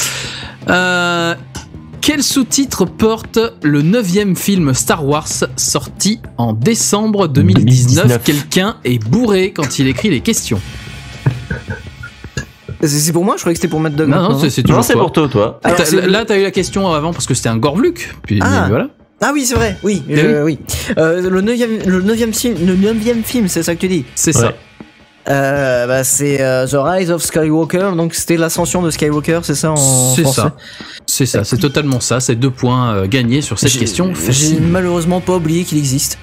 Quel sous-titre porte le 9e film Star Wars sorti en décembre 2019? Quelqu'un est bourré quand il écrit les questions. C'est pour moi, je croyais que c'était pour Mad Dog. Non, c'est toujours c'est pour toi. Alors, Là, t'as eu la question avant parce que c'était un Gorvluc. Puis voilà. Ah oui, c'est vrai. Oui. Oui. Oui. Le 9e film, c'est ça que tu dis? C'est ça. C'est The Rise of Skywalker, donc c'était l'ascension de Skywalker, c'est ça en C'est français? ça. C'est ça, c'est totalement ça. C'est 2 points gagnés sur cette question J'ai facile. malheureusement pas oublié qu'il existe.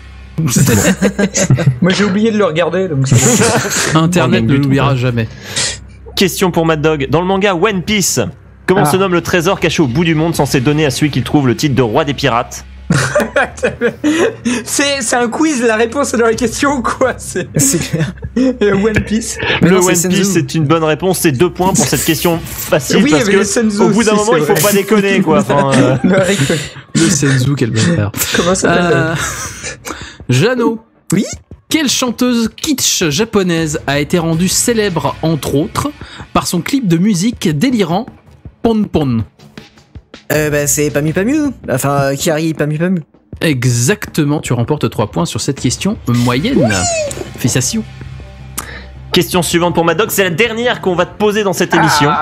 Moi j'ai oublié de le regarder, donc Internet ne l'oubliera jamais. Question pour Mad Dog. Dans le manga One Piece, comment se nomme le trésor caché au bout du monde censé donner à celui qui trouve le titre de roi des pirates? C'est un quiz, la réponse est dans la question ou quoi? C'est clair. One Piece. Le One Piece, c'est une bonne réponse. C'est 2 points pour cette question facile. Oui, parce mais que le Senzu au bout d'un aussi, moment, il faut c'est pas vrai. déconner, quoi. Enfin, Le Senzu, quel bonheur. Comment ça s'appelle Jeannot. Oui. Quelle chanteuse kitsch japonaise a été rendue célèbre, entre autres, par son clip de musique délirant Pon Pon? C'est Pamu Pamu. Enfin, Kiari Pamu Pamu. Exactement, tu remportes 3 points sur cette question moyenne. Félicitations. question suivante pour Mad Dog. C'est la dernière qu'on va te poser dans cette émission.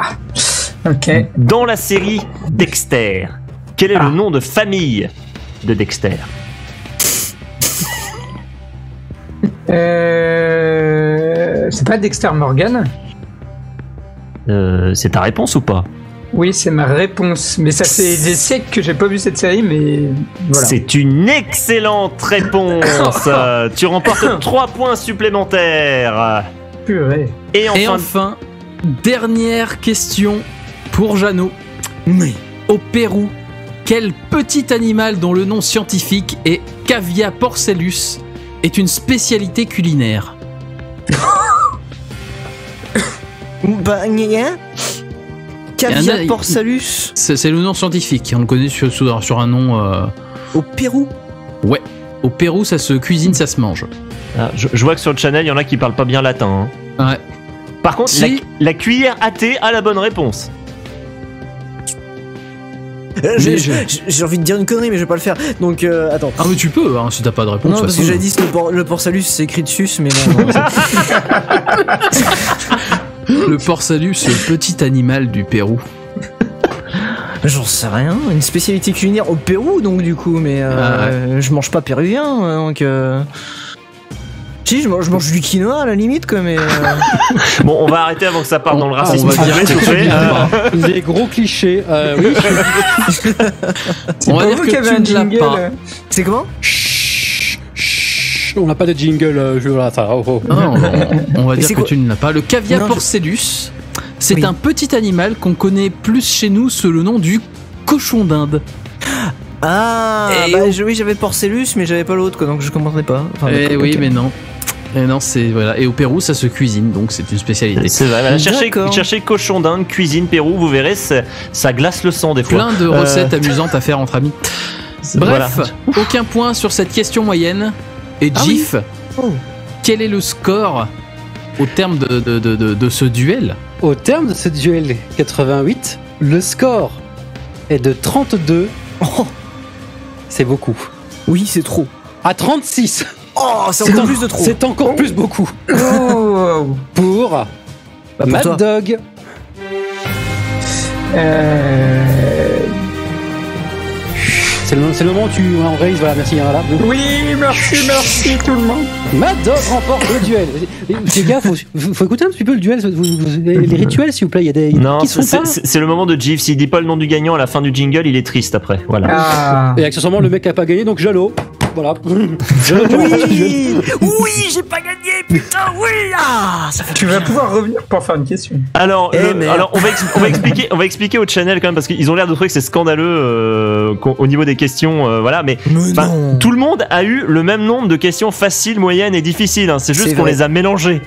Ok. Dans la série Dexter, quel est le nom de famille de Dexter? C'est pas Dexter Morgan? C'est ta réponse ou pas? Oui, c'est ma réponse. Mais ça fait des siècles que j'ai pas vu cette série, mais voilà. C'est une excellente réponse. Tu remportes 3 points supplémentaires. Purée. Et enfin, dernière question pour Jeannot. Oui. Au Pérou, quel petit animal dont le nom scientifique est Cavia porcellus est une spécialité culinaire? Cavia porcellus. C'est le nom scientifique, on le connaît sur un nom... Au Pérou? Ouais, au Pérou ça se cuisine, ça se mange. Ah, je vois que sur le channel, il y en a qui parlent pas bien latin. Hein. Ouais. Par contre, la cuillère athée a la bonne réponse. J'ai envie de dire une connerie, mais je vais pas le faire. Donc, attends. Ah, mais tu peux, hein, si t'as pas de réponse. Non, parce que j'avais dit que le port salut c'est écrit dessus, mais non. Le port salut, c'est le petit animal du Pérou. J'en sais rien. Une spécialité culinaire au Pérou, donc du coup, mais je mange pas péruvien, donc. Si, je mange du quinoa à la limite, quoi, mais. Bon, on va arrêter avant que ça parte dans le racisme. on va dire que Des gros clichés. Oui. On va dire que tu ne l'as pas. C'est comment? On n'a pas de jingle. Voilà, ça. Oh. Non, on va dire que tu ne l'as pas. Le caviar porcellus, c'est un petit animal qu'on connaît plus chez nous sous le nom du cochon d'Inde. Ah, oui, j'avais porcellus, mais j'avais pas l'autre, quoi, donc je comprenais pas. Enfin, oui, mais non. Et non, c'est voilà. Et au Pérou, ça se cuisine, donc c'est une spécialité. C'est vrai. Voilà, cherchez cochon d'Inde, cuisine Pérou, vous verrez, ça glace le sang des fois. Plein de recettes amusantes à faire entre amis. Bref, aucun point sur cette question moyenne. Et Gif, quel est le score au terme de ce duel? Au terme de ce duel 88, le score est de 32. Oh, c'est beaucoup. Oui, c'est trop. À 36. Oh, c'est encore plus de trop. C'est encore plus beaucoup. Pour Mad Dog. C'est le moment où tu en raise, voilà, merci. Voilà. Oui, merci tout le monde. Mad Dog remporte le duel. Les gars, faut écouter un petit peu le duel, les rituels, s'il vous plaît. Il y a des non, qui sont pas. C'est le moment de Jeeves. S'il dit pas le nom du gagnant à la fin du jingle, il est triste après. Voilà. Et accessoirement, le mec a pas gagné, donc Jalo. Voilà. Oui, j'ai pas gagné, putain, oui. Ça fait tu vas pouvoir revenir pour faire une question. Alors, on va expliquer au channel quand même parce qu'ils ont l'air de trouver que c'est scandaleux au niveau des questions, voilà. Mais tout le monde a eu le même nombre de questions faciles, moyennes et difficiles. Hein. C'est juste qu'on les a mélangées.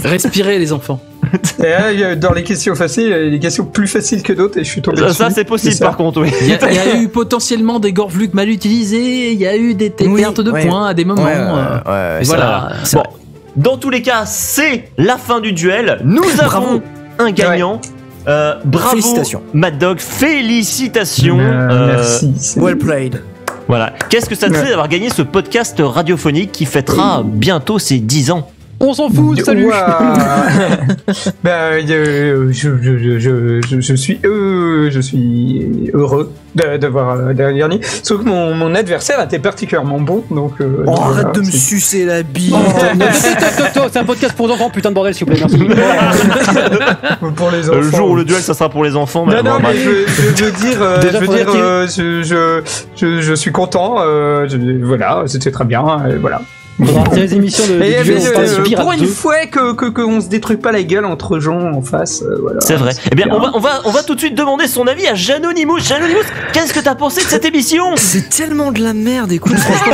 Respirez les enfants. Et dans les questions faciles, il y a des questions plus faciles que d'autres et je suis tombé dessus. Ça c'est possible par contre, oui. Il y a eu potentiellement des gorvlucs mal utilisés, il y a eu des pertes de points à des moments. Voilà. Bon, dans tous les cas, c'est la fin du duel. Nous avons un gagnant. Bravo, félicitations. Mad Dog, félicitations. Merci. Well played. Voilà. Qu'est-ce que ça te fait d'avoir gagné ce podcast radiophonique qui fêtera bientôt ses 10 ans? On s'en fout, salut. Je suis heureux d'avoir gagné. Sauf que mon adversaire était particulièrement bon, donc. Arrête de me sucer la bille. C'est un podcast pour enfants, putain de bordel, s'il vous plaît, merci. Pour les enfants. Le jour où le duel, ça sera pour les enfants. Mais je veux dire, je suis content. Voilà, c'était très bien. Voilà. Les émissions pour une fois qu'on se détruit pas la gueule entre gens en face, voilà. C'est vrai. Eh bien, on va tout de suite demander son avis à Janonymous. Janonymous, qu'est-ce que t'as pensé de cette émission? C'est tellement de la merde, écoute, franchement.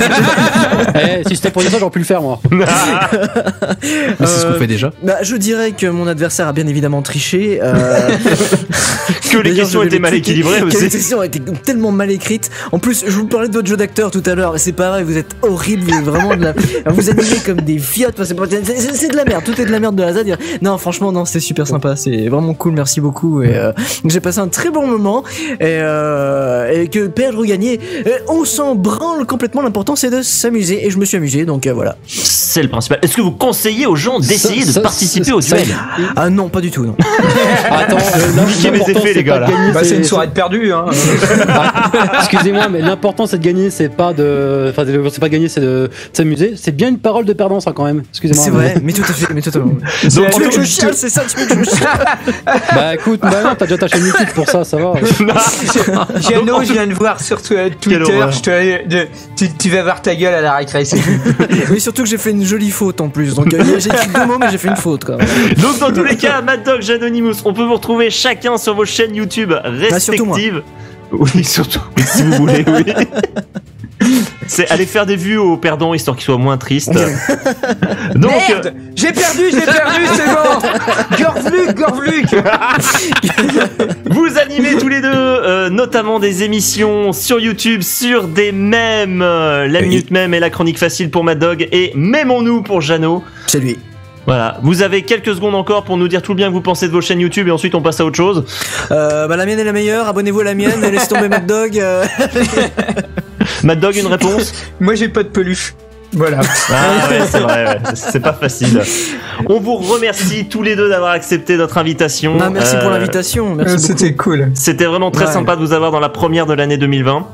Si c'était pour dire ça, j'aurais pu le faire, moi. C'est ce qu'on fait déjà. Je dirais que mon adversaire a bien évidemment triché. Que les questions étaient mal équilibrées aussi. Les questions étaient tellement mal écrites. En plus, je vous parlais de votre jeu d'acteur tout à l'heure, mais c'est pareil, vous êtes horrible, vraiment de la. Vous animez comme des fiottes, c'est de la merde, tout est de la merde de la Z. Non, franchement, non, c'était super sympa, c'est vraiment cool, merci beaucoup. Et j'ai passé un très bon moment. Et que perdre ou gagner, on s'en branle complètement. L'important, c'est de s'amuser. Et je me suis amusé, donc voilà. C'est le principal. Est-ce que vous conseillez aux gens d'essayer de participer au duel? Ah non, pas du tout, non. Attends, niquez mes effets, les gars, là. C'est une soirée de perdu, hein. Excusez-moi, mais l'important, c'est de gagner, c'est pas de gagner, c'est de s'amuser. C'est bien une parole de perdant, ça, quand même. Excusez-moi. C'est vrai, mais tout à fait, mais totalement. Donc, tu veux que je chiale, c'est ça, tu veux que je chiale? Bah écoute, non, t'as déjà ta chaîne YouTube pour ça, ça va. Jano, je viens de voir sur Twitter, tu vas voir ta gueule à la récréation. Mais surtout que j'ai fait une jolie faute en plus. Donc j'ai écrit 2 mots, mais j'ai fait une faute, quoi. Donc dans tous les cas, Mad Dog, Janonymous, on peut vous retrouver chacun sur vos chaînes YouTube respectives. Oui, surtout, si vous voulez, oui. C'est aller faire des vues aux perdants histoire qu'ils soient moins tristes. Donc, merde, j'ai perdu, c'est bon. Gorvluc. Vous animez tous les deux, notamment des émissions sur YouTube, sur des mèmes, la minute mème et la chronique facile pour Mad Dog et Mêmons-nous pour Jeannot. C'est lui. Voilà, vous avez quelques secondes encore pour nous dire tout le bien que vous pensez de vos chaînes YouTube et ensuite on passe à autre chose. La mienne est la meilleure, abonnez-vous à la mienne, laissez tomber Mad Dog. Mad Dog, une réponse? Moi j'ai pas de peluche. Voilà. Ah ouais, c'est vrai, ouais. C'est pas facile. On vous remercie tous les deux d'avoir accepté notre invitation. Ah, merci pour l'invitation, merci beaucoup. C'était cool. C'était vraiment très sympa de vous avoir dans la première de l'année 2020.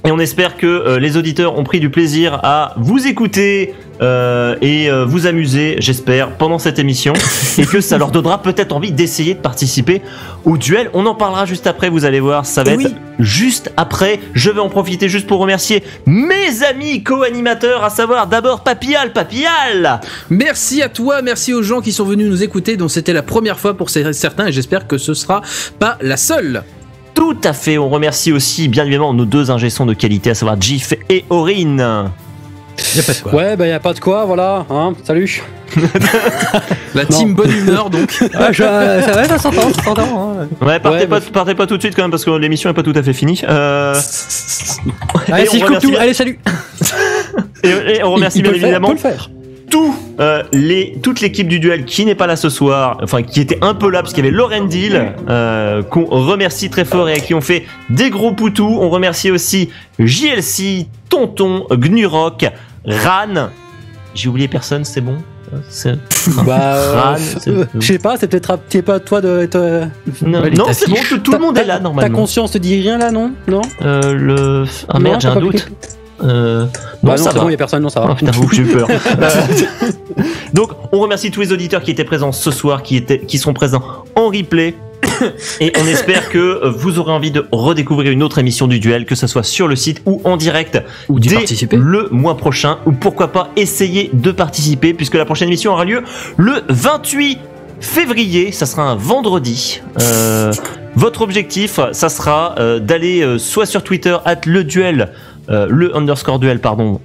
Et on espère que les auditeurs ont pris du plaisir à vous écouter et vous amuser, j'espère, pendant cette émission. Et que ça leur donnera peut-être envie d'essayer de participer au duel. On en parlera juste après, vous allez voir, ça va être juste après. Je vais en profiter juste pour remercier mes amis co-animateurs, à savoir d'abord Papillal. Merci à toi, merci aux gens qui sont venus nous écouter, dont c'était la première fois pour certains, et j'espère que ce sera pas la seule. Tout à fait, on remercie aussi bien évidemment nos deux ingé-sons de qualité, à savoir Gif et Aurine. Y'a pas de quoi. Ouais, bah y'a pas de quoi, voilà, hein, salut. La team bonne humeur donc. Ah, ça va, ça s'entend. Hein. Ouais, partez pas tout de suite quand même parce que l'émission est pas tout à fait finie. Allez, si je coupe tout, allez, salut. et on remercie bien évidemment toute l'équipe du duel qui n'est pas là ce soir, enfin qui était un peu là parce qu'il y avait Lorendil qu'on remercie très fort et à qui on fait des gros poutous. On remercie aussi JLC, Tonton, Gnurok, Ran. J'ai oublié personne, c'est bon? Ran, je sais pas, c'est peut-être pas à toi de. Non, c'est bon, tout le monde est là normalement. Ta conscience te dit rien là, non? Ah merde, j'ai un doute. Non, c'est bon, il y a personne, non, ça va. Oh, putain, j'ai eu peur. Donc, on remercie tous les auditeurs qui étaient présents ce soir, qui sont présents en replay. Et on espère que vous aurez envie de redécouvrir une autre émission du duel, que ce soit sur le site ou en direct dès le mois prochain, ou pourquoi pas essayer de participer, puisque la prochaine émission aura lieu le 28 février, ça sera un vendredi. Votre objectif, ça sera d'aller soit sur Twitter @leduel, _duel, pardon,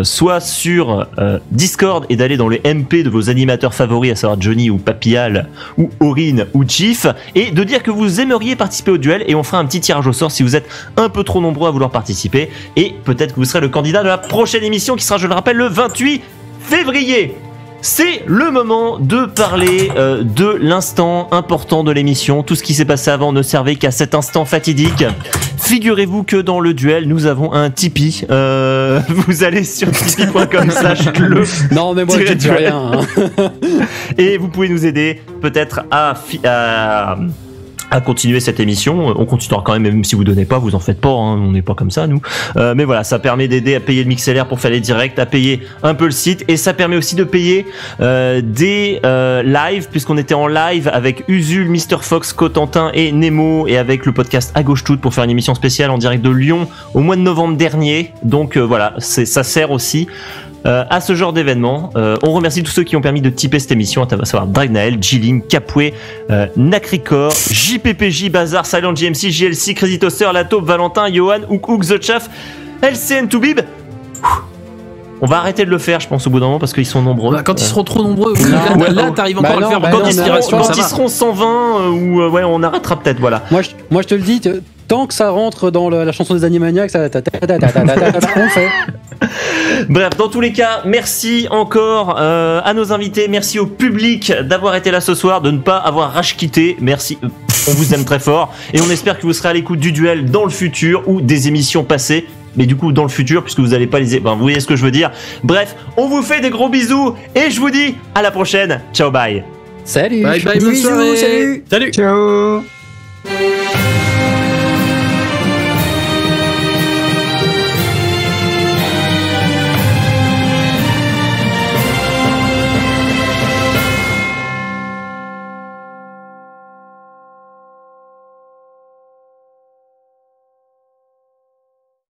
soit sur Discord et d'aller dans les MP de vos animateurs favoris, à savoir Johnny ou Papillal ou Aurine ou Chief, et de dire que vous aimeriez participer au duel, et on fera un petit tirage au sort si vous êtes un peu trop nombreux à vouloir participer, et peut-être que vous serez le candidat de la prochaine émission qui sera, je le rappelle, le 28 février. C'est le moment de parler de l'instant important de l'émission. Tout ce qui s'est passé avant ne servait qu'à cet instant fatidique. Figurez-vous que dans le duel, nous avons un Tipeee. Vous allez sur tipeee.com/le. Non, mais moi je dis rien. Hein. Et vous pouvez nous aider peut-être à continuer cette émission. On continuera quand même si vous donnez pas, vous en faites pas, hein, on n'est pas comme ça nous. Mais voilà, ça permet d'aider à payer le MixLR pour faire les directs, à payer un peu le site, et ça permet aussi de payer des lives, puisqu'on était en live avec Usul, Mr Fox, Cotentin et Nemo, et avec le podcast à gauche toute pour faire une émission spéciale en direct de Lyon au mois de novembre dernier. Donc voilà, ça sert aussi à ce genre d'événement. On remercie tous ceux qui ont permis de typer cette émission, à savoir Dragnael, Jilin, Capoué, Nakricor, JPPJ, Bazar, Silent JMC, JLC, Crazy Toaster, La Taupe, Valentin, Johan, Hook, The Chaff, LCN Toubib. On va arrêter de le faire, je pense, au bout d'un moment, parce qu'ils sont nombreux. Quand ils seront trop nombreux, là t'arrives encore à le faire. Quand ils seront 120, ouais, on arrêtera peut-être, voilà. Moi je te le dis, tant que ça rentre dans la chanson des Animaniacs, ça on fait. Bref, dans tous les cas, merci encore à nos invités, merci au public d'avoir été là ce soir, de ne pas avoir rage-quitté, merci, on vous aime très fort, et on espère que vous serez à l'écoute du duel dans le futur ou des émissions passées, mais du coup dans le futur, puisque vous n'allez pas les... vous voyez ce que je veux dire. Bref, on vous fait des gros bisous, et je vous dis à la prochaine, ciao, bye. Salut. Bye bye, bonne soirée. Salut. Ciao.